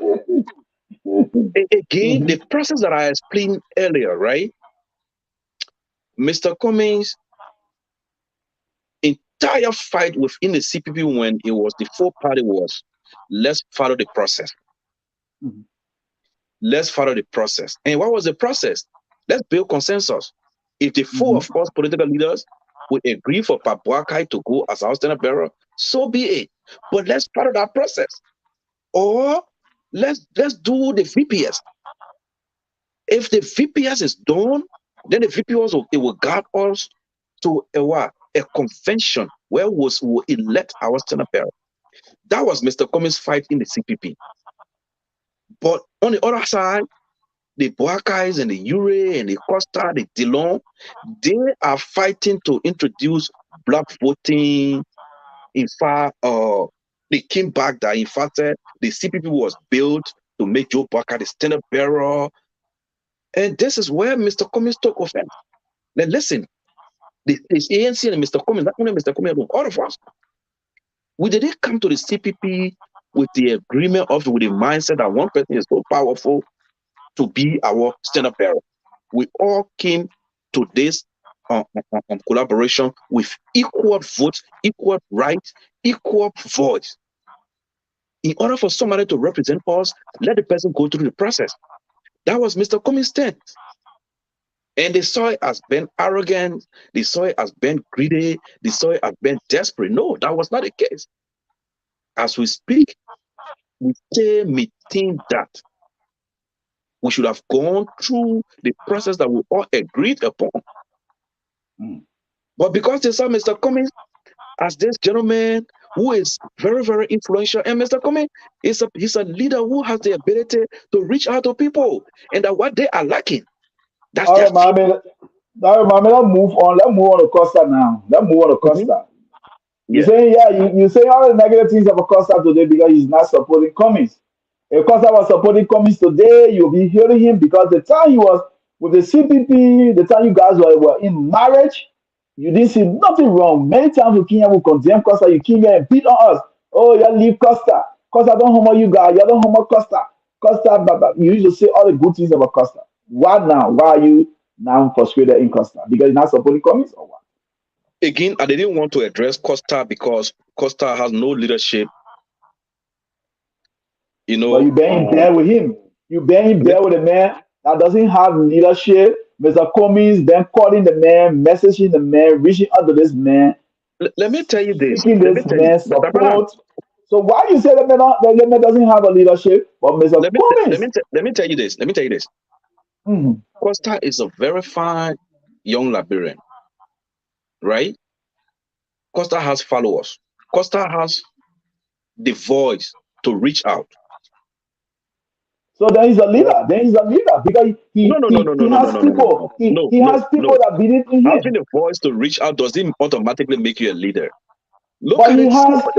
again, the process that I explained earlier, right? Mr. Cummings' entire fight within the CPP when it was the full party was, let's follow the process. Mhm. Let's follow the process. And what was the process? Let's build consensus. If the four Mhm. of us political leaders would agree for Pabuakai to go as our standard bearer, so be it. But let's follow that process. Or let's do the VPS. If the VPS is done, then the VPS will guide us to a what? A convention where will elect our standard bearer. That was Mr. Cummings' fight in the CPP. But on the other side, the Boakais and the Ure and the Costa, the Dillon, they are fighting to introduce black voting. In fact, they came back that in fact the CPP was built to make Joe Baka the standard bearer. And this is where Mr. Cummings took offense. Now listen, this ANC and Mr. Cummings, not only Mr. Cummings, all of us, we didn't come to the CPP with the agreement of with the mindset that one person is so powerful to be our standard bearer. We all came to this collaboration with equal votes, equal rights, equal voice. In order for somebody to represent us, let the person go through the process. That was Mr. Cummings' stance. And they saw it as being arrogant, they saw it as being greedy, they saw it as being desperate. No, that was not the case. As we speak, we still maintain that we should have gone through the process that we all agreed upon. Mm. But because they saw Mr. Cummings as this gentleman who is very, very influential, and Mr. Cummings he's a leader who has the ability to reach out to people, and that what they are lacking, that's All their right, fear. mommy. All right, mommy. Let's move on. Let's move on to Costa now. Let's move on to Mhm. Costa. You Yeah. say, yeah, you say all the negative things about Costa today because he's not supporting Cummings. If Costa was supporting Cummings today, you'll be hearing him because the time he was with the CPP, the time you guys were in marriage, you didn't see nothing wrong. Many times you came here, we condemn Costa, you came here and beat on us. Oh, you leave Costa. Costa don't humor you guys. You don't humor Costa. Costa, but you used to say all the good things about Costa. Why now? Why are you now frustrated in Costa? Because you're not supporting Cummings or what? Again, I didn't want to address Costa because Costa has no leadership. You But know, you bear in bed with him. You bear in let, bed with a man that doesn't have leadership. Mr. Cummings then calling the man, messaging the man, reaching out to this man, let me tell you this. seeking Let me this tell you, man Dakpannah, support. So why you say the man doesn't have a leadership? But Mr. Cummings, let me tell you this. Let me tell you this. mhm. Costa is a very fine young Liberian, right? Costa has followers. Costa has the voice to reach out. So then he's a But leader. Then he's a leader because no, no, no, no, no, he no, no, has no, no, no, people. no, no, He no, has people no. that believe in him. Having the voice to reach out doesn't automatically make you a leader. Look But at it. See, but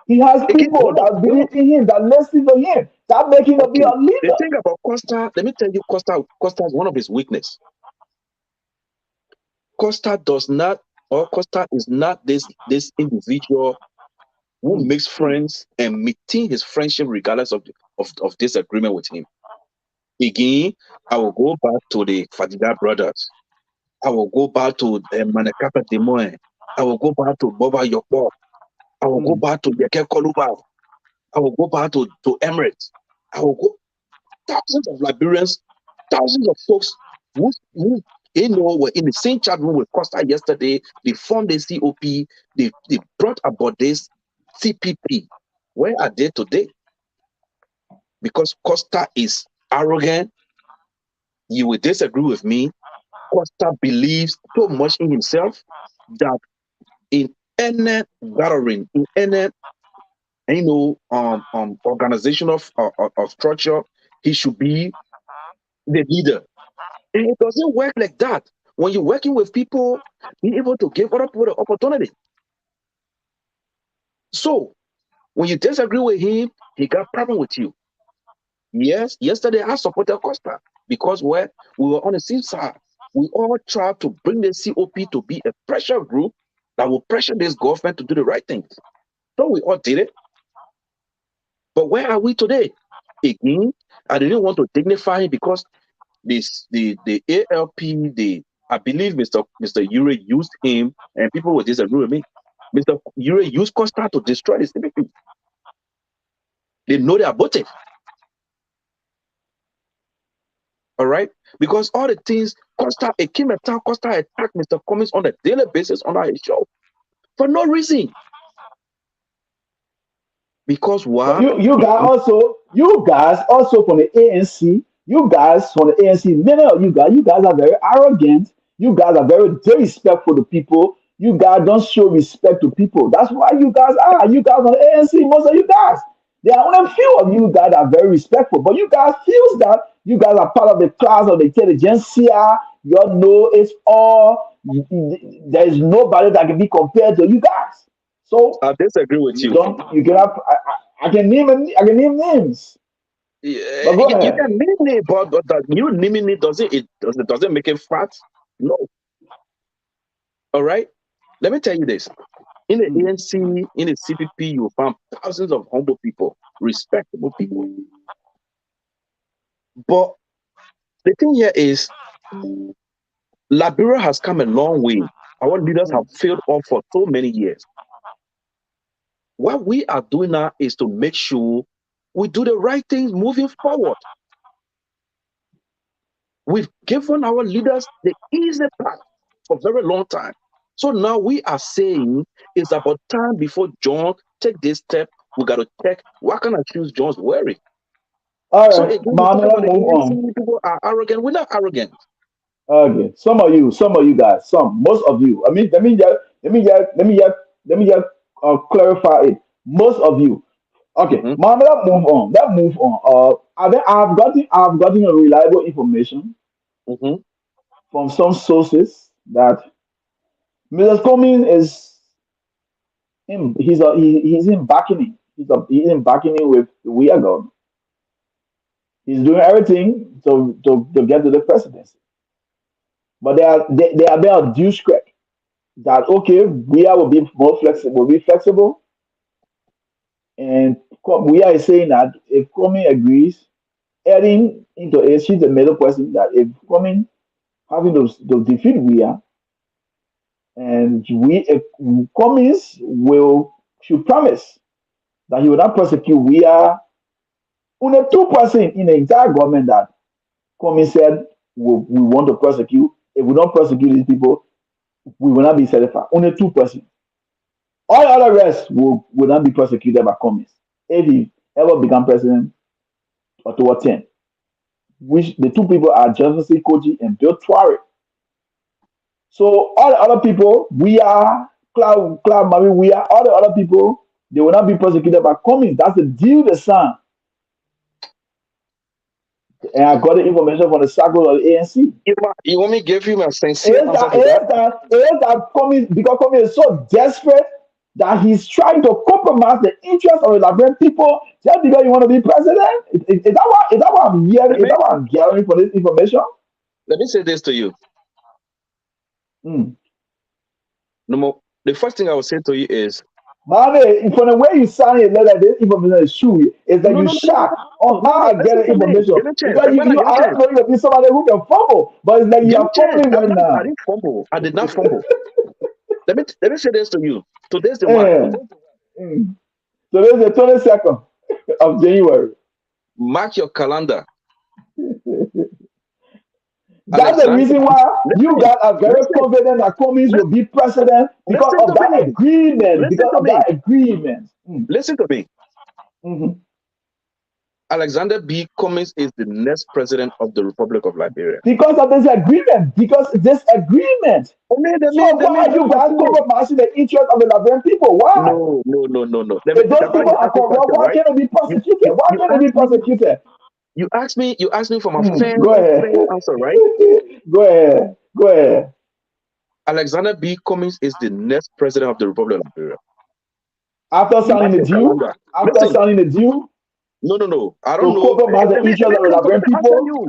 he has again, people hold on, that hold on. believe in him, that listen to him, that make him to be Okay. a The leader. thing about Costa, let me tell you, Costa is one of his weakness. Costa does not. or Costa is not this individual who mm, makes friends and maintain his friendship regardless of disagreement with him. Again, I will go back to the Fadiga brothers. I will go back to Manakata Demoen. I will go back to Boba Yokbo. I will go mm. back to Yeke Koluba. I will go back to Emirates. I will go thousands of Liberians, thousands of folks who were in the same chat room with Costa yesterday. They formed the COP. They brought about this CPP. Where are they today? Because Costa is arrogant. You will disagree with me. Costa believes so much in himself that in any gathering, in any organization of structure, he should be the leader. And it doesn't work like that. When you're working with people, be able to give other people the opportunity. So when you disagree with him, he got problem with you. Yes, yesterday I supported Costa because we were on the same side. We all tried to bring the COP to be a pressure group that will pressure this government to do the right things. So we all did it. But where are we today? Again, I didn't want to dignify him because the ALP, I believe Mr. Ure used him, and people will disagree with me. Mr. Ure used Costa to destroy the CPP. They know they are motive. All right? Because all the things Costa, it came a time Costa attacked Mr. Cummings on a daily basis on our show for no reason. Because But why? you guys also from the ANC, you guys from the ANC, many of you guys are very arrogant. You guys are very disrespectful to people. You guys don't show respect to people. That's why you guys are. You guys on the ANC, most of you guys. There are only a few of you guys that are very respectful, but you guys feels that you guys are part of the class of the intelligentsia. You all know it's all. There is nobody that can be compared to you guys. So I disagree with you you. don't. You cannot. I can name names. But go You ahead. can name it, but that you naming it doesn't make it fat. No. All right. Let me tell you this. In the Mm, ANC, in the CPP, you will find thousands of humble people, respectable people. But the thing here is, Liberia has come a long way. Our leaders have mm. failed off for so many years. What we are doing now is to make sure we do the right things moving forward. We've given our leaders the easy path for a very long time. So now we are saying it's about time before John take this step. We got to check what kind of shoes John's wearing. All So right, again, you talk Mama, about let's the move ANC on. people are arrogant. We're not arrogant. Okay, some of you guys, most of you. I mean, let me just clarify it. Most of you. Okay, Hmm. Mama, let's move on. Let's move on. I've gotten a reliable information Hmm. from some sources that Mr. Cummings is he's in bargaining. He's in bargaining with the we are government. He's doing everything to get to the presidency. But they are being due script that okay, we are will be more flexible, will be flexible, and we are saying that if Coming agrees, heading into it, she's the middle person that if Coming having those defeat we are, and we if Cummings will should promise that he will not prosecute we are only 2% in the entire government that Cummings said we want to prosecute. If we don't prosecute these people, we will not be certified. Only 2%. All the other rest will not be prosecuted by Cummings if he ever become president or toward 10. Which the two people are Jefferson Koji and Bill Twari. So all the other people, we are Cloud Mami, we are all the other people, they will not be prosecuted by Cummings. That's the deal they signed. And I got the information from the circle of the ANC. You want me to give you a sincere Is answer that to that? is that is that Cummings because Cummings is so desperate that he's trying to compromise the interest of the Liberian people just because you want to be president? Is that what I'm hearing? Let Is me that what I'm gathering for this information? let me say this to you. Mm, No more. The first thing I will say to you is Mommy, from the way you sign a letter, this information is true. Is that no, you no, no, no, shocked on no, how no. I get Listen the to me. information? Give me a chance. Because Dakpannah, you give me a I don't chance. know you to be somebody who can fumble, but it's like you Give me are a chance. fumbling right I now. didn't fumble. I did not fumble. Let me say this to you. Today's the what? Eh, mm. So this is the 22nd of January. Mark your calendar. That's the Alexander reason B. why you Listen, guys are very listen, confident that Cummings will listen, be president because listen of to that me. agreement. Listen Because to of me. that agreement. Mm, Listen to me. mhm. Alexander B. Cummings is the next president of the Republic of Liberia. Because of this agreement. Because this agreement. So why are you guys compromising the interest of the Liberian people? Why? No, no, no, no, no. If those Dakpannah, people you are asked me corrupt, question, why right? can't they be You, prosecuted? you, Why you can't they be asked me, prosecuted? you asked me for my Mm, fair, go ahead. fair answer, right? Go ahead. Go ahead. Alexander B. Cummings is the next president of the Republic of Liberia. After signing Mark the your deal, calendar. after Listen, signing the deal no, no, no. I don't to know. compromise the interest of the Listen, let Liberian me answer people, you.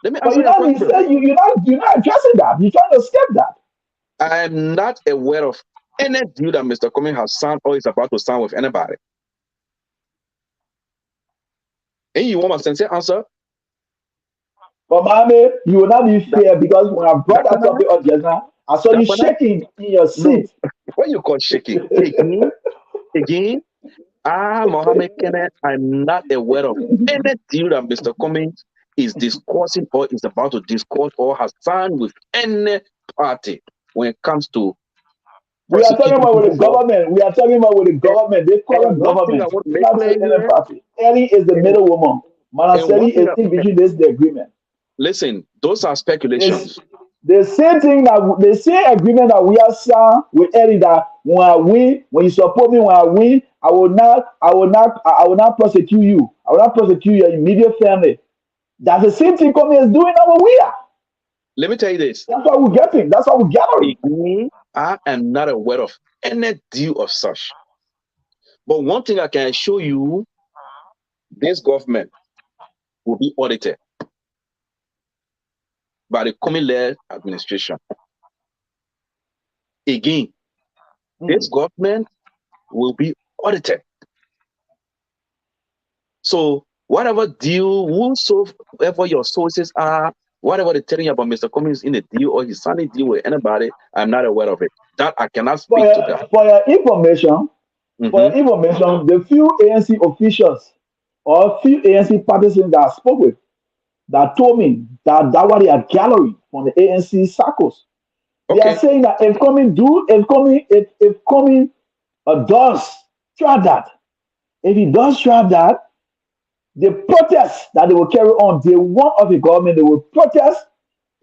Let me but answer you're your not, you question. said you're not addressing that. You're trying to skip that. I am not aware of any deal that Mr. Cummings has signed or is about to sign with anybody. And you want my sincere answer? But mommy, you will not be That fair because when I brought that Dakpannah, topic up just now, I saw you Dakpannah, shaking in your no. seat. What you call shaking? Again, Mohammed Kenneth, I'm not aware of any deal that Mr. Cummings is discussing or is about to discuss or has signed with any party when it comes to We are talking prosecuting about with people the or government. We are talking about with the and, government, the and current one thing I government. want to We're make not clear saying any here, party. Ellie is the and, middle woman. and one Manaseli thing is in between this the agreement. listen, those are It's speculations. the same thing that the same agreement that we have signed with Ellie that when I win, when you support me, when I win, I will not prosecute you. I will not prosecute your immediate family. That's the same thing coming is doing over we are. Let me tell you this. That's what we're getting. That's what we're gathering. Again, I am not aware of any deal of such. But one thing I can assure you, this government will be audited by the Commonwealth administration. Again, this Mm. government will be audited. So whatever deal, whosoever your sources are, whatever they're telling you about Mr. Cummings in a deal or he's signing a deal with anybody, I'm not aware of it. That I cannot For speak to your, that. for your information, for Hmm. your information, the few ANC officials or few ANC partisans that I spoke with that told me that what they are gathering from the ANC circles. They are Okay. saying that if coming does try that, if he does try that, the protest that they will carry on, the one of the government, they will protest,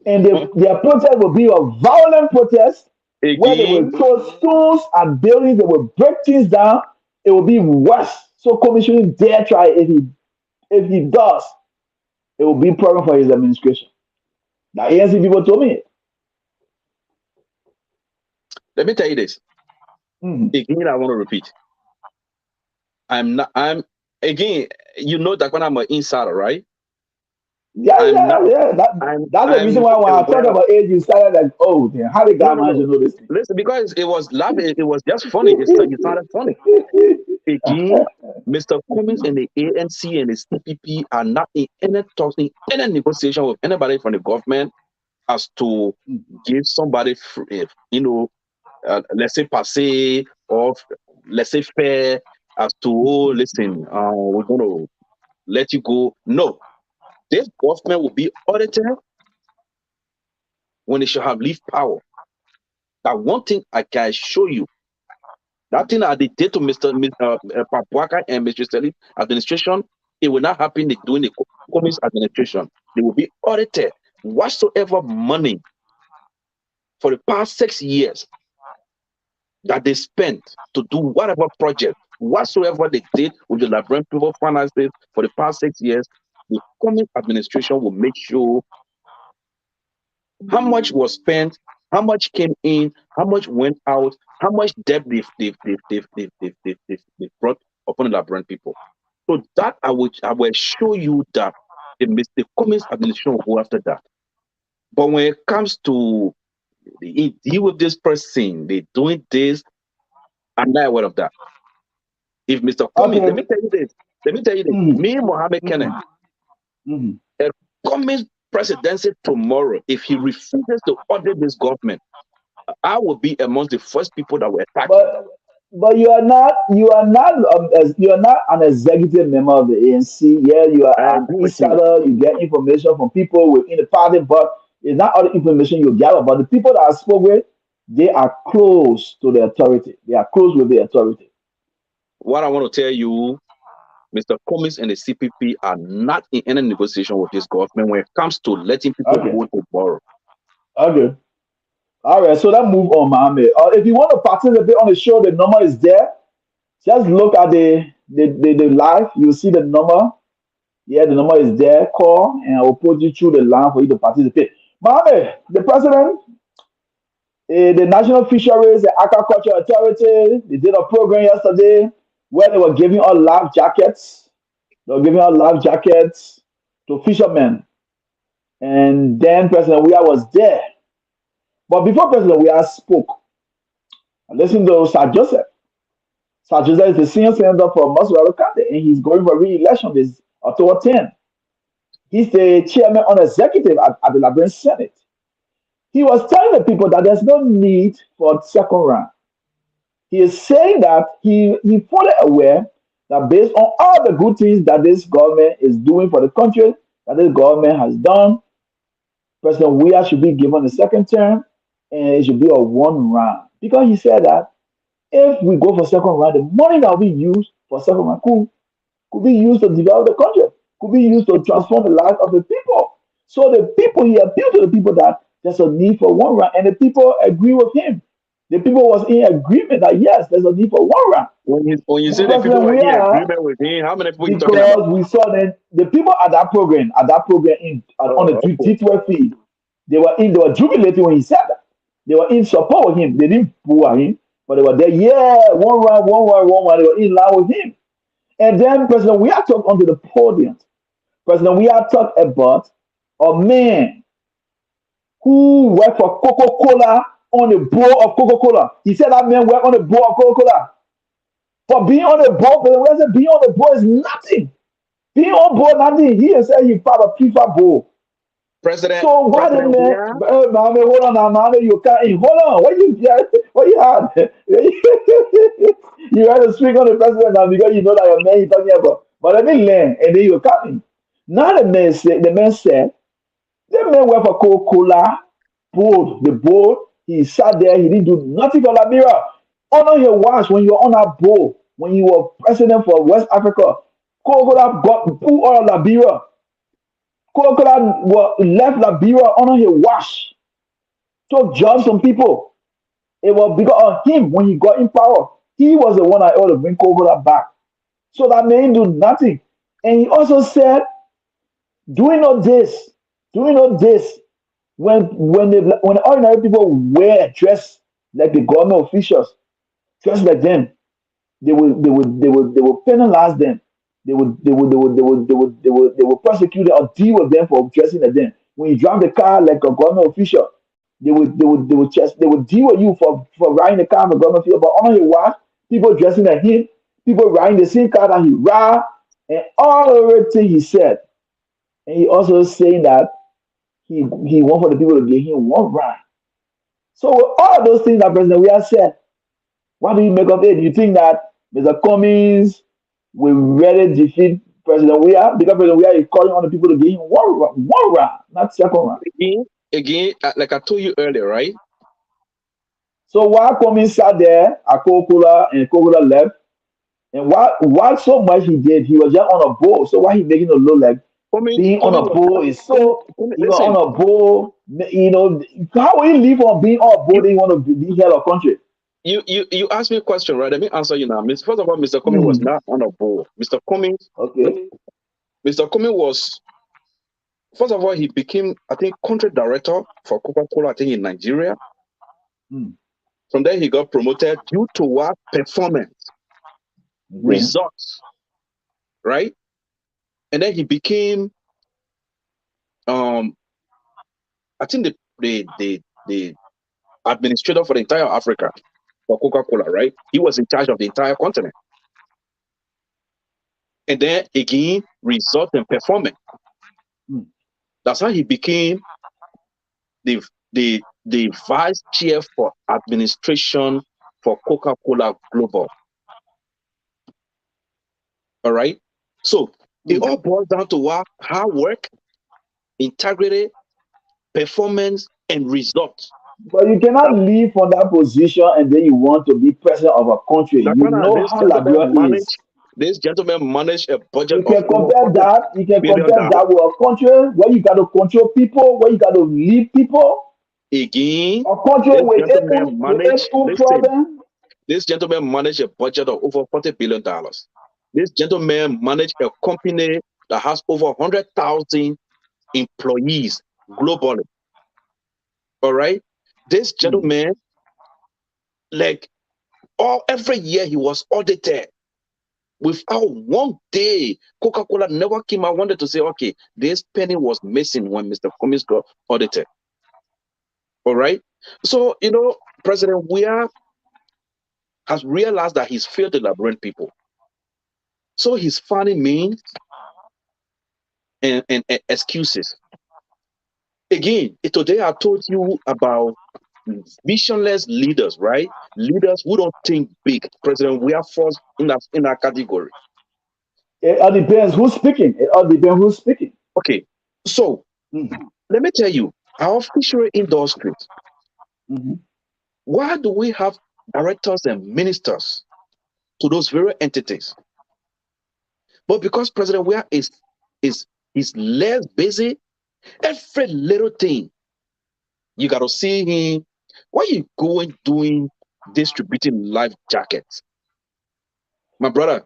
and their protest will be a violent protest where they will Again, throw stones at buildings, they will break things down. It will be worse. So commission dare try if he does, it will be a problem for his administration. The ANC people told me. let me tell you this. Mhm. Again, I want to repeat. I'm not. I'm again. You know that when I'm an insider, right? Yeah, I'm yeah, not. yeah. That's the I'm reason not why when I talk aware of. about age, you started like, oh, damn, how the No, guy no, managed to no. know this thing? Listen, because it was laughing. It was just funny. It sounded funny. Again, Mr. Cummings and the ANC and the CPP are not in any talks, in any negotiation with anybody from the government as to give somebody, let's say passe or let's say fair as to, oh, listen, we're going to let you go. No, this government will be audited when they shall have leave power. That one thing I can show you. That thing that they did to Papuaka and Mr. Stelly administration, it will not happen during the communist administration. They will be audited. Whatsoever money for the past 6 years that they spent to do whatever project, whatsoever they did with the Liberian people finances for the past 6 years, the coming administration will make sure how much was spent, how much came in, how much went out, how much debt they've brought upon the Liberian people. So that I will show you that the communist administration will go after that. But when it comes to They deal with this person. They doing this. I'm not aware of that. If Mr. Cummings, let Okay. me tell you this. Let me tell you this. Mm, Me, Mohammed Kenneth, mm, mm. a Cummings presidency tomorrow, if he refuses to audit this government, I will be among the first people that will attack him. But you are not an executive member of the ANC. Yeah, you are I an agree with you. insider. You get information from people within the party, but it's not all the information you gather. But the people that I spoke with, they are close to the authority. They are close with the authority. What I want to tell you, Mr. Cummings and the CPP are not in any negotiation with this government when it comes to letting people Okay. go to borrow. Okay. All right. So let's move on, Mohammed. If you want to participate on the show, the number is there. Just look at the live. You'll see the number. Yeah, the number is there. Call and I will put you through the line for you to participate. Mohammed, the president, the National Fisheries and Aquaculture Authority, they did a program yesterday where they were giving out life jackets. They were giving out life jackets to fishermen. And then President Weah was there. But before President Weah spoke, I listened to Sir Joseph. Sir Joseph is the senior senator for Maswaro County, and he's going for re-election this October 10. He's the chairman on executive at the Liberian Senate. He was telling the people that there's no need for second round. He is saying that he fully aware that based on all the good things that this government is doing for the country, that this government has done, President Weah should be given a second term and it should be a one round. Because he said that if we go for second round, the money that we use for second round could be used to develop the country, could be used to transform the lives of the people. So the people, he appealed to the people that there's a need for one round, and the people agree with him. The people was in agreement that yes, there's a need for one round. When you say Now, that people President are in Weah, agreement with him, how many people are you talking about? because we saw that the people at that program in on the Oh, okay. G12 feed, they were jubilating when he said that. They were in support with him. They didn't boo at him, but they were there. Yeah, one round, one round, one round. They were in line with him. And then President Weah talked onto the podium. President Weah talked about a man who worked for Coca-Cola on the board of Coca-Cola. He said that man worked on the board of Coca-Cola. For being on the board, President Weah said being on the board is nothing. Being on board, nothing. He said he part of FIFA board. President So why the President man, Weah, mommy, hold on now, mommy, you can't, hold on, what you had? You had to speak on the president now because you know that your man you talking about. But let me learn, and then you're coming. Now the man said, the man went for Coca-Cola board, the board, he sat there, he didn't do nothing for Liberia. Honor your watch when you're on that board, when you were president for West Africa, Coca-Cola got put out of Liberia. Coca-Cola left Liberia under his wash, took jobs from people. It was because of him when he got in power. He was the one that ought to bring Coca-Cola back. So that man do nothing. And he also said, doing all this, doing all this, when the ordinary people wear dress like the government officials, dress like them, they will penalize them. They will prosecute them or deal with them for dressing like them. When you drive the car like a government official, they will deal with you for riding the car of a government official. But on your watch, people dressing like him, people riding the same car that he ride, and all everything he said. And he also saying that he want for the people to give him one ride. So with all those things that President Weah said, what do you make of it? Do you think that Mr. Cummings will really defeat President Weah? Because President Weah is calling on the people to give him one round, not second round. again, like I told you earlier, right? So while Cummings sat there at Coca-Cola and Coca-Cola left, and what so much he did, he was just on a boat. So why he making it look like being on a Cummings was boat is Cummings, so you were on listen. a boat, how will you live on being on a boat You then you want to be head of country? you asked me a question, right? Let me answer you now. First of all, Mr. Cummings was Hmm. not on a board. Okay. Mr. Cummings was first of all he became I think country director for Coca-Cola, I think in Nigeria. Hmm. From there he got promoted due to what performance, Okay. results, right? And then he became um I think the administrator for the entire Africa for Coca-Cola, right? He was in charge of the entire continent. And then again, result and performance. mm. That's how he became the vice chair for administration for Coca-Cola Global. All right. So it all boils down to what hard work, integrity, performance, and results. But you cannot That, leave from that position and then you want to be president of a country. that You kind of know how Liberia is. this gentleman managed a budget You of can over compare $100 that. You can billion. compare that with a country where you got to control people, where you got to lead people. Again, A country this with gentleman managed, its own listen, problem. this gentleman managed a budget of over $40 billion. This gentleman managed a company that has over 100,000 employees globally. All right. This Mm. gentleman, like every year he was audited. Without one day, Coca-Cola never came out wanted to say, okay, this penny was missing when Mr. Cummings got audited. All right. So, President Weah has realized that he's failed the Liberian people. So he's finding means and excuses. Again, today I told you about visionless leaders, right? Leaders who don't think big. President Weah falls in that category. It all depends who's speaking. It all depends who's speaking. Okay. So Mhm, let me tell you, our fishery industry, mhm. why do we have directors and ministers to those very entities? But because President Weah is less busy, every little thing you gotta see him. Why you going doing distributing life jackets? My brother,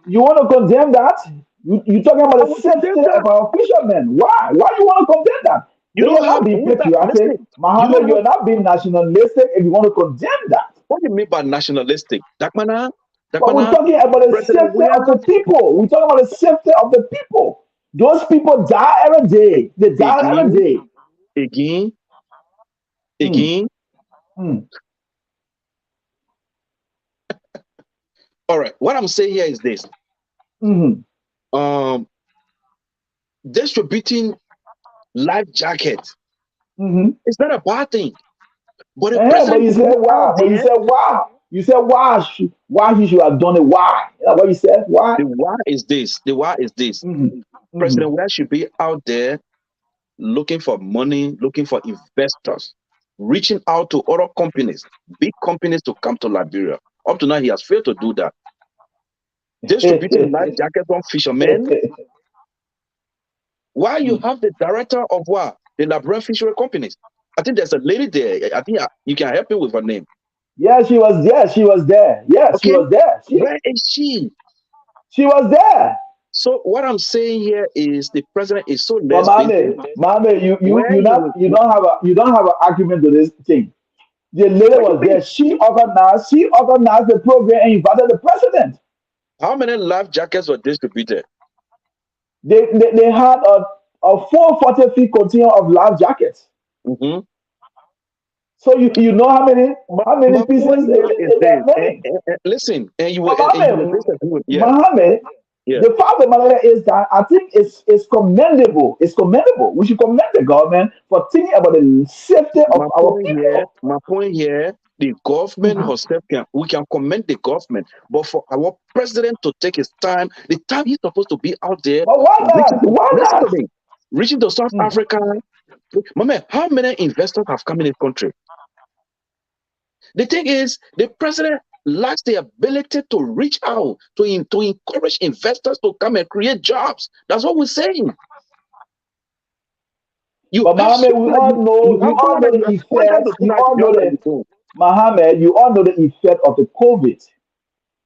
You want to condemn that? You talking about I the will condemn safety that. of our fishermen? Why? Why you want to condemn that? You Then don't you're have not being patriotic, listen, you Mohammed. don't have You're not being nationalistic, if you want to condemn that. what do you mean by nationalistic? But we're Dakpannah, talking about the President safety Weah of the people. We're talking about the safety of the people. Those people die every day. They die every again, day. again, Mm, again. mm, All right. What I'm saying here is this. mm, Um, Distributing life jackets mm. is not a bad thing. But the But president you should said be why? out But you there. said why? You said why? Why he should have done it? Why? You know what you said? Why? The why is this. The why is this. Mm, mm. President Weah should be out there looking for money, looking for investors, reaching out to other companies, big companies to come to Liberia. Up to now, he has failed to do that. Distributing life jackets on fishermen. While you have the director of what? The Liberian fishery companies. I think there's a lady there. I think you can help me with her name. Yeah, she was there. She was there. Yeah, she Okay. was there. Where is she? She was there. So what I'm saying here is the president is so But less busy. mommy, Where you will you don't have an argument to this thing. The lady what you was there. mean? She organized the program and invited the president. How many life jackets were distributed? They had a full 40 feet container of life jackets. Hmm. So you know how many My point pieces here is that this. made. Listen, But and you will disagree with yeah, Mohammed, yeah. the fact of the matter is that I think it's commendable. It's commendable. We should commend the government for thinking about the safety of our people. My point here, the government Mhm. herself we can commend the government, but for our president to take his time, the time he's supposed to be out there But why reaching not? to Why listen to not? me, reaching to South Mm. Africa. Mama, how many investors have come in this country? The thing is, the president lacks the ability to reach out to encourage investors to come and create jobs. That's what we're saying. You But have Mohammed, someone that you we have all someone know that the you have pointed effect. to We snatch all know just like the you do. Mohammed, you all know the effect of the COVID.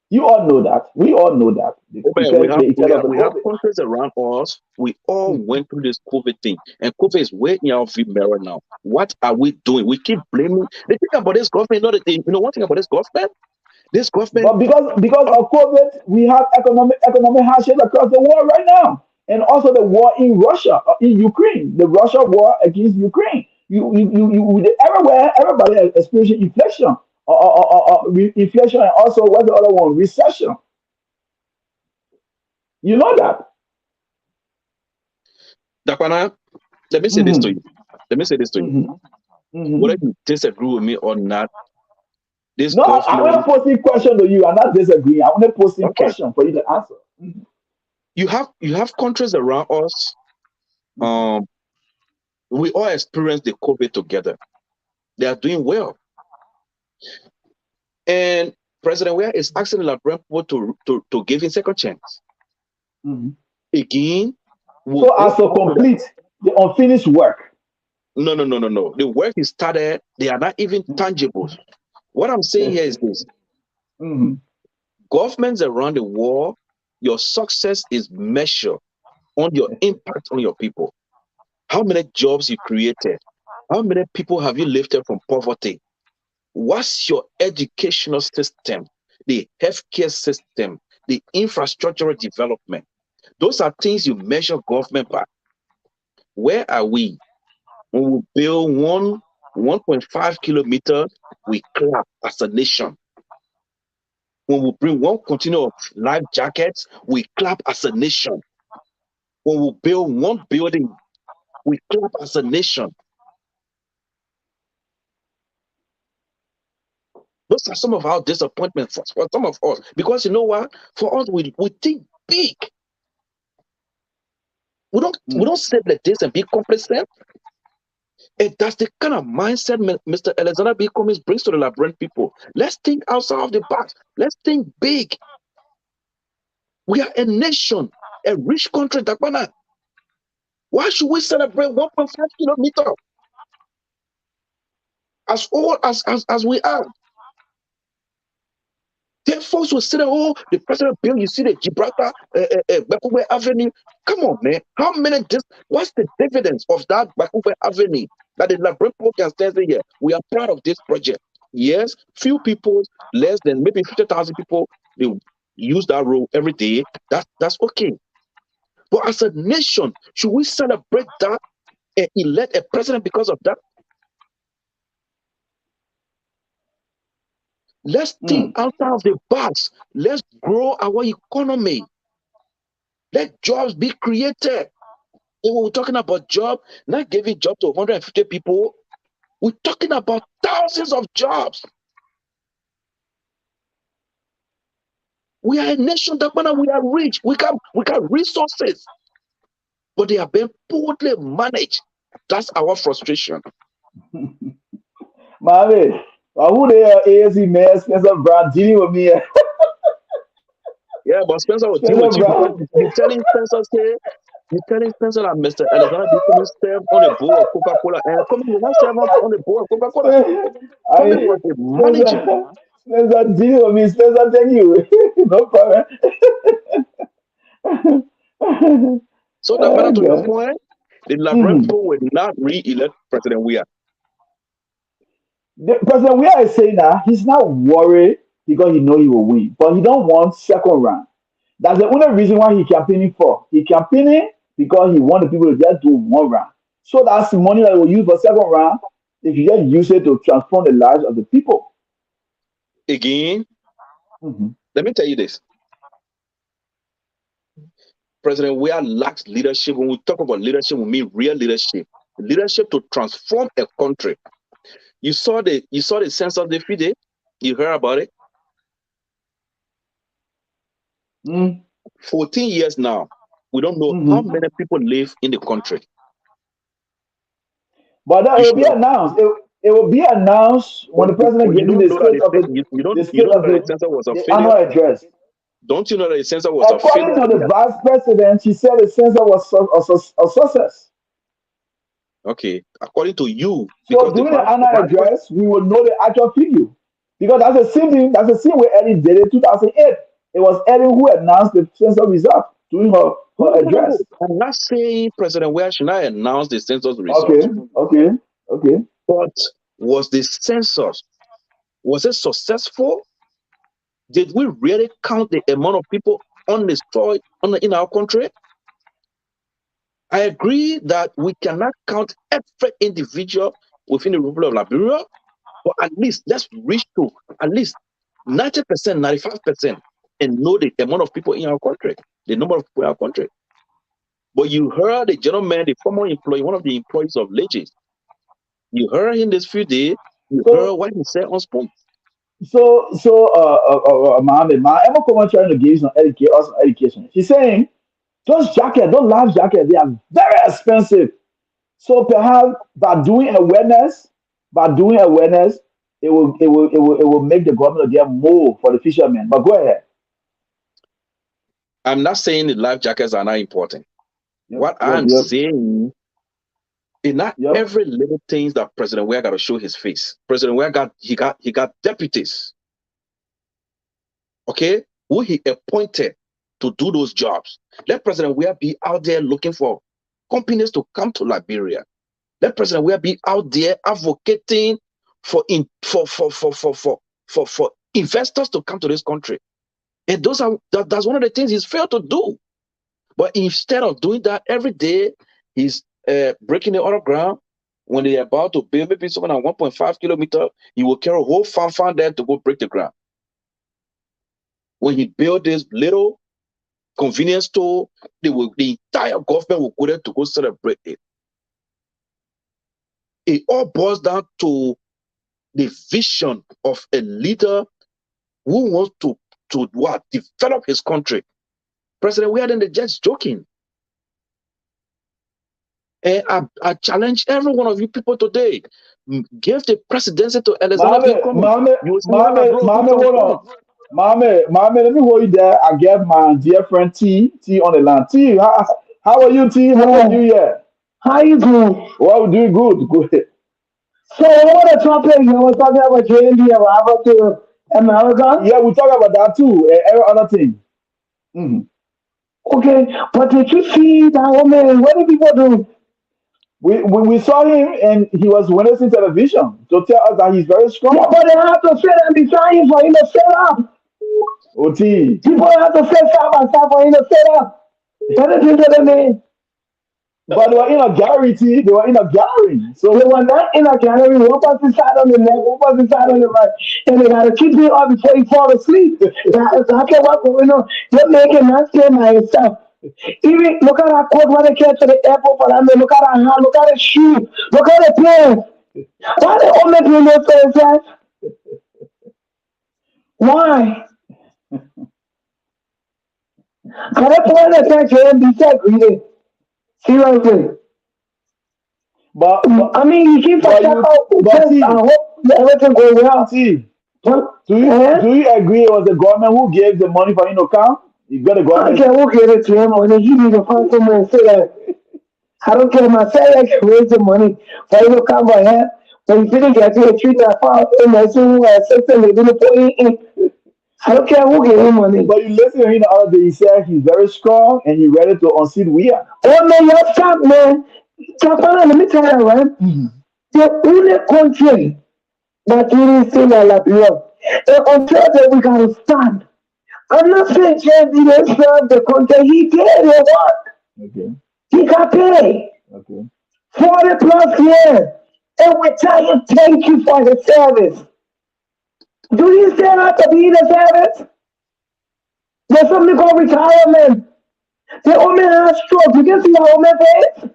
You all know that. We all know that. Oh man, The effect of the we have COVID. countries around us. We all Mm. went through this COVID thing, and COVID is way in our view mirror now. What are we doing? We keep blaming. The thing about this government, not the thing. You know one thing about this government. This government, But because oh, of COVID, we have economic hardship across the world right now, and also the war in Russia, in Ukraine, the Russia war against Ukraine. everywhere, everybody is experiencing inflation inflation, and also what's the other one? Recession. You know that. Dakpannah, let me say this to Hmm. you. Let me say this to you. Hmm. Whether Hmm. you disagree with me or not, this No, I want to government, pose a question to you. I'm not disagreeing. I want to pose a okay, question for you to answer. you have countries around us. Mhm. Um, we all experience the COVID together. They are doing well, and President Weah is asking the Liberian people to give him second chance. Mhm. Again, we'll So go as to back to that. complete the unfinished work. No, no, no, no, no. The work he started, they are not even tangible. What I'm saying here is this: Mhm. governments around the world, your success is measured on your impact on your people. How many jobs you created? How many people have you lifted from poverty? What's your educational system, the healthcare system, the infrastructural development? Those are things you measure government by. Where are we? When we build 1.5 kilometers, we clap as a nation. When we bring one container of life jackets, we clap as a nation. When we build one building, we clap as a nation. Those are some of our disappointments for some of us. Because you know what? For us, we think big. We don't sit like this and be complacent. And that's the kind of mindset Mr. Alexander B. Cummings brings to the Liberian people. Let's think outside of the box. Let's think big. We are a nation, a rich country, Dakpannah. Why should we celebrate 1.5 kilometers as old as we are? Then folks will say, that, oh, the president bill, you see the Gibraltar, Bakube Avenue. Come on, man. What's the dividends of that Bakube Avenue that the Liberian people can say, here? We are proud of this project. Yes, few people, less than maybe 50,000 people, they use that road every day. That's okay. But as a nation, should we celebrate that and elect a president because of that? Let's think Mm. outside of the box. Let's grow our economy. Let jobs be created. And when we're talking about job, not giving job to 150 people, we're talking about thousands of jobs. We are a nation that we are rich. We got resources, but they are being poorly managed. That's our frustration. Mommy, who the ASC man Spencer Brown dealing with me? Yeah, but Spencer will deal Spencer with you because Brown. you're telling Spencer that Mr. Alexander be coming serve on the board of Coca-Cola, and coming will not serve on the board of Coca-Cola. Coming I was the manager. Spencer Spencer dealing with me. Spencer, thank you. No problem. So that matter to your Okay. point, the Liberian Mhm. people will not re-elect President Weah. President Weah is saying that he's not worried because he know he will win, but he don't want second round. That's the only reason why he campaigning for. He campaigning because he want the people to just do one round. So that's the money that he will use for second round. If you just use it to transform the lives of the people. Again, Mhm. let me tell you this. President Weah lacks leadership. When we talk about leadership, we mean real leadership. Leadership to transform a country. You saw the census defeat. You heard about it. Mm. 14 years now. We don't know how Mhm. many people live in the country. But that You will should be have, announced. It will be announced when the but president you giving don't the know that state of you don't know that the the census was a the failure. annual address. Don't you know that the census was a According failure? to the vice president, she said the census was a success. Okay, according to you, So because during the annual the vice address, we will know the actual figure. Because that's the same way Ellie did it in 2008. It was Ellie who announced the census result during no, her no, no, no. address. I'm not saying President Weah should not announce the census Okay, results, okay, okay. but was the census was it successful? Did we really count the amount of people on the soil in our country? I agree that we cannot count every individual within the Republic of Liberia, but at least let's reach to at least 90%, 95%, and know the amount of people in our country, the number of people in our country. But you heard the gentleman, the former employee, one of the employees of Legis, you heard him this few days, you heard So what he said on Spoon. Mohammed, my Emma Coleman trying to give some education, us education. She's saying those jackets, those life jackets, they are very expensive. So perhaps by doing awareness, it will make the government get more for the fishermen. But go ahead. I'm not saying the life jackets are not important. Yep, What yep, I'm yep, saying is not yep. every little things that President Weah got to show his face. President Weah got deputies, okay, who he appointed to do those jobs. Let President Weah be out there looking for companies to come to Liberia. Let President Weah be out there advocating for investors to come to this country. And that's one of the things he's failed to do. But instead of doing that every day, he's breaking the other ground. When they're about to build maybe something at 1.5 kilometer, he will carry a whole farm there to go break the ground. When he built this little convenience store, the entire government will go there to go celebrate it. It all boils down to the vision of a leader who wants to what? Develop his country. President Weah then just joking. And I challenge every one of you people today. Give the presidency to Alexander B. Mohammed, Cummings. Mohammed, You will see how that Mohammed, bro will be Mohammed, hold transformed. on. Mohammed, let me hold you there. I get my dear friend T on the line. T, how are you, T? Happy New Yeah. Year. How you doing? Well, we're doing good. Good. So what the topic you were talking about JND about to America? Yeah, we talk about that too. Every other thing. Mhm. Okay, but did you see that woman? What did people do? We saw him and he was witnessing television to tell us that he's very Yeah, strong. but they have to sit and be trying for him to set up. OT. People have to sit side by side for him to set up. What did you do to me? But they were in a gallery, T. They were in a gallery. They So were not in a gallery. One person sat on the left, one person sat on the right. And they got to keep me up before he fall asleep. That's what going on. You're making not stay by yourself. Even look at that coat when they came to the airport for that man. Look at that hand, look at the shoe, look at the pants. Why they only doing this for themselves? Why? Can I point attention and be said greeting? Seriously. but but I mean, you keep but talking you about but just, I T hope everything goes well. T But, do you eh? do you agree it was the government who gave the money for him to come? You got the I don't government. care who give it to him, or he need to find someone and say that. I don't care myself, I can raise the money for him to come for him. But if you didn't get to a treat that far, and that's who assistant, they didn't put it in. I don't care who gave him money. But you listen to him the other day. He said he's very strong and he's ready to unseat we are. Oh man, you stop, man. Dakpannah, let me tell you, right? The only country that really still like Liberia, and until that we gotta stand. I'm not saying Jay didn't serve the country. He did it what? Okay. He got paid Okay. 40 plus years. And we tell you thank you for the service. Do you still have to be in the service? There's something called retirement. The old man has stroke. You can see how old man face.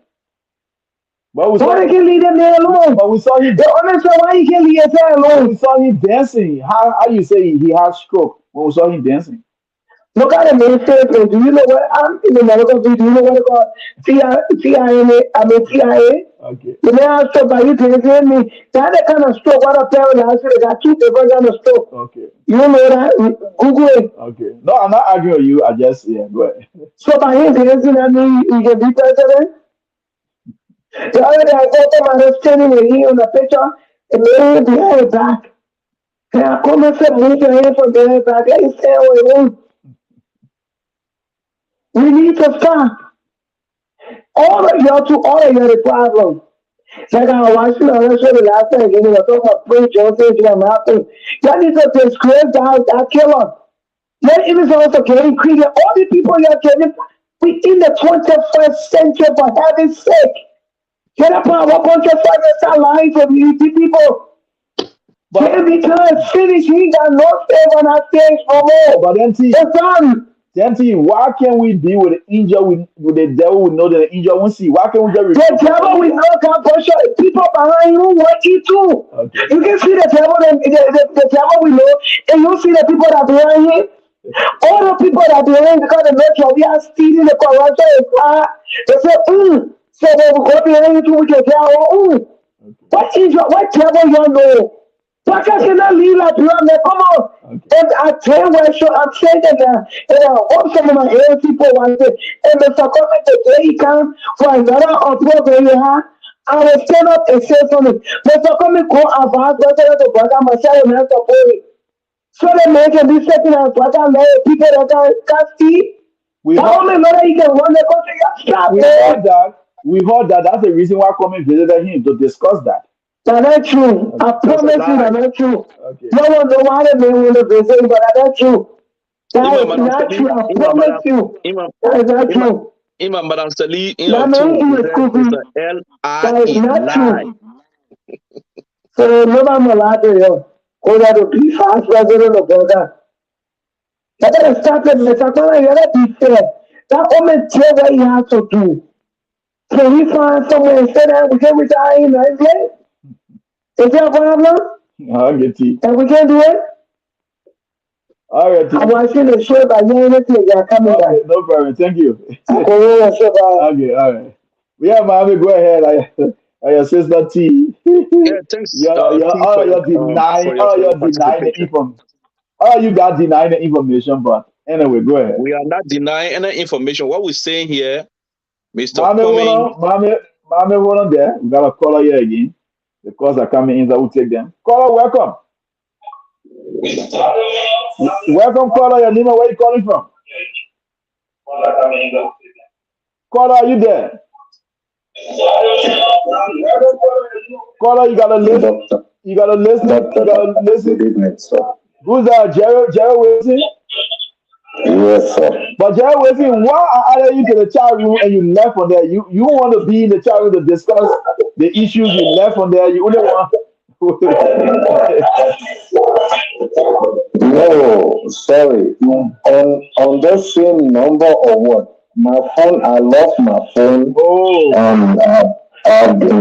But we Why saw they can leave them there alone? but we saw him The old man said, why you can't leave yourself but we alone? saw him dancing. How you say he had stroke when we saw him dancing? Look at the main face. Do you know what I'm in the medical field? Do you know what it's called? TIA, I mean TIA. Okay. The man has stroke, but you can hear me. That the kind of stroke, what a paralyzed, they got two different kind of stroke. Okay. You know that? Google it. Okay. No, I'm not arguing with you. I just yeah, go ahead. So by his dancing, that mean you can be president? The other day I saw somebody standing with him on the picture and laying behind his back. And I come and said, move your hand from behind his back. Let him stand with him. We need to stop. All of y'all to all of y'all the problem. Like I was watching on the show the last time, again, they were talking about free Joseph and Malcolm. Y'all need to disgrace that killer. Let him is also getting created. All the people y'all killing. We in the 21st century, for heaven's sake. Get up on our country for start lying to the people. But Can't be time finish. He got no favor on our stage no more. but MT, It's done. MT, why can't we deal with the injury with the devil? We know that the injury won't see. Why can't we just The repent from devil it? will not come for sure. People behind you want you too. Okay. You can see the devil, the devil we know, and you see the people that behind him. All the people that behind because they make sure we are stealing the corruption and pride. They say, so when we go behind you, we can tell, what is your, what devil you know? Why can't you not leave like you are? Come on. Okay. And I tell you, I'm saying that now. And I hope some of my young people want it. And the coming the day he comes for another or two very high, I will stand up and say something. Mr. Coming call about brother to brother myself and have to pay. So the man can be setting out brother people that can see. We How heard, many know that he can run the country? Stop, we man. heard that. We heard that. That's the reason why coming visited him to discuss that. That's not true. I That's a promise you lie. that's not true. Okay. No one know why the man want to visit, but that's not true. That Imam is Madam not Sali, true. I Imam promise Madam, you. Imam, That is not Imam, true. Imam Madam Sali, That man too. in He the said school it's fee. a That is L-I-E, not lie. true. So nobody allowed to go. Go down to be fast president of Boga. That is started Mr. Kwana, you gotta be fair. That woman tell what he has to do. Can he find somewhere and say that we can retire in Iceland? Is that a problem? I get you. And we can do it? All right. I'm watching the show by Unity. They're coming back. Okay, no problem. Thank you. Korea show by. Okay, all right. Yeah, mommy, go ahead. Your sister T. Yeah, thanks, T, for you're your denying the participation. information. Oh, you got denying the information, but anyway, go ahead. We are not denying any information. What we're saying here, Mr. Mommy, hold Cumming, on. Mommy, hold on there. We got a caller here again. The calls are coming in, so we'll take them. Caller, welcome. Welcome, caller. Your name, where you calling from? Caller, are you there? Caller, you gotta listen. You gotta listen. You gotta listen. Good evening, sir. Who's that? Jerry Wilson? Yes, sir. But Jerry Wilson, why I added you to the chat room and you left from there? You want to be in the chat room to discuss the issues, you left from there. You only want. No, sorry. On that same number or what? My phone, I lost my phone. Oh, And I've been,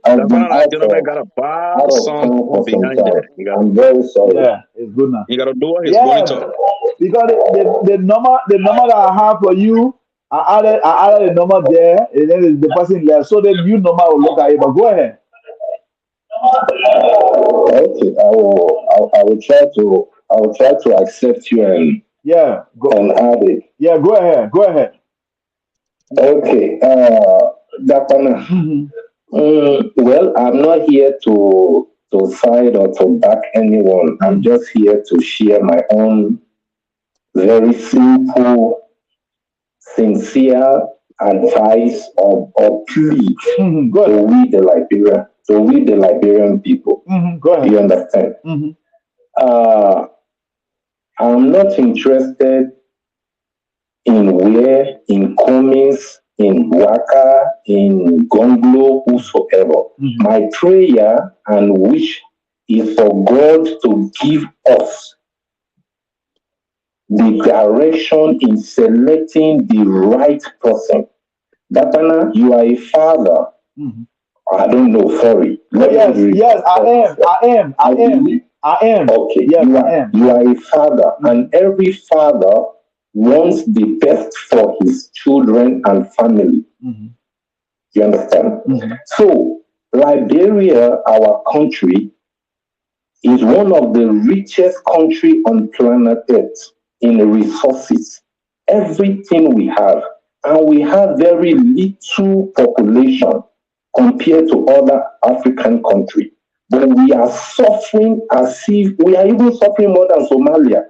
I've been that gentleman got a out bad of song town for some behind there. time. I'm very sorry. yeah, it's good now. You gotta do what he's Yeah, going to. because the number that I have for you, I added the number there, and then the person left. So then you number will look at it. But go ahead. Okay, I will try to accept you Yeah, and add it. yeah, go ahead. Go ahead. Okay, Dakpannah. Mhm. Well, I'm not here to side or to back anyone. I'm just here to share my own very simple, sincere advice or plea Go ahead. to we the Liberian people. Go ahead. You understand? Mhm. I'm not interested in where, in Cummins, in Waka, in Gonglo, whosoever. My prayer and wish is for God to give us the direction in selecting the right person. Dakpannah, you are a father. Mhm. I don't know, sorry. Yes, I am. Okay, Yes, I am. you are a father, and every father wants the best for his children and family. Mhm. You understand? Mhm. So, Liberia, our country, is one of the richest country on planet Earth in resources. Everything we have, and we have very little population compared to other African countries. But we are suffering as if we are even suffering more than Somalia.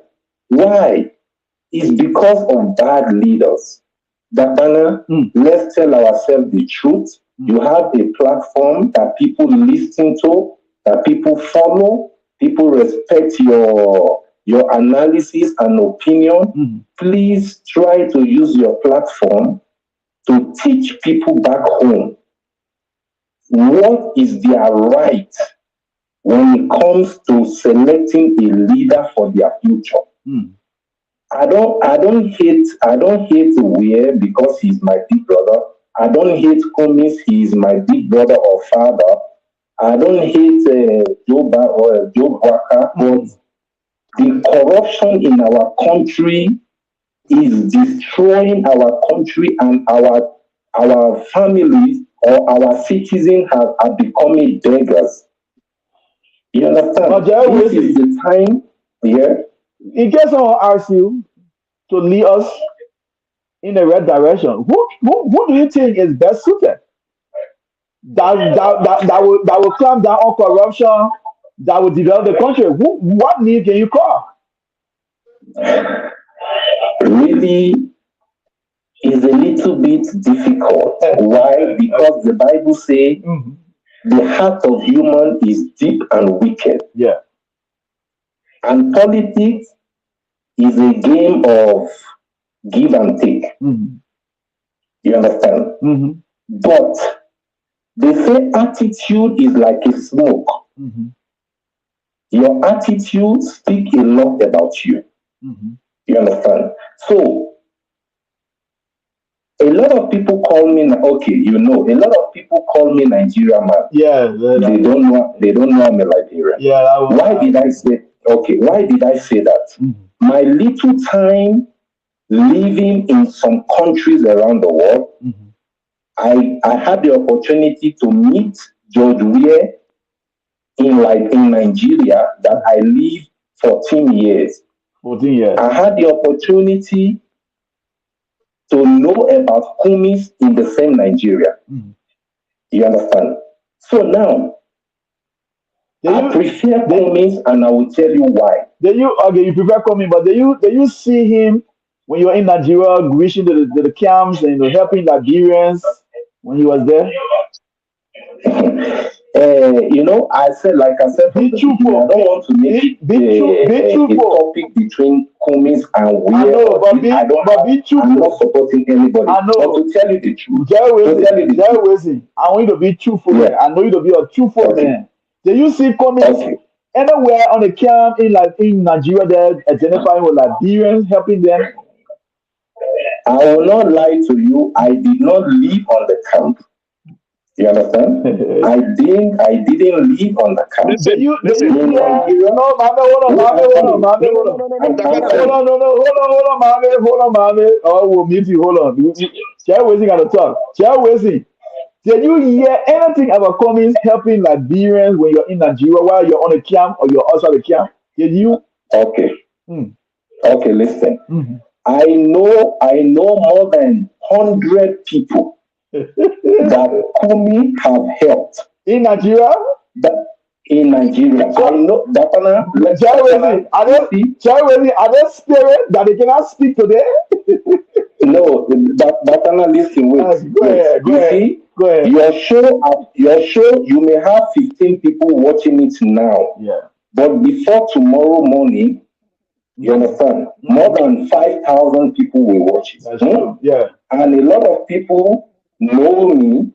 Why? It's because of bad leaders. Dakpannah, let's tell ourselves the truth. You have a platform that people listen to, that people follow, people respect your your analysis and opinion, please try to use your platform to teach people back home what is their right when it comes to selecting a leader for their future. I don't hate Weir because he's my big brother. I don't hate Cummins, he's my big brother or father. I don't hate Joe Walker, but the corruption in our country is destroying our country, and our families or our citizens are becoming beggars. You understand? But this is the time, yeah. In case someone asks you to lead us in the right direction, who do you think is best suited? That will clamp down on corruption, that will develop the country. What name can you call? Really is a little bit difficult. Why? Because the Bible says the heart of human is deep and wicked. Yeah. And politics is a game of give and take. You understand? But they say attitude is like a smoke. Your attitude speaks a lot about you. You understand? So, a lot of people call me, okay, a lot of people call me Nigeria man. Yeah. They don't know I'm a Liberian. Yeah. Why did I say that? My little time living in some countries around the world, I had the opportunity to meet George Weah in Nigeria that I lived 14 years. 14 years. I had the opportunity to know about Cummins in the same Nigeria. You understand? So now, I prefer Cummins, and I will tell you why. You prefer Cummins, but do you see him when you were in Nigeria, reaching the camps and helping Liberians when he was there? I said, be truthful. I don't want to make a topic between Cummins and Weir. I know, but be truthful. I'm not supporting anybody. I know. But to tell you the truth, I want you to be truthful. Yeah. I know you to be a truthful man. Do you see Cummins anywhere on the camp in Nigeria there identifying with Liberians, helping them? I will not lie to you. I did not live on the camp. You understand? I didn't live on the camp. Listen. Hold on, mommy. Oh, we'll meet you. Hold on. Chair Wesley got to talk. Chair Wesley, did you hear anything about Cummins helping Liberians when you're in Nigeria while you're on the camp or you're outside the camp? Did you? Okay. Okay, listen. I know more than 100 people that Cummins have helped in Nigeria. In Nigeria, I know Dakpannah. Are they spirit that they cannot speak today? No, Dakpannah, listen. Wait. Go ahead. Your show. You may have 15 people watching it now. Yeah. But before tomorrow morning, you understand, more than 5,000 people will watch it. That's true. Yeah. And a lot of people know me.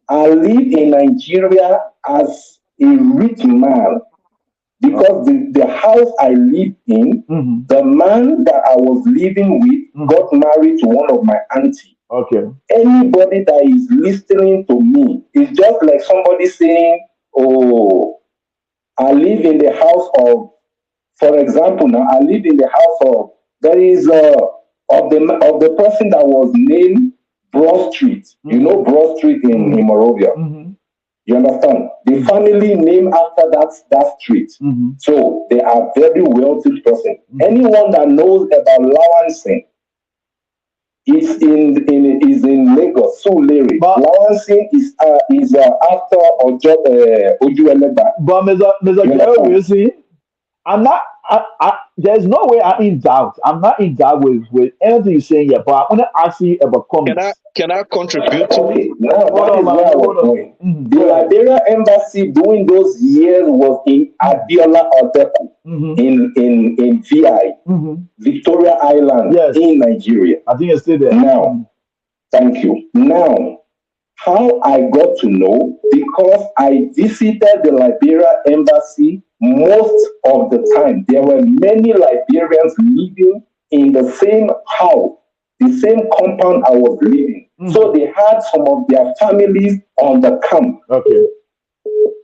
I live in Nigeria as a rich man because the house I live in, the man that I was living with got married to one of my aunties. Okay. Anybody that is listening to me is just like somebody saying, "Oh, I live in the house of," for example, now I live in the house of, there is of the person that was named Broad Street. You know Broad Street in Monrovia. You understand? The family named after that street. So they are very wealthy person. Anyone that knows about Lawansing is in Lagos, Surulere. Lawansing is after Ojuelegba. But Mr. Wilson, I'm not. There's no way I'm in doubt. I'm not in doubt with anything you're saying here. But I want to ask you about comments. Can I contribute to it? Now that is where I was going. The Liberia embassy during those years was in Abiola Odeku. in VI, Victoria Island, Yes. in Nigeria. I think it's still there. Now, thank you. Now, how I got to know, because I visited the Liberia embassy most of the time. There were many Liberians living in the same house, the same compound I was living. So they had some of their families on the camp. Okay.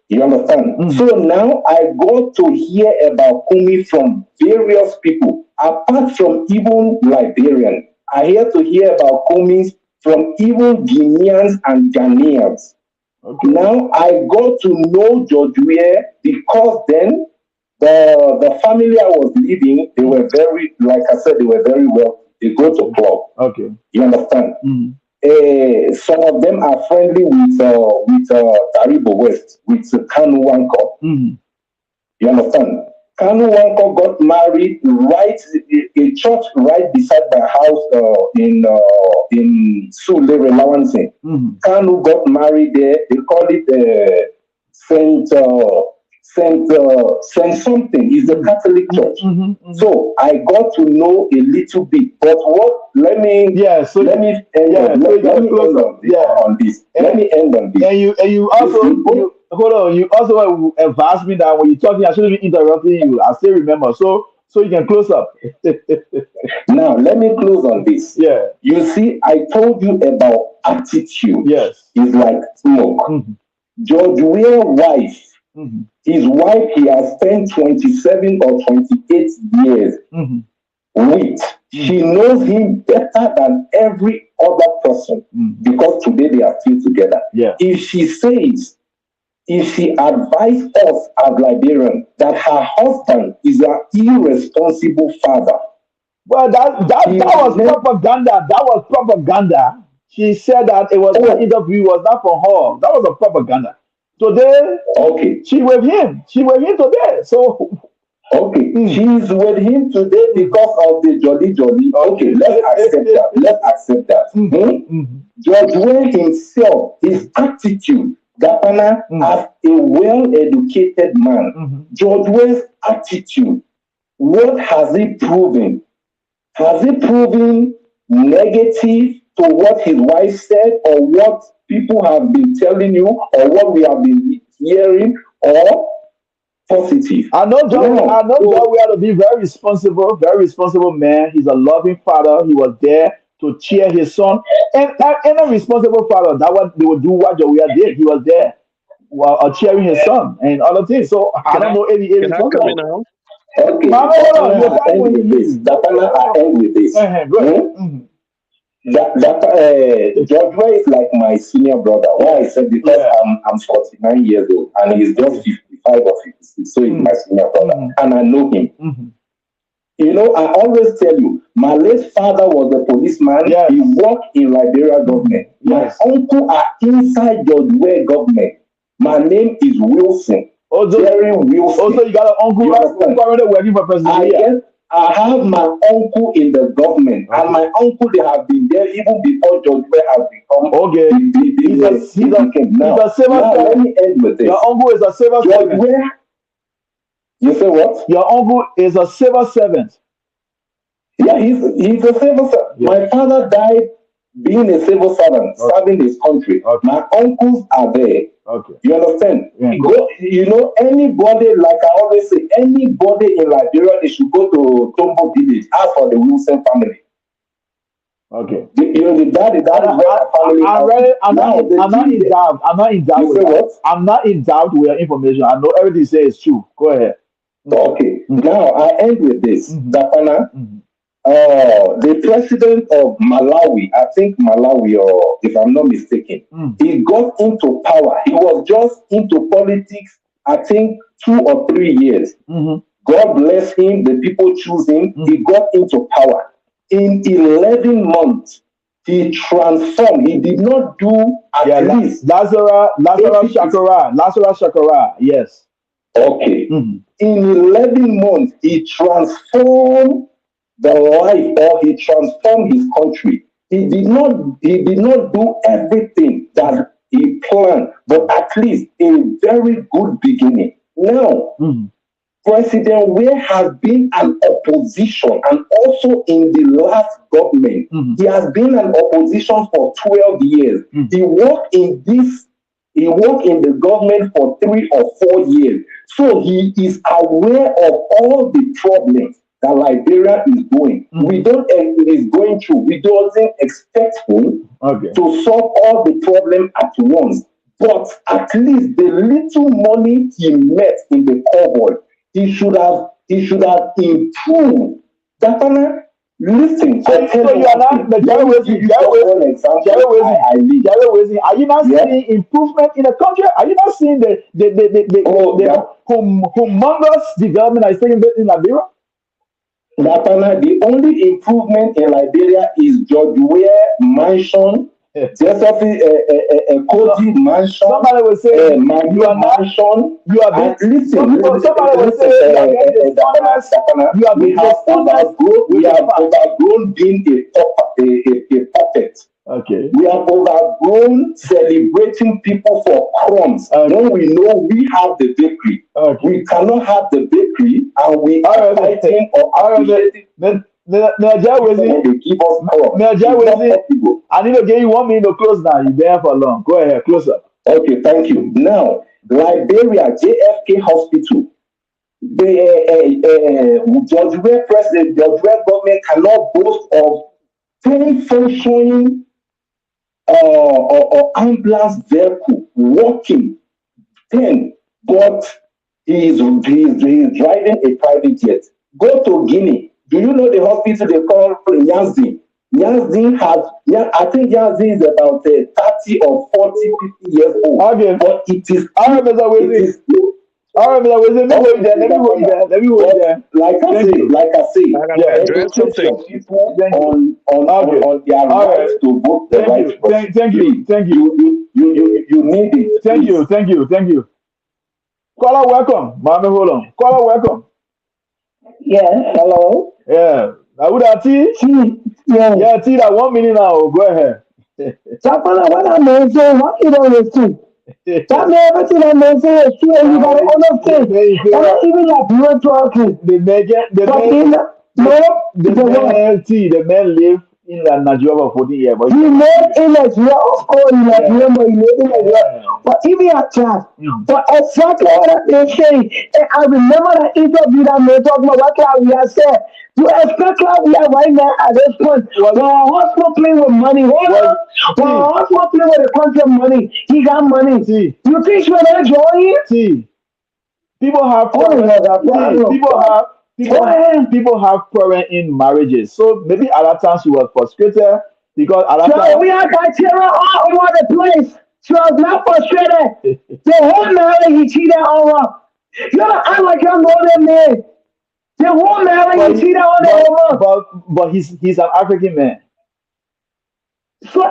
You understand? So now I got to hear about Kumi from various people, apart from even Liberian. I hear to hear about Kumi from even Guineans and Ghanaians. Okay. Now I got to know George Weah because then the family I was living, they were very, like I said, they were very well. They go to club. Okay. You understand? Some of them are friendly with Taribo West, with Kanu Wanko. You understand? Kanu Wanko got married right a church right beside my house in Sule Lawansin. Kanu got married there. They call it Saint something. It's a Catholic church. So I got to know a little bit. But what? Let me end on this. Let me end on this. And you also hold on. You also advised me that when you're talking, I shouldn't be interrupting you. I still remember. So you can close up. Now let me close on this. Yeah. You see, I told you about attitude. Yes. It's like smoke. George Weah's wife. His wife, he has spent 27 or 28 years with. She knows him better than every other person because today they are still together. Yeah. If she advised us as Liberians that her husband is an irresponsible father. Well, that was propaganda. That was propaganda. She said that it was not interview, was not for her. That was a propaganda. Today, she with him. She with him today. So, she's with him today because of the jolly. Okay, let's accept that. George Weah himself, his attitude, Dakpannah, as a well-educated man, George Weah's attitude, what has he proven? Has he proven negative to what his wife said, or what people have been telling you, or what we have been hearing, or positive? I know John. We have to be very responsible man. He's a loving father. He was there to cheer his son, and a responsible father. That what they would do. What John did. He was there, cheering his son and other things. So I don't know any. Can I come in now? Okay, Dakpannah, I end with this. George Weah is like my senior brother. Why I said because I'm 49 years old and he's just 55 or 56, so he's my senior brother, and I know him. You know, I always tell you, my late father was a policeman. Yes. He worked in Liberia government. Yes. My uncle are inside George Weah government. My name is Wilson. Jerry Wilson. Also, you got an uncle already working for President. I have my uncle in the government, and my uncle, they have been there even before George Weah has become. He's a civil servant. Let me end with this. Your uncle is a civil servant. You say what? Your uncle is a civil servant. Yeah, he's a civil servant. Yeah. My father died being a civil servant, serving his country. My uncles are there. You understand? Yeah. You know, anybody, like I always say, anybody in Liberia, they should go to Tombo village, ask for the Wilson family. You know, that is where the family. I'm not in doubt. I'm not in doubt with your information. I know everything you say is true. Go ahead. Okay. Now I end with this. Dakpannah, the president of Malawi, I think Malawi, or if I'm not mistaken, he got into power. He was just into politics, I think 2 or 3 years. God bless him. The people choose him. He got into power. In 11 months, he transformed. He did not do at least Lazarus Shakara. Yes. Okay. In 11 months, he transformed the life, or he transformed his country. He did not do everything that he planned, but at least a very good beginning. Now, president where has been an opposition, and also in the last government, he has been an opposition for 12 years. He worked in this, he worked in the government for 3 or 4 years. So he is aware of all the problems that Liberia is doing. We don't, it is going through. We don't expect him to solve all the problems at once. But at least the little money he met in the cupboard, he should have improved. Dakpannah, listen. So you are not the are you not seeing improvement in the country? Are you not seeing the humongous development that is taking place in Liberia? Dakpannah, the only improvement in Liberia is George Weah Mansion, Cody Mansion, somebody will say you are mansion. You are being, somebody will say we have overgrown being a puppet. Okay. We have overgrown celebrating people for crumbs. When we know we have the bakery, we cannot have the bakery, and we are fighting or appreciating. I need to get you 1 minute to close now. You're there for long. Go ahead, close up. Okay, thank you. Now, Liberia, JFK Hospital, the George Weah president, George Weah government cannot boast of 10 functioning or ambulance vehicle working 10, but he is driving a private jet. Go to Guinea. Do you know the hospital they call Yazdi? Yazdi has, I think Yazdi is about 30 or 40, 50 years old. Okay. But it is. Let me hold there. Like I say, something. People on their right to vote the right. Thank you. You need it. Thank you. Caller, welcome. Mama, hold on. Caller, welcome. Yes, hello. Yeah. Now, would that T? Yeah, T, that 1 minute now. Go ahead. Dakpannah, what I'm saying, what you don't listen. That means everything I'm saying is true, and you got to understand. That's even like you are talking. The man live in Nigeria for 14 years. He lived in Nigeria, of course, in Nigeria, but he lived in Nigeria. But even at times, but exactly what they say, and I remember that interview that they talking about what we have said. You expect what we are right now at this point. When our hospital playing with money, when our hospital playing with the country money, he got money. You think you're not enjoying? People have people have problem in marriages. So maybe at that time she was frustrated because at that time we had criteria all over the place. She was not frustrated. The whole marriage he cheated on her. You don't act like you know that man. The whole marriage he cheated on her. But he's an African man. So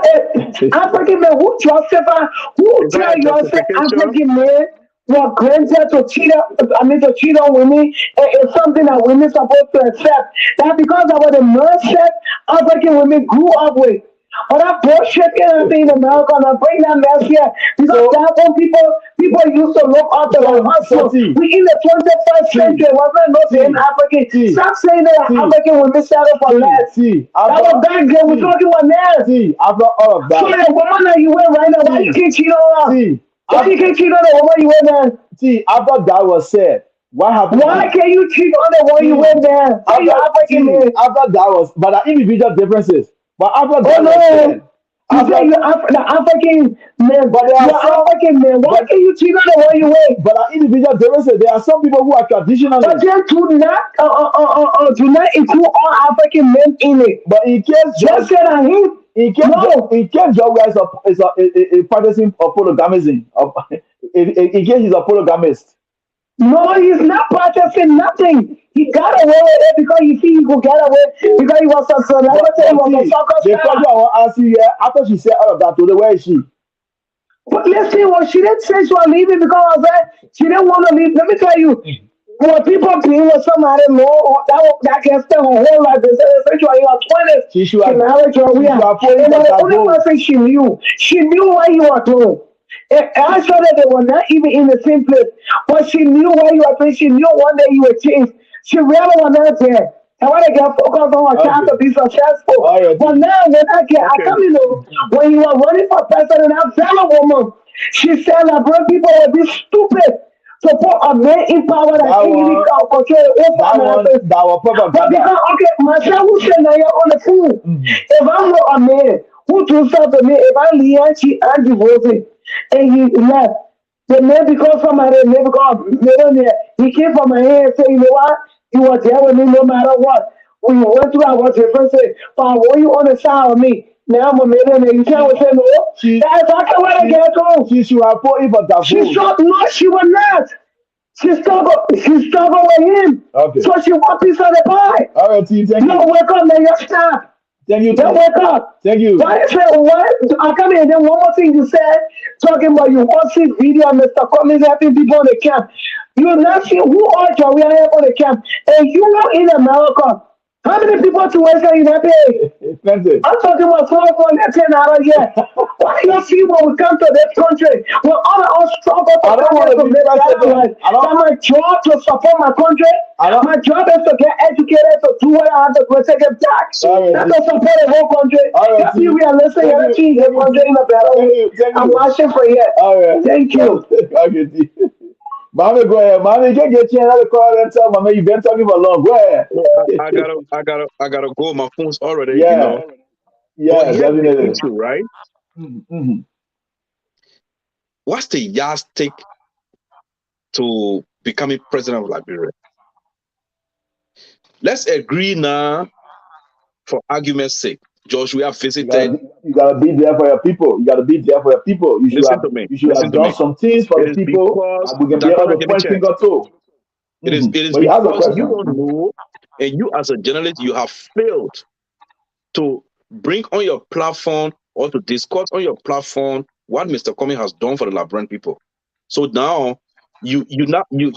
African man who justify who tell you say African man were granted to cheat on women, and it's something that women supposed to accept. That because of what the mindset African women grew up with. But that bullshit can't be in America, and I bring that mess here because that's when people used to look up to the hustle. We in the 21st century, wasn't no saying African. Stop saying that African women settle for less. That was back then. We're talking about now. After all of that, so the woman that you with right now, why you can't cheat on her? Why you can't cheat on the woman you with now? After that was said, what happened? Why can't you cheat on the one you with there? After that was, but the individual differences. But after that, the African man, but African man. Why can't you cheat on the one you with? But our individual differences. There are some people who are traditional. But then do not include all African men in it. But in case just said I him. In case your guy is a practicing of polygamism, in case he's a polygamist. No, he's not practicing nothing. He got away with it because he see he could get away because he was a celebrity. He was a soccer star. The question I want to ask you here, after she said all of that, where is she? But listen, well, she didn't say she was leaving because of that. She didn't want to leave. Let me tell you, when people being with somebody know that can spend her whole life, especially in her 20s, she married her. And the only person she knew what he was doing. And I saw that they were not even in the same place. But she knew where you were. She knew one day you would change. She really was not there. And when I get focused on her child to be successful. But now when I come in, when you are running for president, I'm telling a woman, she said that brown people will be stupid to put a man in power that can really control over but because, okay, myself who said now you're on the fool. If I'm not a man who do something to me, if I leave she and divorcing and he left, the man becomes somebody, the man becomes a millionaire. He came from my hand and said, you know what? You were there with me no matter what. We went through our differences, but when you on the side of me, now I'm a millionaire. You can't say no. That's exactly what I get to. She should have put him for that. She struck, no, she was not. She struggled with him. Okay. So she want piece of the pie. All right, T, thank you. No, wake up, man. You stop. Thank you. Don't wake up. Thank you. Why say what? I come here and then one more thing you said, talking about you watch this video of Mr. Cummings helping people in the camp. You not see who are you we are here for the camp. And you know in America, how many people to waste are you not pay? Expensive. I'm talking about 12 for $10 a year. Why do you see when we come to this country, when all of us struggle I don't want to be president. my job to support my country. My job is to get educated, to do what I have to do, take it back. Not to support the whole country. Let's be realistic and change the country in a better way. I'm watching for you. Thank you. Okay, Mommy, go ahead. Mommy, you can get you another call and tell Mommy you've been talking for long. Go ahead. I gotta go. My phone's already, Yeah. you know. Yeah, But here's definitely. the issue, right? Mm-hmm. What's the yardstick to becoming president of Liberia? Let's agree now, for argument's sake. George, we have visited. You gotta be there for your people. You gotta be there for your people. You should Listen have. to me. You should Listen have to done me. some things for It the is people. because And we can be able to Dakpannah, point finger to. It is But you have a because question. you don't know, and you as a journalist, you have failed to bring on your platform or to discuss on your platform what Mr. Cummings has done for the Liberian people. So now you not you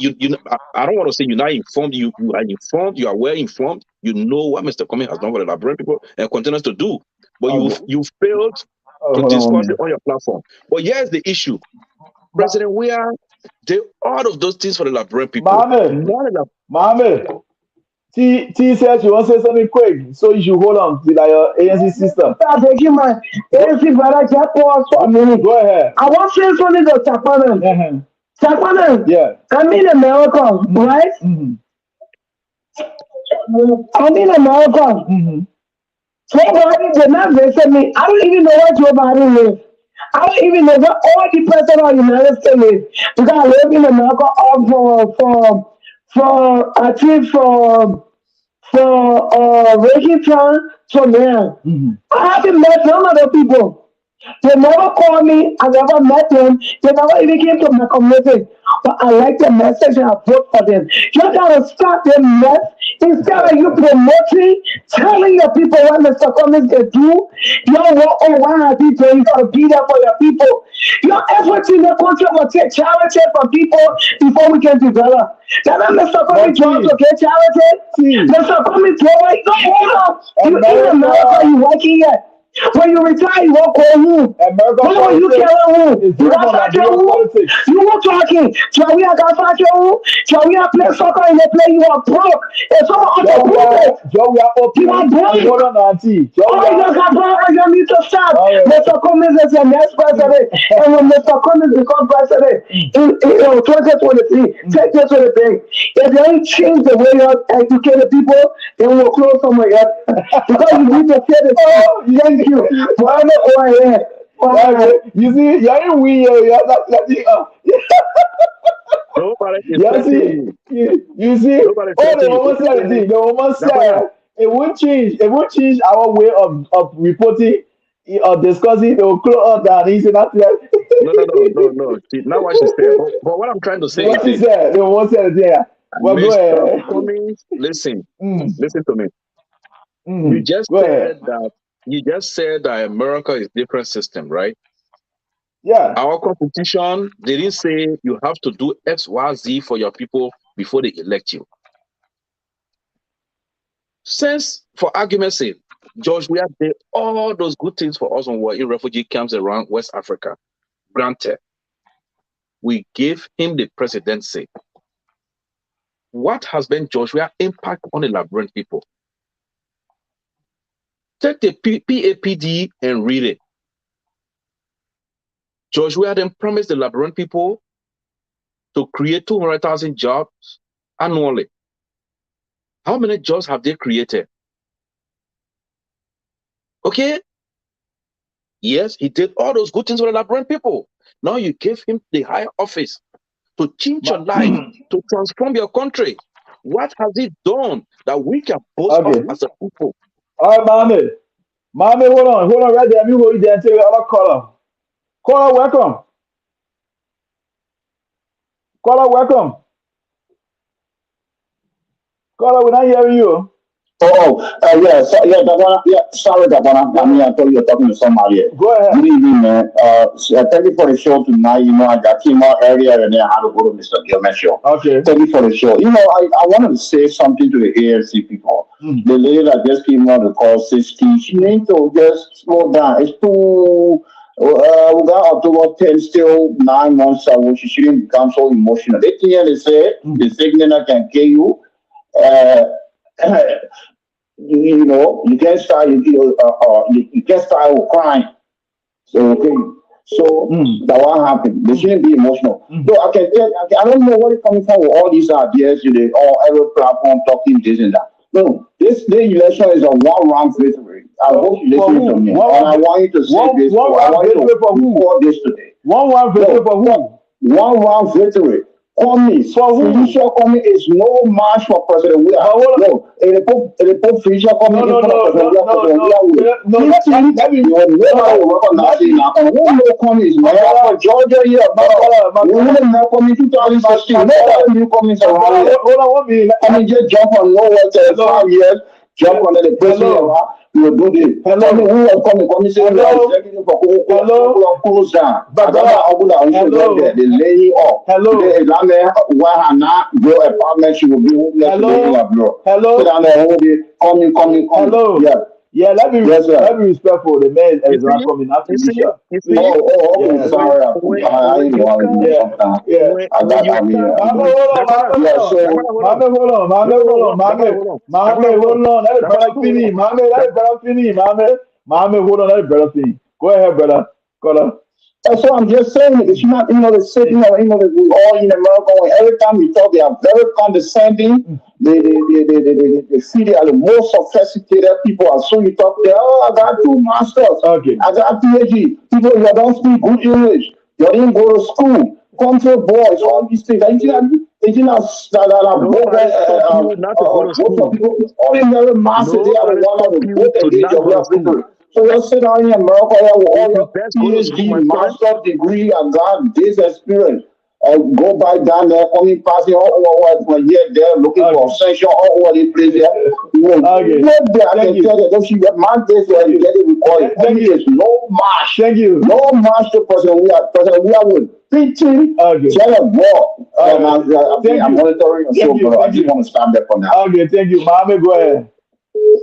I don't want to say you're not informed. You are informed. You are well informed. You know what Mr. Cummings has done for the Liberian people and continues to do. But you failed to discuss it on your platform. But here's the issue, President. We are all of those things for the Liberian people. Mommy. T says you want to say something quick, so you should hold on to your ANC system. I'm taking my ANC brother just pause for a minute. Go ahead. I want to say something to Dakpannah. Dakpannah, yeah. I'm in America, right? Mm-hmm. I'm in America. Mm-hmm. Joe Biden did not visit me. I don't even know where Joe Biden lives. I don't even know where all the president of the United States lives. Because I live in America I think Reagan time to now. Mm-hmm. I haven't met none of the people. They never called me. I never met them. They never even came to my community. But I like the message and I vote for them. You gotta stop them mess. Instead of you promoting, telling your people what Mr. Cummings can do, you don't want, oh, why are you doing? You gotta be there for your people. Your efforts in the country will take challenges from people before we can develop. Then Mr. Cummings trying to get challenges. Mr. Cummings, no, hold on. You in America, you working yet. When you retire, you won't call who? When will you tell who? You got such a who? You were talking. Shall we have got such a who? Shall we have played soccer and they play you are broke? If someone other broke, you are broke. Hold on, Auntie. Oh, you just got broke. You need to stop. Mr. Cummings is the next president. And when Mr. Cummings becomes president in 2023, take this with a thing. If they ain't change the way you educate the people, then we'll close somewhere else. Because you need to say the thank you. You see, you're in we you see, the woman said the thing. The woman said it won't change. It won't change our way of reporting or discussing. They will close us down. He said that's No. See, not what she said. But what I'm trying to say what she said. The woman said it. Yeah. Well, go ahead. Cummings, listen to me. Mm. You just said that America is different system, right? Yeah. Our constitution, they didn't say you have to do X, Y, Z for your people before they elect you. Since, for argument's sake, George, we have did all those good things for us when we're in refugee camps around West Africa. Granted. we gave him the presidency. What has been Joshua's impact on the Liberian people? Take the PAPD and read it. Joshua then promised the Liberian people to create 200,000 jobs annually. How many jobs have they created? Okay. Yes, he did all those good things for the Liberian people. Now you gave him the higher office to change your life, to transform your country. What has he done that we can boast of as a people? All right, Mommy. Mommy, hold on right there. Let me hold you there and take our caller. Caller, welcome. Caller, welcome. Caller, we're not hearing you. Yeah, sorry, Dakpannah. I mean, I thought you were talking to somebody. Go ahead. Good evening, man. Thank you for the show tonight. You know, I came out earlier and then I had to go to Mr. Gilman's show. Okay. Thank you for the show. You know, I wanted to say something to the ANC people. The lady that just came on the call, 60, she needs to just slow down. It's too. We got October 10, still 9 months ago. She shouldn't become so emotional. They say the signal can kill you. You know, you can't start. You can't start with crying. So that what happened. They shouldn't be emotional. So I can tell. I don't know where it's coming from with all these ideas. They all every platform talking this and that. No, this election is a one-round victory. I hope you listen to me. And I want you to say this. I want you to report this today. One victory for who? One-round victory. Felicia Comey is no match for President Weah. No, the Pope Felicia Comey is not President Weah. Comey is mayor for Georgia here. We wouldn't have Comey 2016. Nobody knew Comey around here. Hold on 1 minute. I mean, just jump on nowhere to 5 years. Jump under the president. You will do this. Hello. Who was coming saying executive for close down. The lady off. Hello. Where Hannah grow apartment, she will be homeless. Hello. Sit down there, hold it. Coming. Hello. Yeah, let me be respectful. The man is not coming after Felicia. Okay. Sorry. I didn't want to do something. Yeah. I got that here. Mama, hold on. Let it brother finish. Mama, hold on. Let it brother finish. Go ahead, brother. Caller. So I'm just saying, it's not, we all in America, every time we talk, they are very condescending. They see they are the most sophisticated people. And so you talk there, I got 2 masters. Okay. I got PhD. People who don't speak good English. You didn't go to school. Country boys, all these things. Ordinary masses, they are the one of the good age of victory. So you sit down in America with all your PhD, master's degree, and got this experience. And go by down there, coming passing all here there, looking for sanction all over the place there. I can tell you, don't you get my days where you get it recorded. There's no march. Thank you. No march to President Weah with 15 ball. I'm monitoring your show, but I just want to stand there for now. Okay, thank you. Mama, go ahead.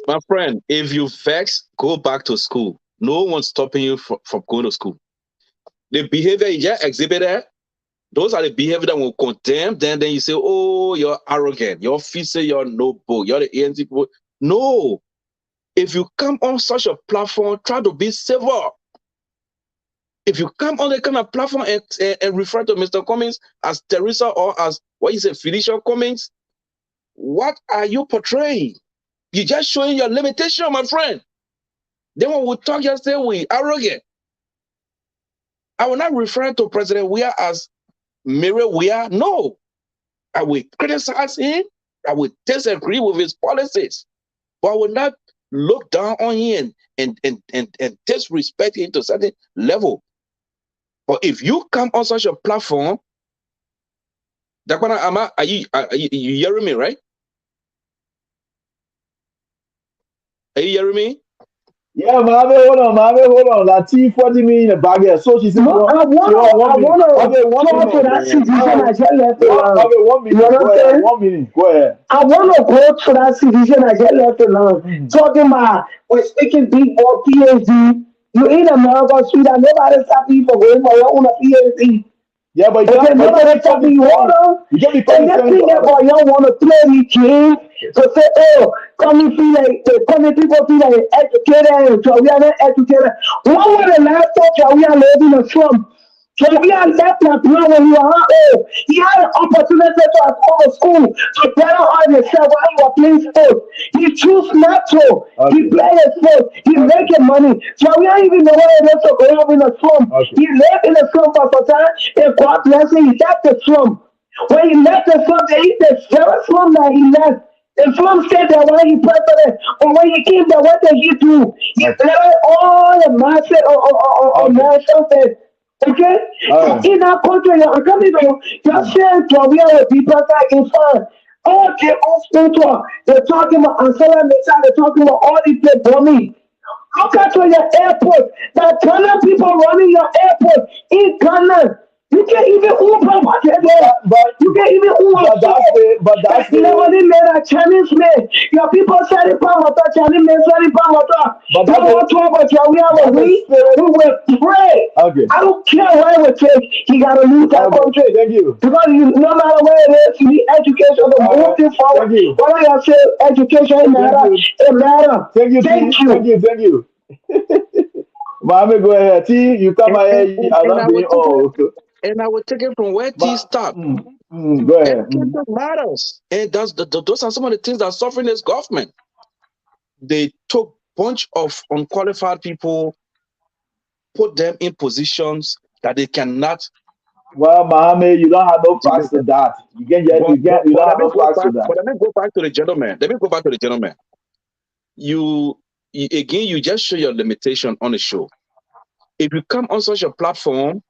My friend, if you vex, go back to school. No one's stopping you from going to school. The behavior you just exhibited, those are the behavior that will condemn. Then you say, oh, you're arrogant. You're officer, you're noble. You're the ANC people. No. If you come on such a platform, try to be civil. If you come on the kind of platform and refer to Mr. Cummings as Teresa or as, Felicia Cummings, what are you portraying? You're just showing your limitation, my friend. Then when we talk, just say we arrogant. I will not refer to President Weah as Mary Weah. No. I will criticize him. I will disagree with his policies. But I will not look down on him and disrespect him to a certain level. But if you come on such a platform, Dakpannah, are you hearing me, right? Are you hearing me? Yeah, Mama, hold on. Latif, 40 minutes in the bag here. So she said, I want to go to that citizen as well left alone. Okay, 1 minute. 1 minute. Go ahead. I want to go to that citizen as well left alone. Talking about, we're speaking big for PhD. You in America, Sweden, nobody stop you for going for your own PhD. Yeah, but Okay, nobody talking you. Hold on. You can't be And that thing that boy, y'all want to play these kids to say, oh, come and feel like, come and people feel like educated, so we are not educated. When was the last time we are living in a slum? So we are left that plan when you are old. He had an opportunity to attend school to better on himself while you are playing sports. He choose not to. He play his sports. He's making money. So we don't even know what it is to grow up in a slum. He lived in a slum for some time, and God bless him, he left the slum. When he left the slum, he the very slum that he left. The slum said that when he president, or when he came there, what did he do? He left all the mindset or national. Okay? In our country, I'm coming to just saying to we are people that in fun. All the old spiritual, they're talking about Ansela Mesa, they're talking about all these people dummy. Look at your airport. The Ghana people running your airport in Ghana. You can't even Uber what they're there. But You can't even Uber. that's never made a Chinese man. Your people selling power water, Chinese men selling power water. But You want to talk about your we have a we will pray. Okay. I don't care what it would take. He got to leave that country. Thank you. Because no matter where it is, you need education to move this forward. What I say, education, it matters. It matters. Thank you. Thank you. Mama, go ahead. T, you come ahead. And I will take it from where T stopped. Go ahead. Education matters. And those are some of the things that are suffering this government. They took a bunch of unqualified people, put them in positions that they cannot. Well, Mohammed, you don't have no facts to that. You don't have no facts to that. But let me go back to the gentleman. You just show your limitation on the show. If you come on such a platform,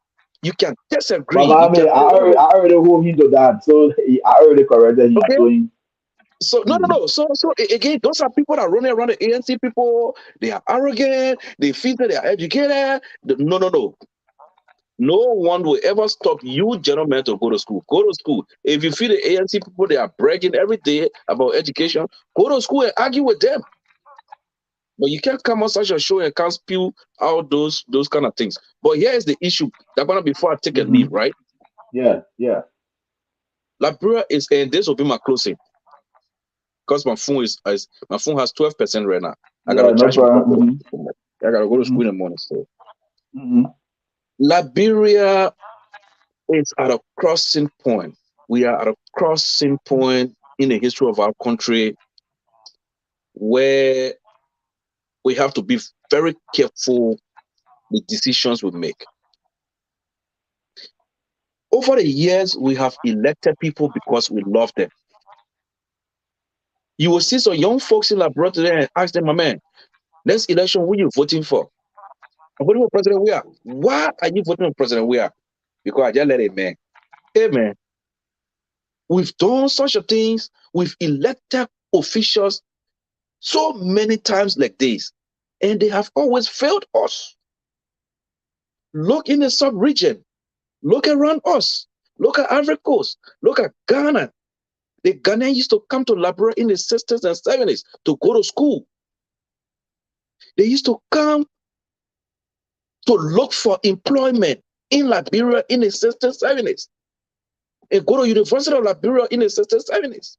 you can disagree. Mohammed, I already hold him to that. So I already corrected him. Okay. So no. So again, those are people that are running around the ANC people. They are arrogant. They feel that they are educated. No. No one will ever stop you, gentlemen, to go to school. Go to school. If you feel the ANC people, they are bragging every day about education, go to school and argue with them. But you can't come on such a show and can't spew out those kind of things. But here is the issue. Dakpannah, before I take a leave, right? Yeah. Liberia is, and this will be my closing. Because my phone has 12% right now. I gotta charge my phone. I gotta go to school in the morning. So Liberia is at a crossing point. We are at a crossing point in the history of our country where we have to be very careful with decisions we make. Over the years, we have elected people because we love them. You will see some young folks in Liberia today and ask them, my man, next election, who are you voting for? I'm voting for President Weah. Why are you voting for President Weah? Because I just let it, man. Hey, man, we've done such a things. We've elected officials so many times like this, and they have always failed us. Look in the sub-region. Look around us. Look at Ivory Coast. Look at Ghana. The Ghanaians used to come to Liberia in the 60s and 70s to go to school. They used to come to look for employment in Liberia in the 60s, 70s. And go to University of Liberia in the 60s, 70s.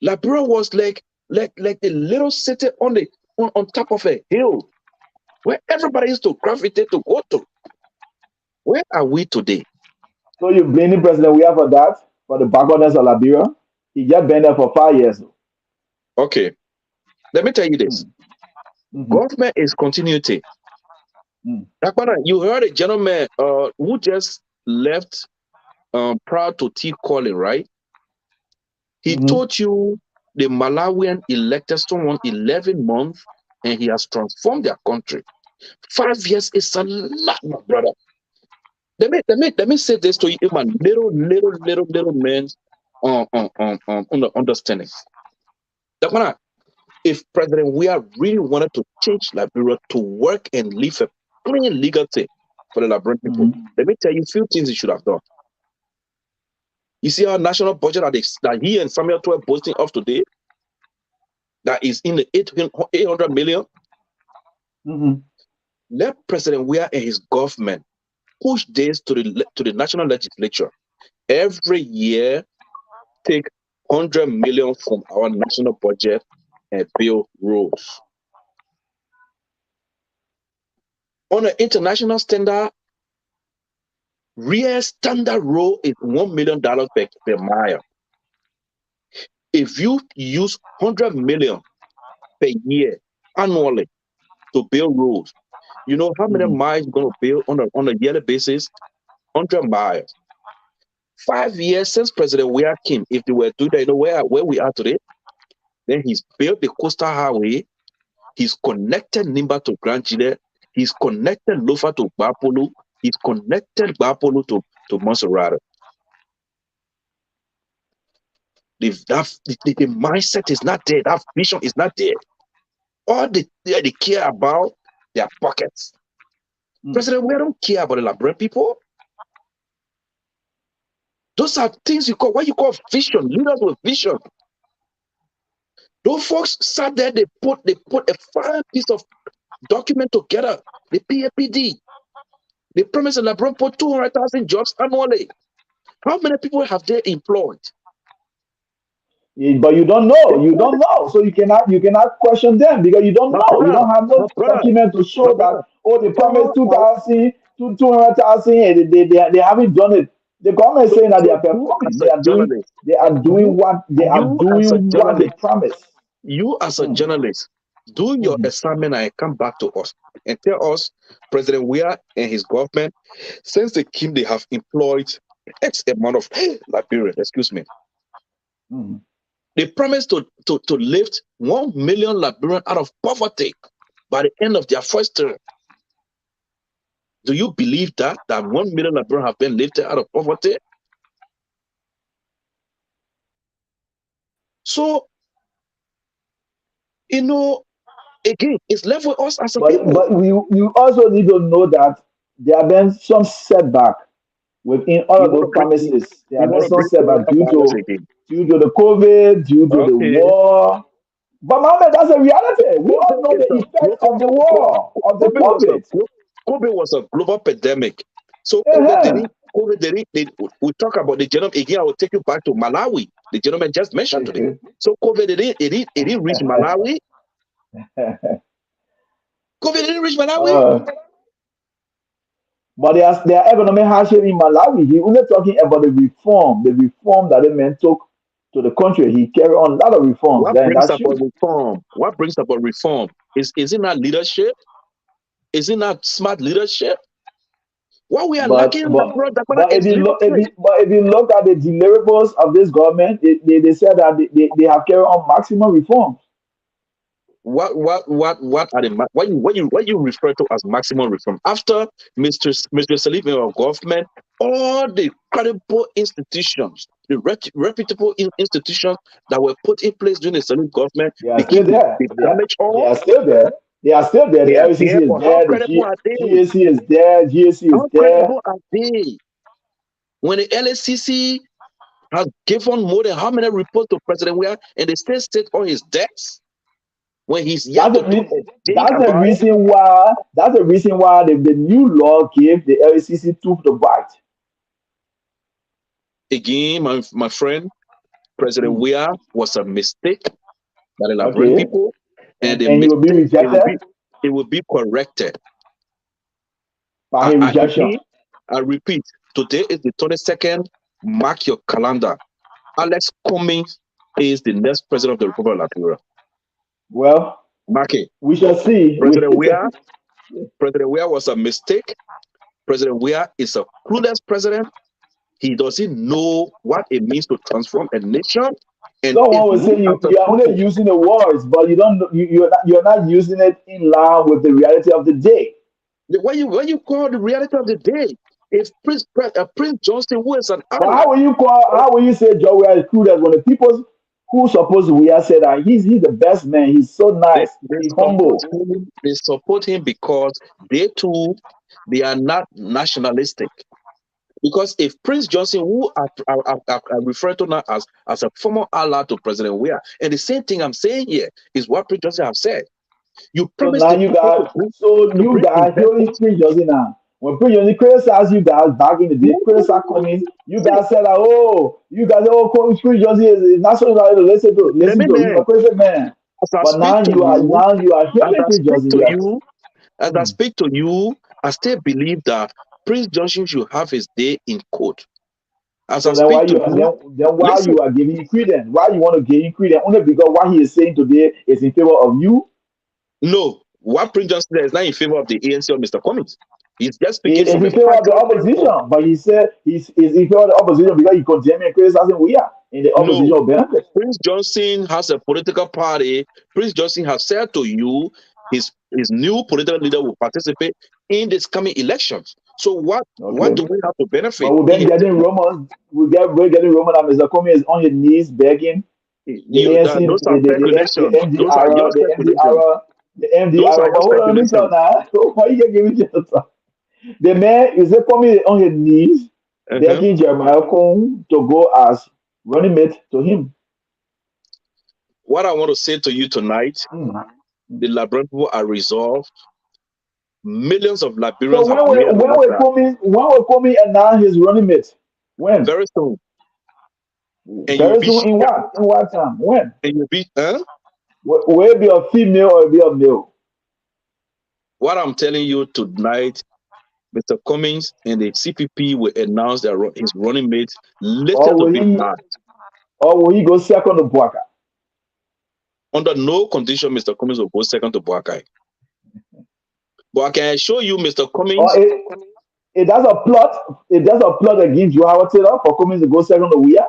Liberia was like a little city on top of a hill where everybody used to gravitate to go to. Where are we today? So you blaming President Weah for that? For the backwardness of Liberia? He just been there for 5 years. Okay. Let me tell you this. Government is continuity. Dakpannah, you heard a gentleman who just left prior to T calling, right? He told you the Malawian elected someone 11 months and he has transformed their country. 5 years is a lot, my brother. Let me say this to you, my little man's understanding. Dakpannah, if President Weah really wanted to change Liberia to work and live a clean legality for the Liberian people, let me tell you a few things he should have done. You see our national budget that he and Samuel are boasting of today, that is in the 800 million. Let President Weah and his government push this to the national legislature. Every year, take 100 million from our national budget and build roads. On an international standard, real standard road is $1 million per mile. If you use 100 million per year annually to build roads, you know how many miles you're going to build on a yearly basis? 100 miles. 5 years since President Weah came, if they were doing that, you know where we are today? Then he's built the coastal highway. He's connected Nimba to Grand Chile. He's connected Lofa to Bapolu. He's connected Bapolu to Monserrate. The mindset is not there. That vision is not there. All they care about their pockets. President, we don't care about the Liberian people. Those are things you call vision. Leaders with vision. Those folks sat there. They put a fine piece of document together. The PAPD. They promised the Liberian people 200,000 jobs annually. How many people have they employed? But you don't know. You don't know. So you cannot question them because you don't know. You don't have no document to show that, oh, they promised 2,000, 200,000 and they haven't done it. The government is saying that they are performing. They are doing what they promised. You as a journalist, do your assignment and come back to us and tell us President Weah and his government, since they came, they have employed X amount of Liberians, excuse me. They promised to lift 1 million Liberians out of poverty by the end of their first term. Do you believe that 1 million Liberians have been lifted out of poverty? So, you know, again, it's left with us as a people. But you also need to know that there have been some setback within all of those promises. There have been some setback due to the COVID, due to the war. But Mohammed, that's a reality. We all know the effect of the war, of the COVID. COVID was a global pandemic. So we talk about the gentleman again. I will take you back to Malawi. The gentleman just mentioned today. So COVID it didn't reach Malawi. COVID didn't reach Malawi. But there are economic hardship in Malawi. He only talking about the reform that the man took to the country. He carried on a lot of reforms. What brings about reform? What brings about reform? Is it not leadership? Is it not smart leadership? What we are lacking, but if you look at the deliverables of this government, they said that they have carried on maximum reforms. What are the what you refer to as maximum reform? After Mr. Salif of government, all the credible institutions, the reputable institutions that were put in place during the Salif government, they are still there. They are still there. They are still there. The LCC is there. The GAC is there. GAC is there. How credible are they? When the LCC has given more than how many reports to President Weah and they still sit on his desk? When he's that's the reason why the new law gave the LCC to the bite. Again, my friend, President Weah was a mistake by the Liberian people, and he will be rejected. It will be corrected by his rejection. I repeat, today is the 22nd. Mark your calendar. Alex Cummings is the next president of the Republic of Liberia. Well, mark it. We shall see. President Weah was a mistake. President Weah is a clueless president. He doesn't know what it means to transform a nation. And someone will say you are only using the words, but you're not using it in line with the reality of the day. When you call the reality of the day, if Prince Johnson, who is an army, how will you say Joe Weah is clueless when the people who suppose we have said that he's the best man, he's so nice, he's humble. They support him because they are not nationalistic. Because if Prince Johnson, who I refer to now as a former ally to President Weah, and the same thing I'm saying here is what Prince Johnson have said. You promised you guys hearing Prince Johnson now. When Prince criticized you guys back in the day, criticize Cummings, you See, guys said that, oh, you guys, oh, Prince Johnson is not so that let me listen to, he's a know. crazy man. As I But speak to you, now you are as hearing I Prince speak Johnson, to you are, you, as I mm. speak to you, I still believe that Prince Johnson should have his day in court. As I So then why speak to you you, then why listen. you are giving him credence? Why you want to give him credence? Only because what he is saying today is in favor of you. No, what Prince Johnson said is not in favor of the ANC or Mr. Cummings. He's just He speaking is from a in favor of the factual standpoint. opposition, but he said he's in favor of the opposition because he condemns and criticizing we are in the opposition No, of benefit. Prince Johnson has a political party. Prince Johnson has said to you his new political leader will participate in this coming elections. So what Okay. do we have to But benefit we've in been his getting statement? rumors. We're getting rumors that Mr. Comey is on his knees begging the You ANC, that those are the speculations. Those are your MDR, speculations. The Those are MDR. your But hold on, let me talk speculations. now. Why you can give me just talk? The man is Comey on his knees Uh-huh. begging Jeremiah Cohn to go as running mate to him. What I want to say to you tonight, Mm. the Liberian people are resolved. Millions of So Liberians have realized that when will Comey announce his running mate? When? very soon, and you'll Very be soon. In shocked, what? In what time? When? and you'll be, huh? Will it be a female or will it be a male? What I'm telling you tonight, Mr. Cummings and the CPP will announce his running mate later Or to will be he March. or will he go second to Boaka? Under no condition, Mr. Cummings will go second to Boakai. But I can assure you, Mr. Or Cummings, it does a plot. It does a plot against Joe Howard Taylor for Cummings to go second to Weir.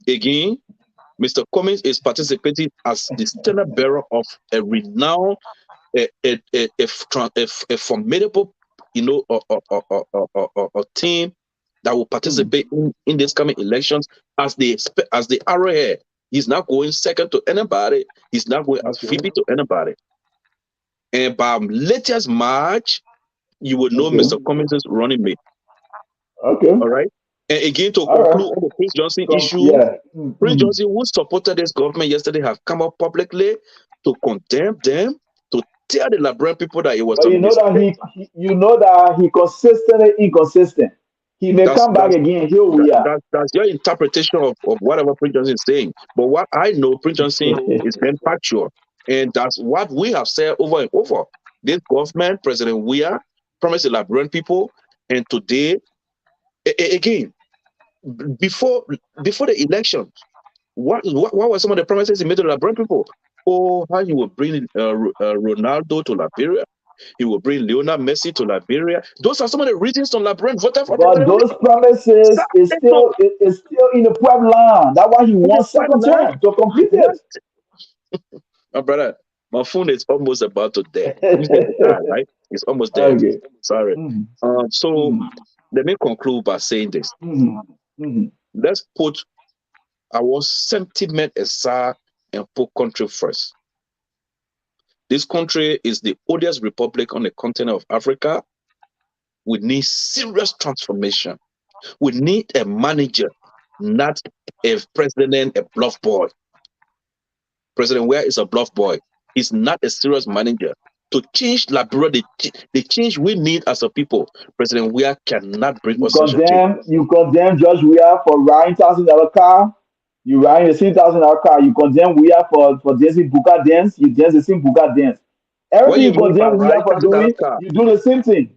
again, Mr. Cummings is participating as the standard bearer of a renowned, a formidable, a team that will Hmm. participate in this coming elections as the arrowhead. He's not going second to anybody. He's not going as Okay. Phoebe to anybody. And by latest March, you will know Okay. Mr. Cummings is running mate. Okay. All right. And again, to All right. conclude on the Prince Johnson issue, Yeah. Prince Mm-hmm. Johnson, who supported this government yesterday, have come up publicly to condemn them, to tell the Liberian people that it was But a you know that mistake. you know that he consistently inconsistent. He may That's come back that's again. Here we are. that's your interpretation of whatever Prince Johnson is saying. But what I know, Prince Johnson is being factual, and that's what we have said over and over. This government, President Weah, promised the Liberian people, and today, again, before before the elections, what were some of the promises he made to the Liberian people? Oh, how he will bring Ronaldo to Liberia. He will bring Lionel Messi to Liberia. Those are some of the reasons some Liberians voted for But President Weah. those promises So, is still in the Pueblo. That's why he in the wants second pipeline, term to complete what? it. My brother, my phone is almost about to dead. You said die, right? It's almost dead. Okay. Sorry. Mm, So mm, let me conclude by saying this. mm, mm. Let's put our sentiment aside and put country first. This country is the oldest republic on the continent of Africa. We need serious transformation. We need a manager, not a president, a bluff boy. President Ware is a bluff boy. He's not a serious manager. To change Liberia, the change we need as a people, President Ware cannot bring us such a change. You condemn Judge Weah for riding $1,000 car. You riding a $6,000 car. You condemn Weah for dancing buka dance. You dance the same buka dance. What Everything do you you mean by condemn Weah right for $1,000 doing, car? you do the same thing.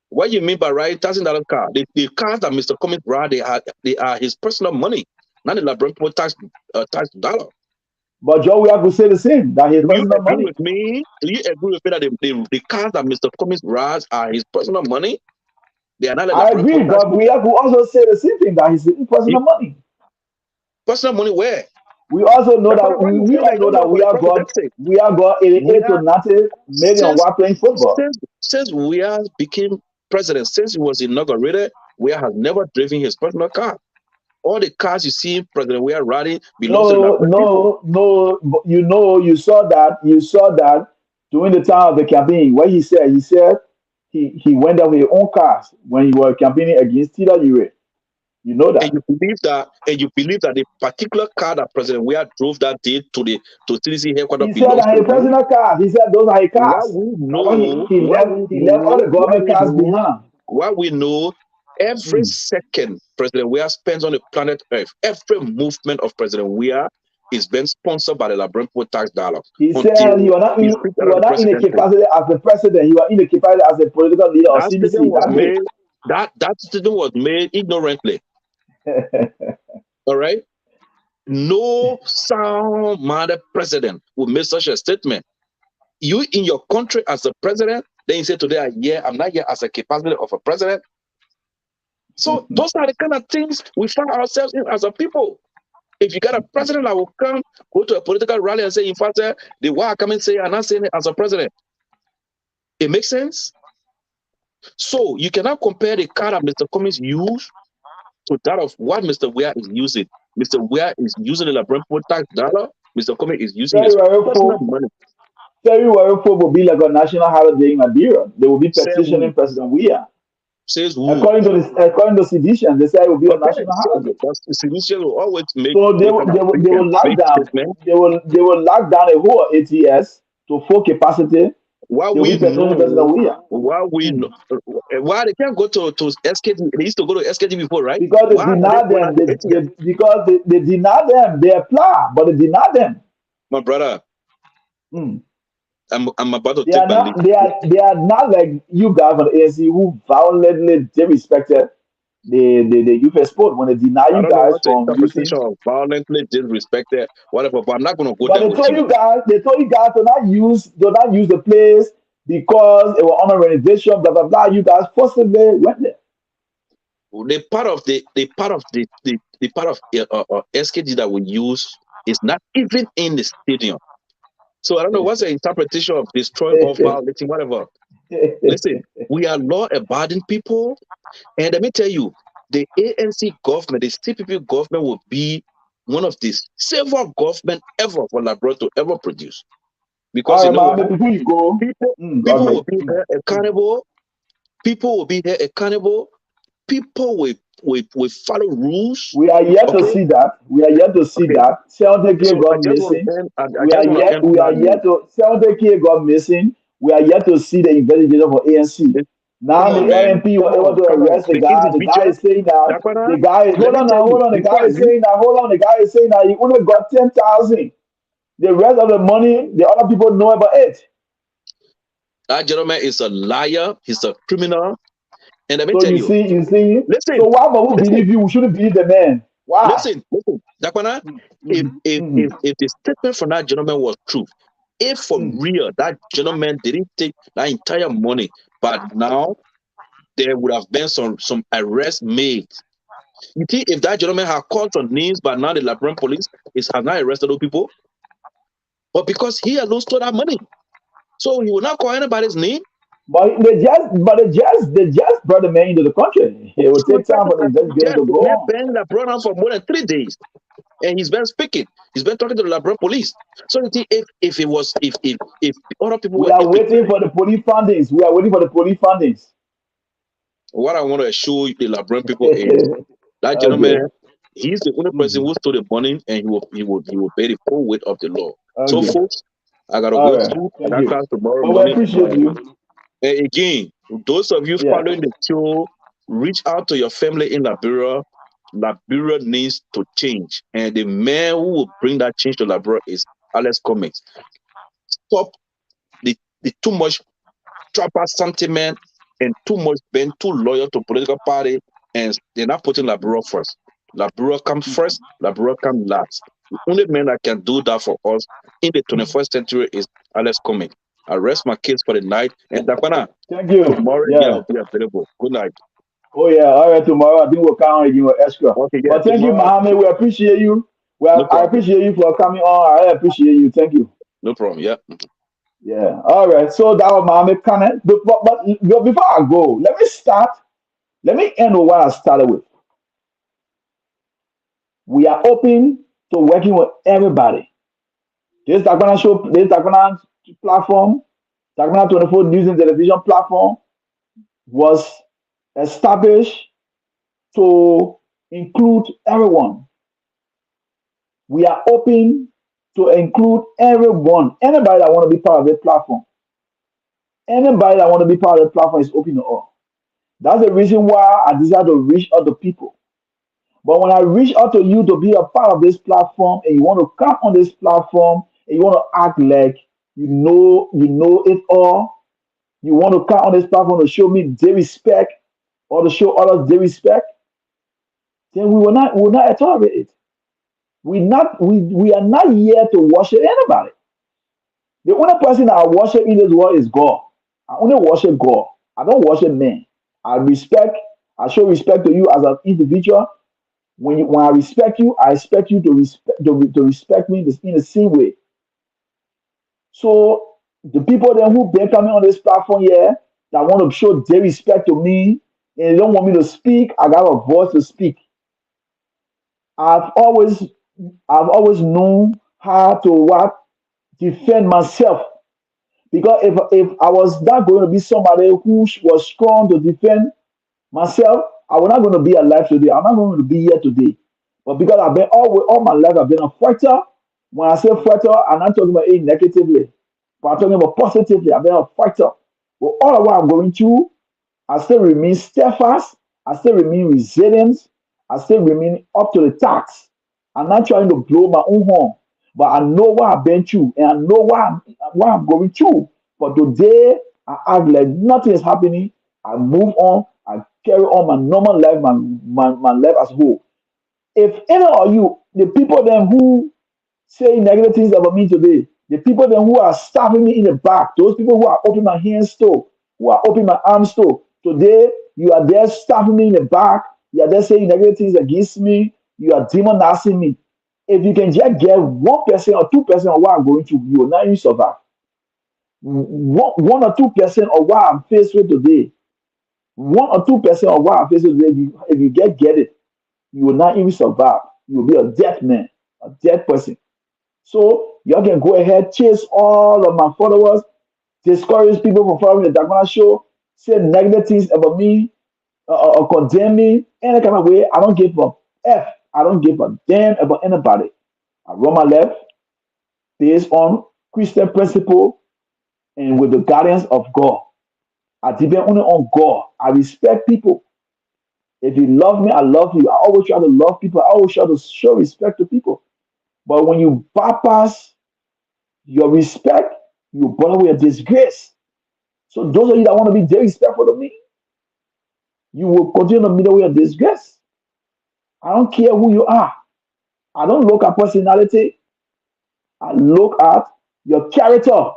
What do you mean by right $1,000 car? The cars that Mr. Cummings ride, they are his personal money, not the Liberian people tax dollar. But Joe Weah could say the same, that his Do you personal agree money. with me? Do you agree with me that the cars that Mr. Cummings rides are his personal money? They are not the I Liberian people agree, tax. but Weah could also say the same thing, that his He- personal money. Personal money where? We also know That's that why you we feel like all you know don't that vote for the president. We are got We 88 to are 90 million since while playing football. since we are became president, since he was inaugurated, we has never driven his personal car. All the cars you see President we are riding belongs to the No, Liberian people. but you know, you saw that during the time of the campaign. What he said he went out with his own cars when he was campaigning against Tila Ure. You know that. And you believe that the particular car that President Weah drove that day to CDC headquarters He said belongs that to his him. personal cars. He said those are his What cars. we But when know, he left all the government cars behind. every second President Weah spends on the planet Earth, every movement of President Weah is being sponsored by the Liberian tax dollar. He said Until he was not he in, speaks he out of was the not in the presidency. capacity as the president. He was in the capacity as a political leader of That statement CDC was that day. made. That statement was made ignorantly. All right. No sound-minded president would make such a statement. You in your country as a president, then you say today, yeah, I'm not here as a capacity of a president. So those are the kind of things we find ourselves in as a people. If you got a president that will come, go to a political rally and say, in fact, the way I come and say, I'm not saying it as a president. It makes sense? So you cannot compare the car that Mr. Cummings used to that of what Mr. Weah is using. Mr. Weah is using the Liberian tax dollar. Mr. Cummings is using his personal money. February 4th will be like a national holiday in Liberia. They will be Say petitioning who? President Weah. Says who? According to sedition, they say it will be a national holiday. Sedition will always make So they will lock down. They will lock down a whole ATS to full capacity. Why they will we be petitioning President Weah. Why they can't go to SKD? They used to go to SKD before, right? Because they Why deny them. Because they deny them. They apply, but they deny them. My brother, I'm about to they take are not, they are not like you guys on the ANC who violently disrespected the youth sport when they deny I you don't know guys what's the from using. interpretation of violently disrespected, whatever. But I'm not going to go But there they with told you. you guys to not use the place because it was on a renovation, blah blah blah. You guys forcibly went there. The part of SKG that we use is not even in the stadium. So I don't know what's the interpretation of destroying or violating, whatever. Listen, we are law-abiding people, and let me tell you, the ANC government, the CPP government, will be one of the several government ever for Liberia to ever produce. Because you know what? Before you go, people will be here accountable. People will be here accountable. People will follow rules. We are yet to see that. We are yet to see that. 70K got missing. We are yet to 70K got missing. We are yet to see the investigation for ANC. Now the LMP were able to arrest the guy. The guy is saying that the guy is hold on. The guy is saying that he only got 10,000. The rest of the money, the other people know about it. That gentleman is a liar. He's a criminal. And let me so tell you see. Listen. So why would we believe you? We shouldn't believe the man. Why? Listen. Dakpannah, if the statement from that gentleman was true, if for real that gentleman didn't take that entire money, but now there would have been some arrests made. You think if that gentleman had called some names, but now the Liberian police has not arrested those people, but because he alone stole that money, so he will not call anybody's name. But they just brought the man into the country. It will take time for the investigation to go on. That brought him for more than 3 days, and he's been speaking. He's been talking to the Liberian police. So you think if other people we are waiting for the police findings. We are waiting for the police findings. What I want to assure the Liberian people is that gentleman, he's the only person who stole the money, and he will bear the full weight of the law. So folks, I gotta go to that class tomorrow morning. We appreciate you. And again, those of you following the show, reach out to your family in Liberia. Liberia needs to change, and the man who will bring that change to Liberia is Alex Cummings. Stop the too much trapper sentiment and being too loyal to political party, and they're not putting Liberia first. Liberia comes first, Liberia comes last. The only man that can do that for us in the 21st century is Alex Cummings. I rest my case for the night, and Dakpannah, thank you. Tomorrow I'll be available. Good night. Oh yeah, all right. Tomorrow I think we'll come on again with extra. Okay, but thank you, Mohammed. We appreciate you. Well, I appreciate you for coming on. I appreciate you. Thank you. No problem. Yeah. Yeah. All right. So that was Mohammed comment. But before I go, let me start. Let me end with what I started with. We are open to working with everybody. This Dakpannah Show, this Dakpannah platform, Dakpannah 24 News and Television platform was established to include everyone. We are open to include everyone. Anybody that want to be part of the platform. Anybody that want to be part of the platform is open to all. That's the reason why I desire to reach out to people. But when I reach out to you to be a part of this platform and you want to come on this platform and you want to act like you know it all, you want to come on this platform to show me disrespect or to show others disrespect, then we will not tolerate it. We are not here to worship anybody. The only person that I worship in this world is God. I only worship God. I don't worship men. I show respect to you as an individual. When I respect you, I expect you to respect me in the same way. So the people then who been coming on this platform here that want to show their respect to me and they don't want me to speak, I got a voice to speak. I've always I've always known how to what defend myself. Because if I was not going to be somebody who was strong to defend myself, I was not going to be alive today. I'm not going to be here today. But because I've been all my life, I've been a fighter. When I say fighter, I'm not talking about it negatively, but I'm talking about positively. I've been a fighter. But all of what I'm going through, I still remain steadfast. I still remain resilient. I still remain up to the task. I'm not trying to blow my own horn, but I know what I've been through and I know what I'm going through. But today, I act like nothing is happening. I move on. I carry on my normal life, my life as a whole. If any of you, the people then who say negative things about me today, the people then who are stabbing me in the back, those people who are opening my hands to, who are opening my arms to, today you are there stabbing me in the back, you are there saying negative things against me, you are demonizing me. If you can just get 1% or 2% of what I'm going through, you will not even survive. 1 or 2% of what I'm faced with today, 1 or 2% of what I'm faced with today, if you get it, you will not even survive. You will be a dead man, a dead person. So y'all can go ahead, chase all of my followers, discourage people from following the Dakpannah Show, say negative things about me, or condemn me any kind of way. I don't give a F. I don't give a damn about anybody. I run my life based on Christian principle and with the guidance of God. I depend only on God. I respect people. If you love me, I love you. I always try to love people. I always try to show respect to people. But when you bypass your respect, you born with a disgrace. So those of you that want to be very respectful to me, you will continue to meet with a disgrace. I don't care who you are. I don't look at personality. I look at your character.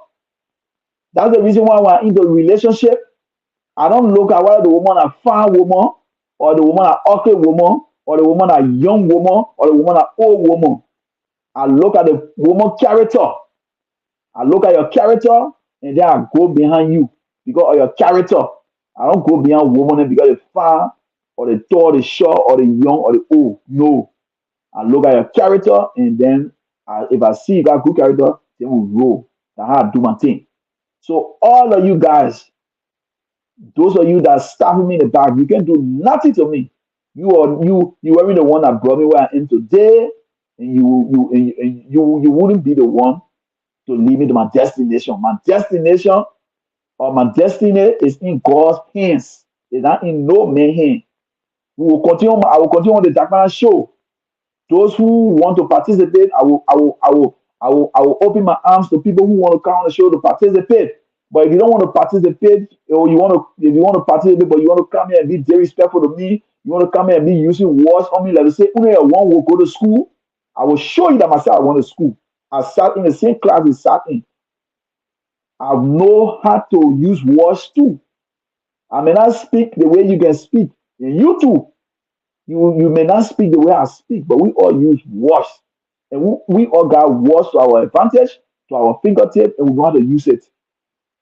That's the reason why we're in the relationship. I don't look at whether the woman a fine woman, or the woman a ugly woman, or the woman a young woman, or the woman a old woman. I look at the woman character. I look at your character and then I go behind you because of your character. I don't go behind woman because the far or the tall, the short, or the young, or the old. No. I look at your character and then if I see you got good character, then we roll. That's how I do my thing. So all of you guys, those of you that stabbing me in the back, you can do nothing to me. You were the one that brought me where I am today, and you wouldn't be the one to lead me to my destination. My destination or my destiny is in God's hands. It's not in no man's hand. I will continue on the Dakpannah Show. Those who want to participate, I will open my arms to people who want to come on the show to participate. But if you don't want to participate, or if you want to participate, but you want to come here and be very respectful to me, you want to come here and be using words on me, like to say, only one will go to school. I will show you that myself I went to school. I sat in the same class we sat in. I know how to use words too. I may not speak the way you can speak. And you too. You may not speak the way I speak, but we all use words. And we all got words to our advantage, to our fingertip, and we know how to use it.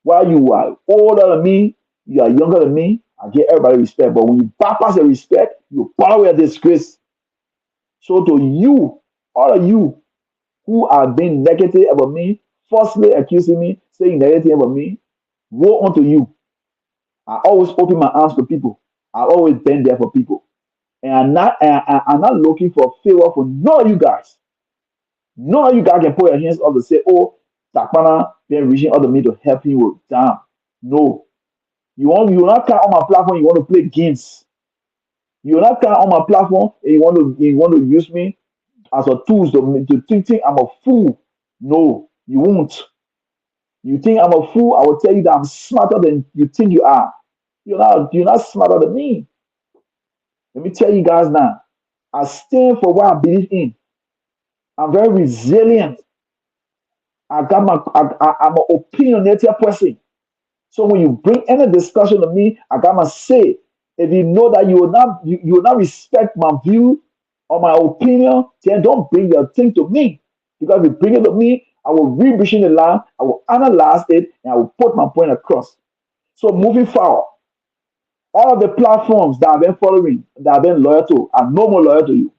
While you are older than me, you are younger than me, I give everybody respect. But when you bypass the respect, you follow a disgrace. So to you, all of you who are being negative about me, falsely accusing me, saying negative about me, woe unto you. I always open my arms to people. I always been there for people. And I'm not looking for favor for none of you guys. None of you guys can put your hands up and say, oh, Dakpannah been reaching out to me to help you with down. No. You will not come on my platform, you want to play games. You will not come on my platform and you want to use me as a tool to think I'm a fool. No, you won't. You think I'm a fool, I will tell you that I'm smarter than you think you are. You're not smarter than me. Let me tell you guys now. I stand for what I believe in. I'm very resilient. I'm an opinionated person. So when you bring any discussion to me, I got my say. If you know that you will not respect my view or my opinion, then don't bring your thing to me. Because if you bring it to me, I will read between the line, I will analyze it, and I will put my point across. So moving forward, all of the platforms that I've been following, that I've been loyal to, are no more loyal to you.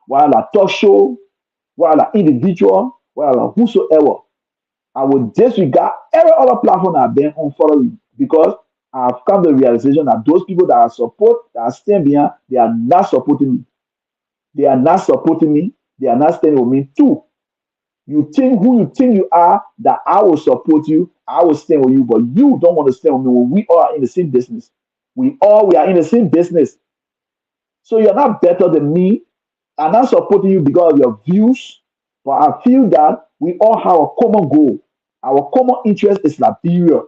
While I talk show, while I individual, while I whosoever, I will disregard every other platform I've been on following because I've come to the realization that those people that I support, that are staying behind, they are not supporting me. They are not supporting me. They are not standing with me too. You think who you think you are, that I will support you, I will stand with you, but you don't want to stand with me when we all are in the same business. We are in the same business. So you're not better than me. I'm not supporting you because of your views, but I feel that we all have a common goal. Our common interest is Liberia.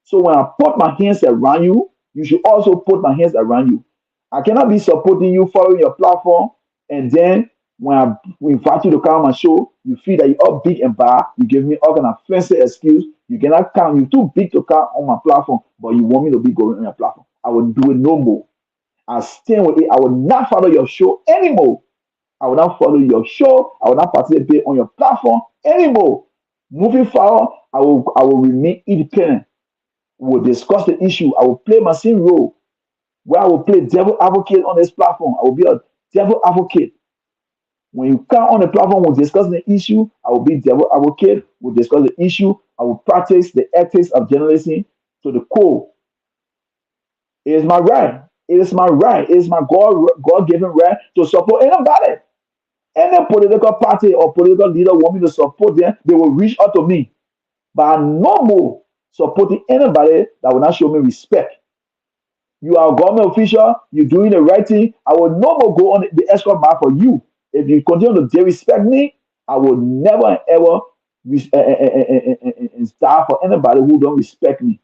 So when I put my hands around you, you should also put my hands around you. I cannot be supporting you, following your platform, and then when we invite you to come on my show, you feel that you're all big and bad. You give me all kind of fancy excuse. You cannot come. You're too big to come on my platform, but you want me to be going on your platform. I will do it no more. I stand with it. I will not follow your show anymore. I will not follow your show. I will not participate on your platform anymore. Moving forward, I will remain independent. We will discuss the issue. I will play my same role where I will play devil advocate on this platform. I will be a devil advocate. When you come on the platform, we'll discuss the issue. I will be devil advocate. We'll discuss the issue. I will practice the ethics of journalism to the core. It is my right. It is my right. It is my God-given right to support anybody. Any political party or political leader want me to support them, they will reach out to me. But I'm no more supporting anybody that will not show me respect. You are a government official, you're doing the right thing. I will no more go on the escort mark for you. If you continue to disrespect me, I will never and ever start for anybody who don't respect me.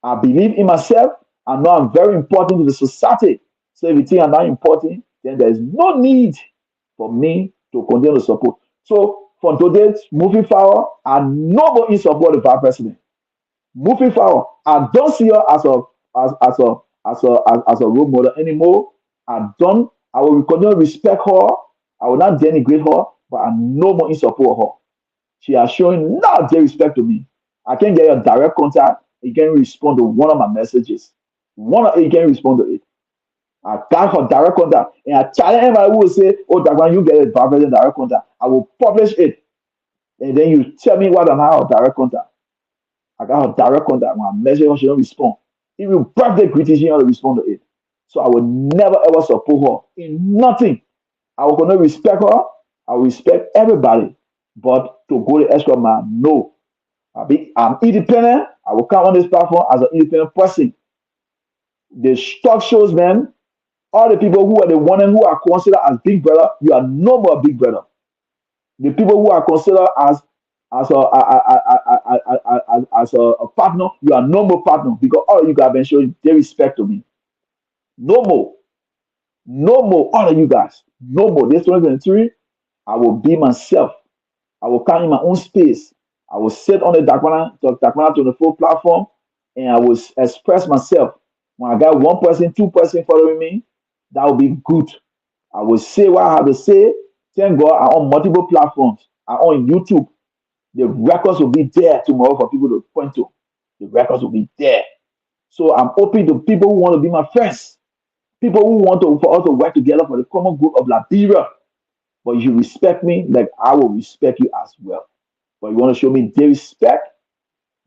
I believe in myself. I know I'm very important to the society. So if you think I'm not important, then there is no need for me to continue to support. So from today, moving forward, I'm no more in support of our president. Moving forward, I don't see her as a role model anymore. I don't. I will continue to respect her. I will not denigrate her, but I'm no more in support of her. She has shown not their respect to me. I can get a direct contact. You can respond to one of my messages. One of you can respond to it. I got her direct contact, and I challenge anybody who will say, "Oh, that when you get a direct contact, I will publish it." And then you tell me what and how direct contact. I got her direct contact. When I message her, she don't respond. If you birthday greeting, she don't respond to it. So I will never ever support her in nothing. I will gonna respect her. I will respect everybody. But to go the extra mile, no. I'm independent. I will come on this platform as an independent person. The stock shows, man, all the people who are the one who are considered as big brother, you are no more big brother. The people who are considered as a partner, you are no more partner because all of you guys have been showing their respect to me. No more. No more. All of you guys. No more. This 2023, I will be myself. I will come in my own space. I will sit on the Dakpannah 24 platform and I will express myself. When I got one person, two-person following me, that will be good. I will say what I have to say. Thank God I'm on multiple platforms. I'm on YouTube. The records will be there tomorrow for people to point to. The records will be there. So I'm open to people who want to be my friends. People who want for us to work together for the common good of Liberia. But you respect me like I will respect you as well. But you want to show me disrespect,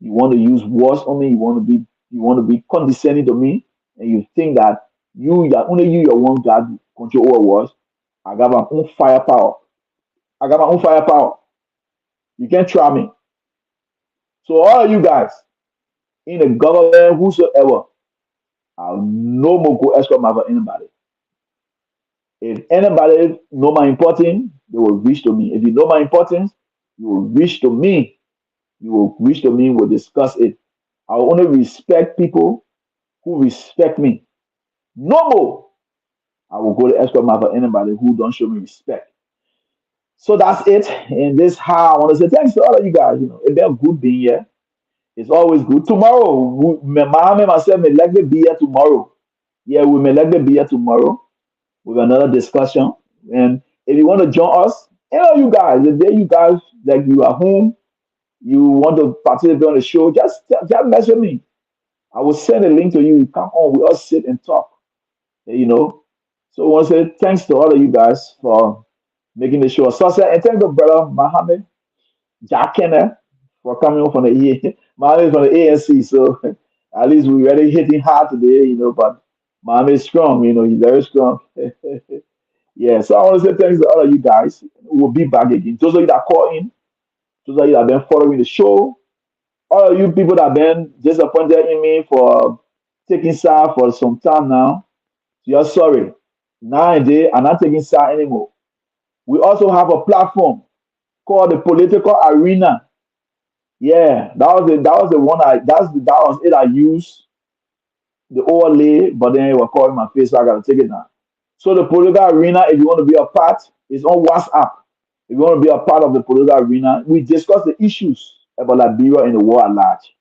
you want to use words on me, you want to be condescending to me, and you think that Only you, your one God control over wars. I got my own firepower. I got my own firepower. You can't try me. So all of you guys in the government, whosoever, I'll no more go escort my for anybody. If anybody know my importance, they will reach to me. If you know my importance, you will reach to me. You will reach to me. We'll discuss it. I will only respect people who respect me. No more. I will go to escort my for anybody who don't show me respect. So that's it. And this how I want to say thanks to all of you guys. It's been good being here. It's always good. Tomorrow, Mohammed myself may likely be here tomorrow. Yeah, we may likely be here tomorrow with another discussion. And if you want to join us, you guys, the day you guys like you are home, you want to participate on the show, just message me. I will send a link to you. You come on, we all sit and talk. So I want to say thanks to all of you guys for making the show a success. And thank the brother Mohammed Jack Kenner for coming on from the Mohammed from the ANC. So at least we already hitting hard today, but Mohammed is strong, he's very strong. Yeah, so I want to say thanks to all of you guys. We'll be back again. Those of you that call in, those of you that have been following the show, all of you people that have been disappointed in me for taking side for some time now, you're sorry. Nowadays, I'm not taking side anymore. We also have a platform called the Political Arena. Yeah, that was the one that was it I used the overlay, but then it was calling my face, so I gotta take it now. So the Political Arena, if you want to be a part, is on WhatsApp. If you want to be a part of the Political Arena, we discuss the issues about Liberia and the world at large.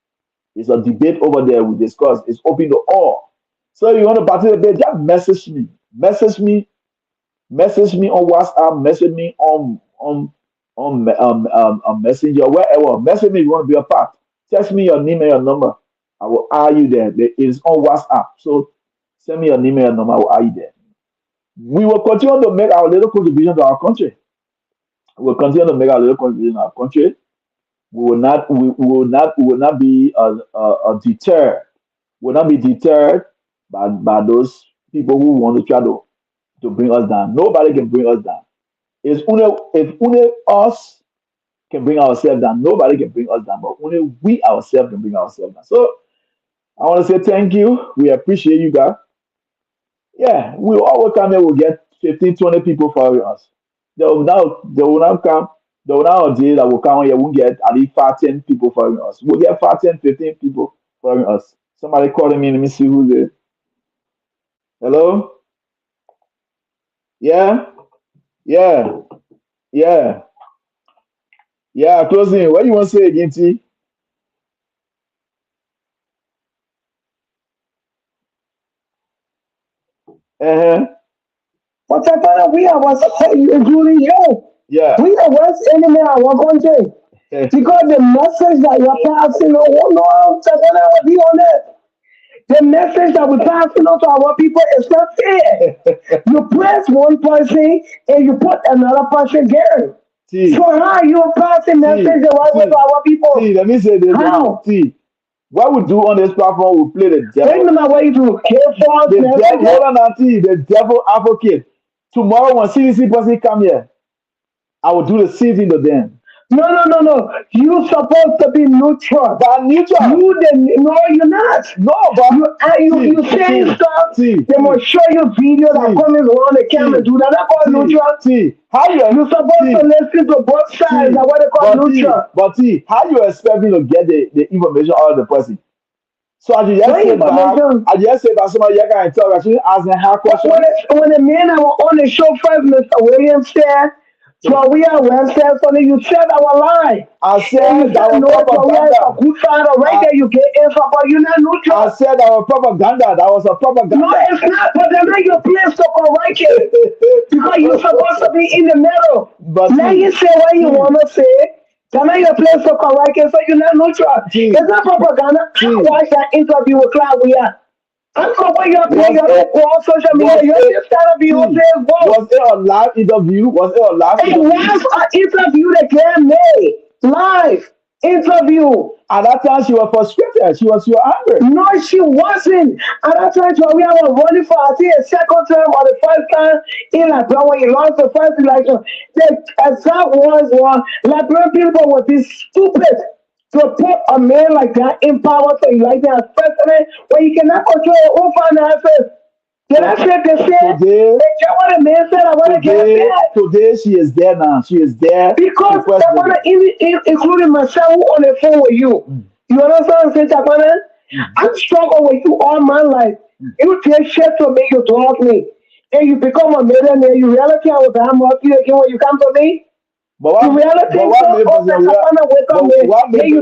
It's a debate over there. We discuss. It's open to all. So if you want to participate, just message me. Message me on WhatsApp. Message me on Messenger, wherever. Message me if you want to be a part. Text me your name and your number. I will add you there. It is on WhatsApp. So send me your name and your number. I will add you there. We will continue to make our little contribution to our country. We will continue to make our little contribution to our country. We will not be deterred. We will not be deterred by those people who want to try to bring us down. Nobody can bring us down. If only us can bring ourselves down, nobody can bring us down, but only we ourselves can bring ourselves down. So I want to say thank you. We appreciate you guys. Yeah, we always come here, we'll get 15, 20 people following us. They will now come, they will now day that will come here, we'll get at least 5, 10 people following us. We'll get 5, 10, 15 people following us. Somebody calling me, let me see who's there. Hello? Yeah? Yeah. Yeah. Yeah, closing. What do you want to say again, T? Uh-huh. But I thought we are was including you. Yeah. We are worst enemy of our country. Because the message that you're passing on, oh no, Takana will be on it. The message that we're passing on to our people is not fair. You press one person and you put another person there. T. So how you passing message the right way to our people? T, let me say this. How? T, what we do on this platform, we play the Take devil. them away to care for The devil, messages. hold on, now, T, the devil advocate. Tomorrow when CDC person come here, I will do the same thing to them. No. You supposed to be neutral. But neutral. No, you're not. No, but You saying stuff. T, They must show you video that T, comes on the camera. Do that. That's called neutral. T, how you You're supposed T, to listen to both sides. That's what they call but neutral. T, how you expect me to get the information out of the person? So I just What say back, information? somebody you can talk. I should ask them how question. When the men that were on the show first, Mr. Williams said, so we are websites on it. You said our lie. I And said you that said was no, it's a propaganda. good side. Right there, you get info, but you're not I neutral. said that was propaganda. That was a No, propaganda. it's not. But they're not your place to correct it. Because you're supposed to be in the middle. But Let you say what you want to say. They're not your place to correct it, so you're not neutral. T, It's not propaganda. I T, watched that interview with Cloud. I don't know what you're was playing. You're it on social media. was You're it just trying to be T, on Facebook. was it a live interview? Was it a live It interview? was an interview that Cam made. Live interview. At that time, she was frustrated. She was angry. No, she wasn't. At that time, we were running for, I think, a second term or the first time in Liberia when he lost the first election. The exact words were, Liberian people would be stupid to put a man like that in power to elect him as president when he cannot control your own finances. Did I say the same? Today, They get what a man said, I want to get that. Today, she is there now. She is there. Because they want to, including myself, who on the phone with you. You understand what I'm saying, Dakpannah? I'm struggle with you all my life. You take shit to me, you talk me. And you become a millionaire, you reality I was I'm up here again when you come to me. But you really think so? You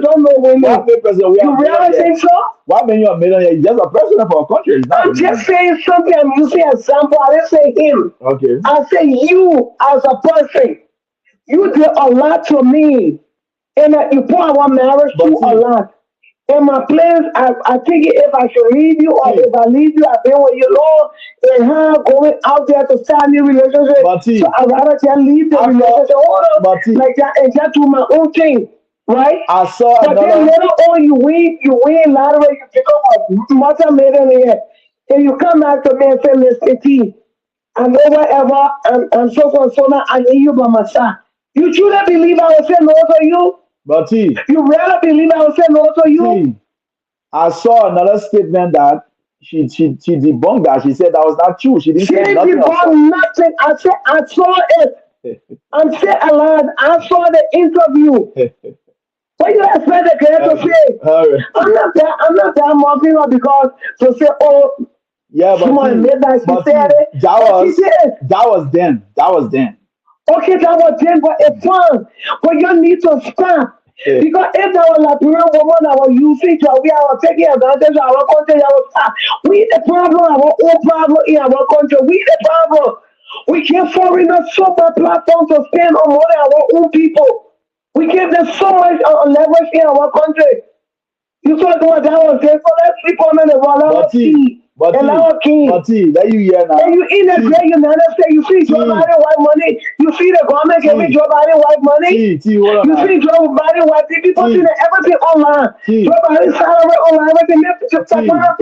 don't know women. You really think so? What mean you're a millionaire? You're just a president for a country. I'm just saying something. I'm using an example. I didn't say him. Okay. I say you as a person. You did a lot to me. And you put our marriage to a lot. And my plans, I think if I should leave you or if I leave you, I've been with you long and her going out there to start new relationship. So I'd rather just leave the relationship like that and just do my own thing. Right? I saw but then later on you win lottery, you become a multi-millionaire. And you come back to me and say, Mr. T, I know whatever, I'm so now I need you by my side. You truly believe I will say no to you? But you really believe I will say no to you? I saw another statement that she debunked that. She said that was not true. She didn't say nothing. Nothing. I said I saw it. I'm saying aloud. I saw the interview. What you expect the girl to say? I'm not that mocking her because to say, oh, yeah, but that was then. Okay, that was then, but it's fun. But you need to stop. Because if our Liberian woman that were using to we are taking advantage of our country, we the problem, our own problem in our country. We the problem. We give foreigners so much platform to spend on money our own people. We give them so much leverage in our country. You talk about that was there, so let's sleep on the roll. But that you hear now. And you in the great United States, you see Joe Biden white money, you see the government giving Joe Biden white money, you see Joe Biden white people see everything online. Joe Biden salary online, everything.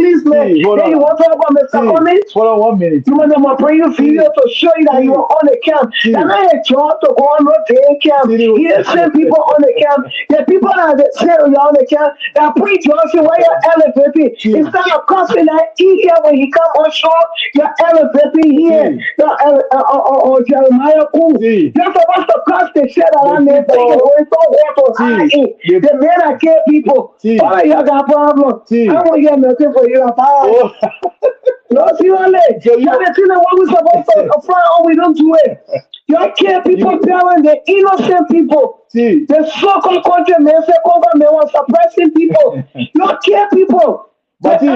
Please, man. Then you want to talk about Mr. Cummings? Hold on 1 minute. You want them to bring you video to show you that you are on the camp. That's not a job to go on the camp. He didn't send people on the camp. The people that send you on the camp, that pre-Johnson, where you're elevating, instead of costing that when he come on shore, you're elevating here. Jeremiah Koo. You're supposed to cost the shit out of me. The men that care people. All of you got problems. I won't get nothing for you. No, see what I mean? What we supposed to fly on, we don't do it. Y'all care people telling the innocent people. The so-called country men say government was suppressing people. Y'all care people. But you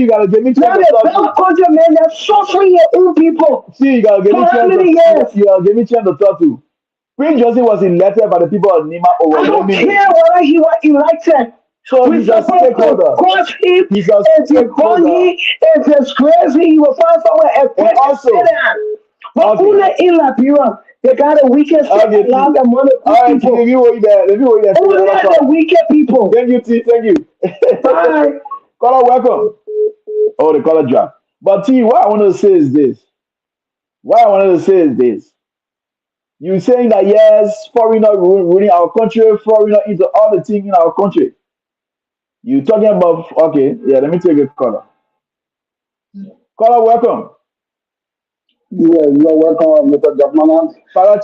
gotta give me chance to talk to. Country man, they're suffering your own people. You gotta give me chance to. You gotta give me chance to talk to. Prince Joseph was elected by the people of Nima over. I don't care whether he was elected. So he's a stakeholder. He's a stakeholder. It's crazy. He will find somewhere and also. But who in Liberia? They got the weakest people. All right, let me wait there. Who are the weakest people? Thank you. Bye. Caller, welcome. Oh, the caller drop. But T, what I wanted to say is this. You saying that yes, foreigner ruining our country, foreigner is all the thing in our country. You talking about okay? Yeah, let me take a caller. Caller, welcome. Yeah, you're welcome, Mr. Dakpannah. Yeah,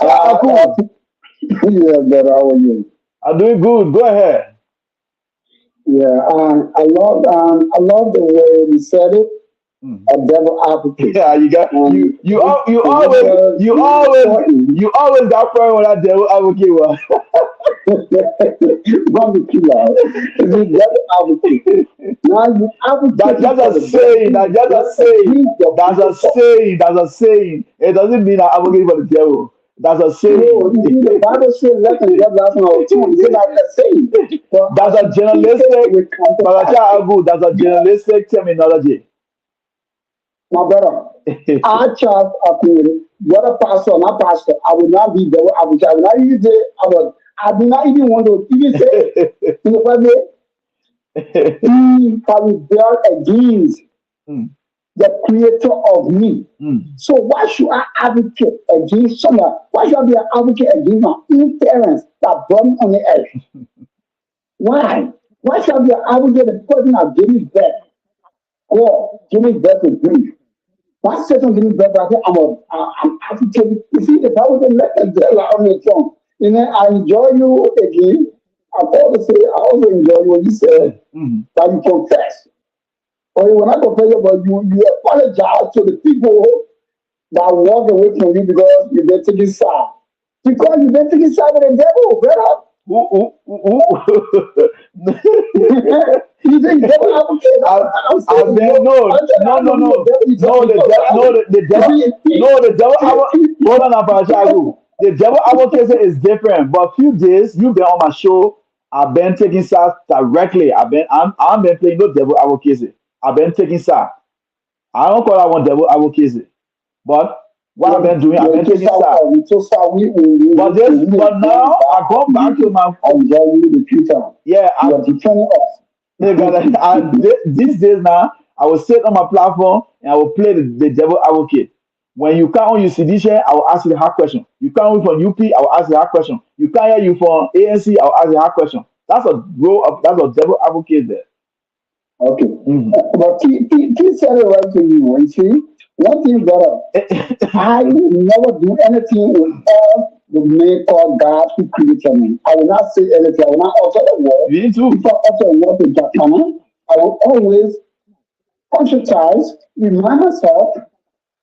but how are you? I'm doing good. Go ahead. Yeah, I love the way you said it. A devil advocate. Yeah, you always got fun when that devil advocate was. That's a saying. It doesn't mean I advocate for the devil. That's a saying. No, the Bible says let the devil out of too. It's not a saying. That's a journalistic terminology. My brother, our child opinion, whether pastor or not pastor, I will not be there. I will not use it. I do not even want to even say in the first place, he can rebel against the creator of me. So why should I advocate against someone? Why should I be an advocate against my own parents that brought me on the earth? Why? Why should I be an advocate the person that gave me birth? Or give me birth to grief? Why say something give me birth? I say I'm advocating. You see, the Bible says, let the devil out on your tongue. You know, I enjoy you again. I also enjoy you when you say that you confess. Or you will not confess, but you apologize to the people that walk away from you because you've been taking side. Because you've been taking side with the devil, brother. You think devil advocate? The devil. Hold on, Apachagu. The devil advocacy is different. But few days you've been on my show. I've been taking sides directly. I'm been playing no devil advocacy. I've been taking sides. I don't call that one devil advocacy. But what I've been doing, I've been taking sides. But now I go back to my yeah. I'm defending us. These days now, I will sit on my platform and I will play the devil advocate. When you come on your CDC, I will ask you the hard question. You come from UP, I will ask you the hard question. You come here, you from ANC, I will ask you the hard question. That's a devil advocate there. Okay. But he said it right to you. You see, one thing that I will never do anything with all the name called God who created me. I will not say anything. I will not utter a word. Me too. If I utter a word to Dakpannah, I will always conscientize, remind myself,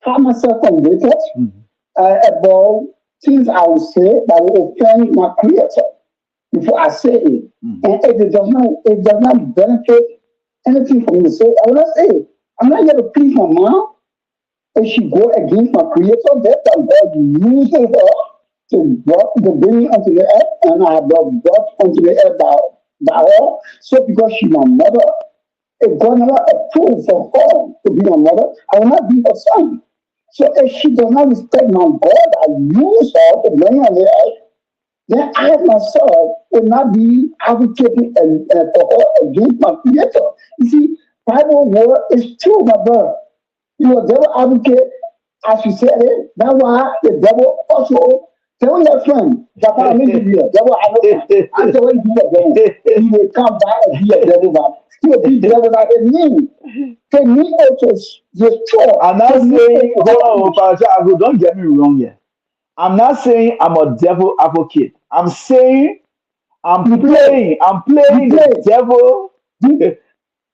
have myself convicted about things I will say that will offend my creator before I say it. And if it does not benefit anything for me to say, I will not say it. I'm not going to please my mom if she go against my creator. That's how God uses her to bring me onto the earth, and I have been brought onto the earth by her. So because she's my mother, if God never approved for her to be my mother, I will not be her son. So if she does not respect my God, I use her to bring me on the earth, then I myself will not be advocating for her against my creator. You see, Bible word is true, my brother. You are devil advocate, as you said it. That's why the devil also tell your friend, Dakpannah Liberia, devil advocate. I tell you, be a devil. He will come back and be a devil back. He will be devil like a me. Can me also destroy. I'm not saying, hold on, don't get me wrong here. I'm not saying I'm a devil advocate. I'm saying I'm playing the devil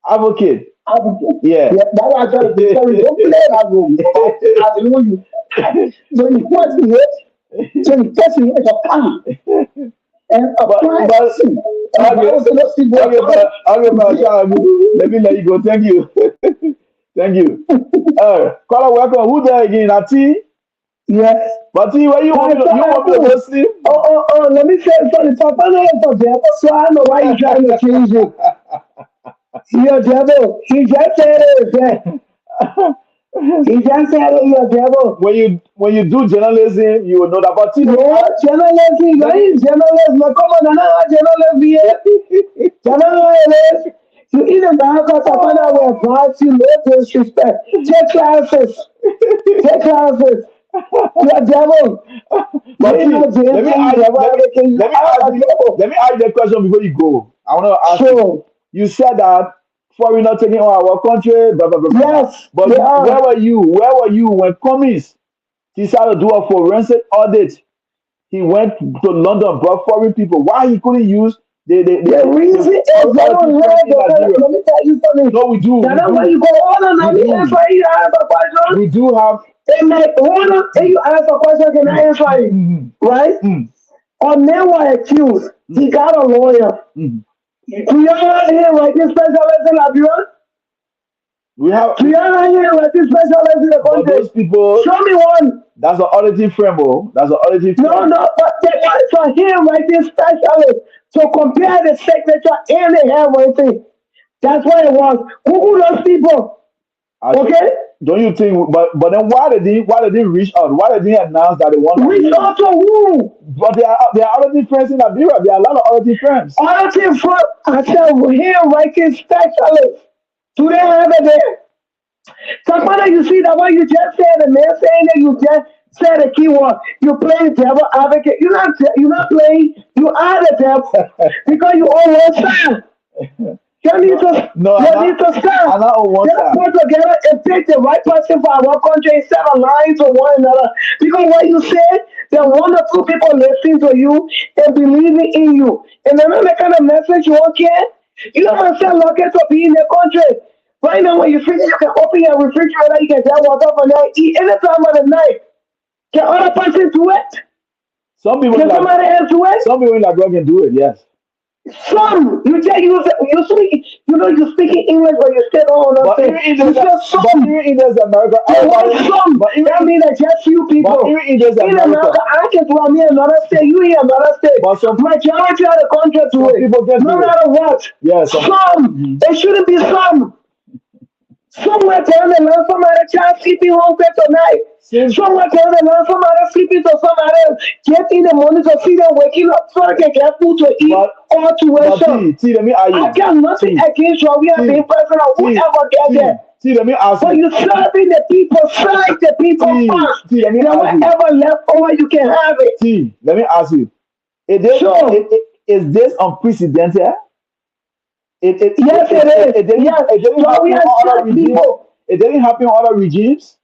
advocate. Yeah. That's why I try to tell you, don't play that role. I know you. So you want to it, so you test me as a plan. And apply let me let you go. Thank you. Thank you. Caller, welcome. Who there again? Ati? Yes. But where you want me to go sleep? Oh, let me say something. So I know why you're trying to change it. You're devil. He just said it. He just said it, you're devil. When you do journalism, you will know that. But journalism, you're in journalism. Come on, I know journalism here. Journalism. You either Dakpannah will advise you no disrespect. Take classes. Take classes. You're devil. But let me ask you the question before you go. I want to ask you. You said that foreigners taking over our country, blah, blah, blah, blah. Yes. But where were you? Where were you when Cummings decided to do a forensic audit? He went to London, brought foreign people. Why he couldn't use the reason is they don't have let me tell you something. No, we do. That's why you go on and you ask a question. We do have. If you ask a question, can I answer it? Right? On men were accused. He got a lawyer. Do you have here like this specialist in Liberia? We have. Do you have here like this specialist in the country? Those people. Show me one. That's an auditing framework. That's an auditing framework. No, but they want for him like this specialist to compare the signature and the handwriting. That's what it was. Google those people. Okay? Don't you think? But then why they reach out? Why they didn't announce that they want Reach Liberia? out to who? But there are already friends in Liberia. There are a lot of already friends. Auditing for I said here writing specialist. Do they have it there? Dakpannah, you see that what you just said, the man saying that you just said a keyword. You play devil advocate. You're not playing. You are the devil because you on one side. You need to No, you need to I'm stand. not on one Let's side. put together and pick the right person for our country instead of lying to one another. Because what you said, there are one or two people listening to you and believing in you. And then the kind of message you want get, you don't understand lucky to be in the country. Right now, when you finish, you can open your refrigerator, you can get water from there, eat any time of the night. Can other person do it? Some people Can somebody else do it? some people in Liberia can do it. Yes. Some. You just use it. You speak. You know you're speaking English, but you still don't But understand. even You in there's said but some. even in there's America, There everybody. was some. But even That means that just few people. but even in there's In America, America, I can do me another state. You in another state. but Majority of the country do some it. people can No do it. matter what. Yeah. Some. It shouldn't be some. Somewhere down the line, somebody child sleeping home bed tonight. Since Somewhere down the line, somebody sleeping to somebody else. Get in the morning to see them waking up so they can get food to eat but or to but worship. T, let me ask I you. got nothing T, against you. We have T, been person or T, whoever get T, there. T, let me ask But you. you serving the people, serve the people T, first. T, let me Then ask you. whatever left over, you can have it. T, let me ask you. Sure. Is this unprecedented? Yes, it is. Yes. It didn't So we happen have on other served regimes. people. It didn't happen on other regimes.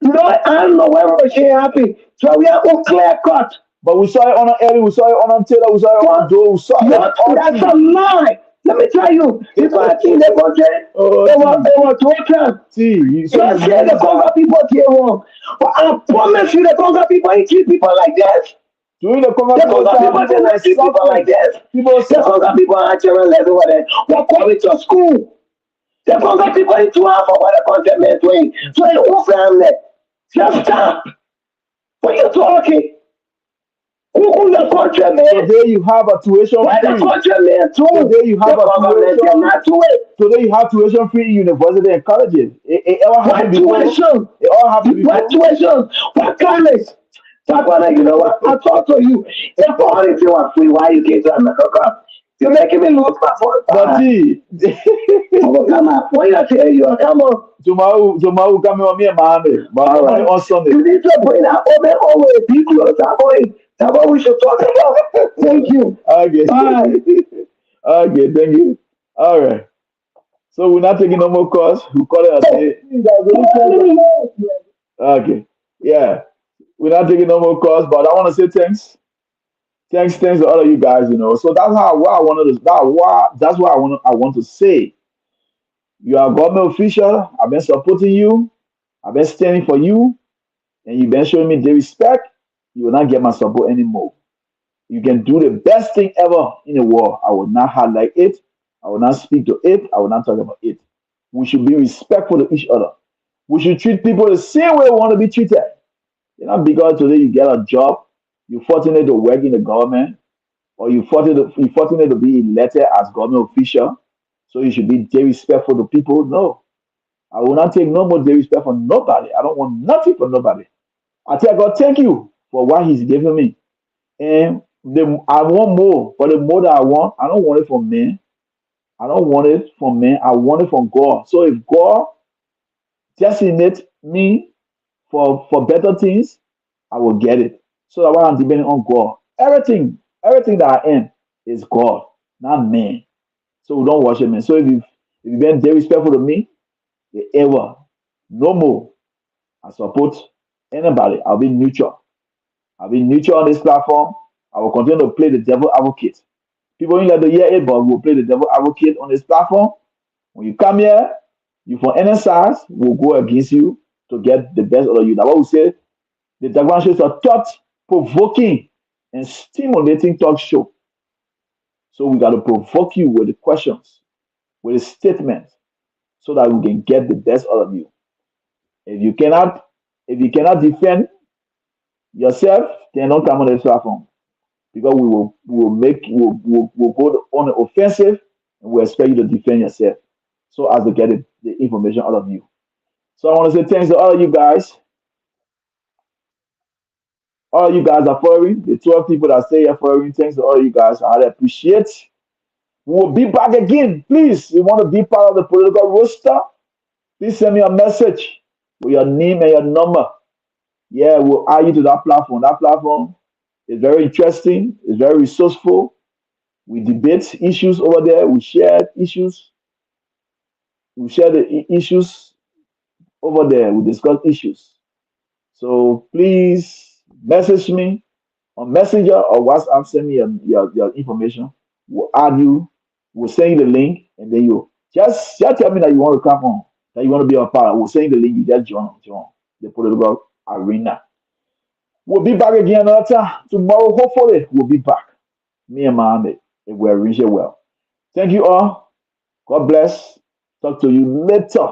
No, I don't know where we should happen. So we are on clear cut. But we saw it on Eddie, we saw it on Taylor, we saw it on But Joe, we saw it not, all that's through. a lie. Let me tell you, people I think they go there, Oh, they were tortured. T, you so Yes, you yeah, the notice Congo that people get wrong. But I promise you, the Congo people ain't treat people like this. during the The conversation Congo time, people people did were not treat people like suffering. this. People were The Congo suffering. people are children everywhere. Were coming to school. The Congo people in 12 for what the country men doing. So in whole family. Just stop. What you talking? Who the country man? Today you have a tuition Why the free. country man too? Today you The have a government tuition. cannot do it. Today you have tuition free in university and colleges. It all What happened before. tuition? It all happened What before. tuition? What college? Dakpannah, you know what? I talk to you. If all these things are free, why you came to America? You're making me lose my voice. But T, Oh, come on. Why I tell you? Come on. tomorrow coming on me and Miami. But All only right. on Sunday. You need to bring that woman over. Be close. That's what we should talk about. Thank you. Okay. Bye. Okay, thank you. All right. So we're not taking no more calls. We call it a day. Okay. Yeah. We're not taking no more calls, but I want to say thanks. Thanks to all of you guys, So that's how why I wanted to that's why I want to say you are a government official. I've been supporting you, I've been standing for you, and you've been showing me the respect. You will not get my support anymore. You can do the best thing ever in the world. I will not highlight it. I will not speak to it. I will not talk about it. We should be respectful to each other. We should treat people the same way we want to be treated. Not because today you get a job, you're fortunate to work in the government, or you're fortunate to be elected as government official, so you should be disrespectful to people. No, I will not take no more disrespect from nobody. I don't want nothing from nobody. I tell God, thank you for what He's given me. And I want more, but the more that I don't want it from men. I don't want it from men. I want it from God. So if God designate me for better things, I will get it. So that why I'm depending on God. Everything that I am is God, not man. So don't worship me. So if you been disrespectful to me, ever, no more. I support anybody. I'll be neutral. I'll be neutral on this platform. I will continue to play the devil advocate. People ain't like to hear it, but we'll play the devil advocate on this platform. When you come here, you from any size will go against you to get the best out of you. That's what we say. The Dakpannah Show is a thought provoking and stimulating talk show. So we got to provoke you with the questions, with the statements, so that we can get the best out of you. If you cannot, if you cannot defend yourself, then don't come on this platform because we'll go on the offensive and we expect you to defend yourself so as to get the information out of you. So I want to say thanks to all of you guys. All of you guys are following. The 12 people that stay here following. Thanks to all of you guys. I appreciate. We'll be back again. Please, you want to be part of the political roster? Please send me a message with your name and your number. Yeah, we'll add you to that platform. That platform is very interesting. It's very resourceful. We debate issues over there. We share issues. We share the issues over there. We discuss issues. So please message me on Messenger or WhatsApp. Send me your information. We'll add you. We'll send you the link, and then you just tell me that you want to come on, that you want to be a part. We'll send you the link. You just join the political arena. We'll be back again another time tomorrow. Hopefully, we'll be back. Me and Mohammed, if we're reaching well. Thank you all. God bless. Talk to you later.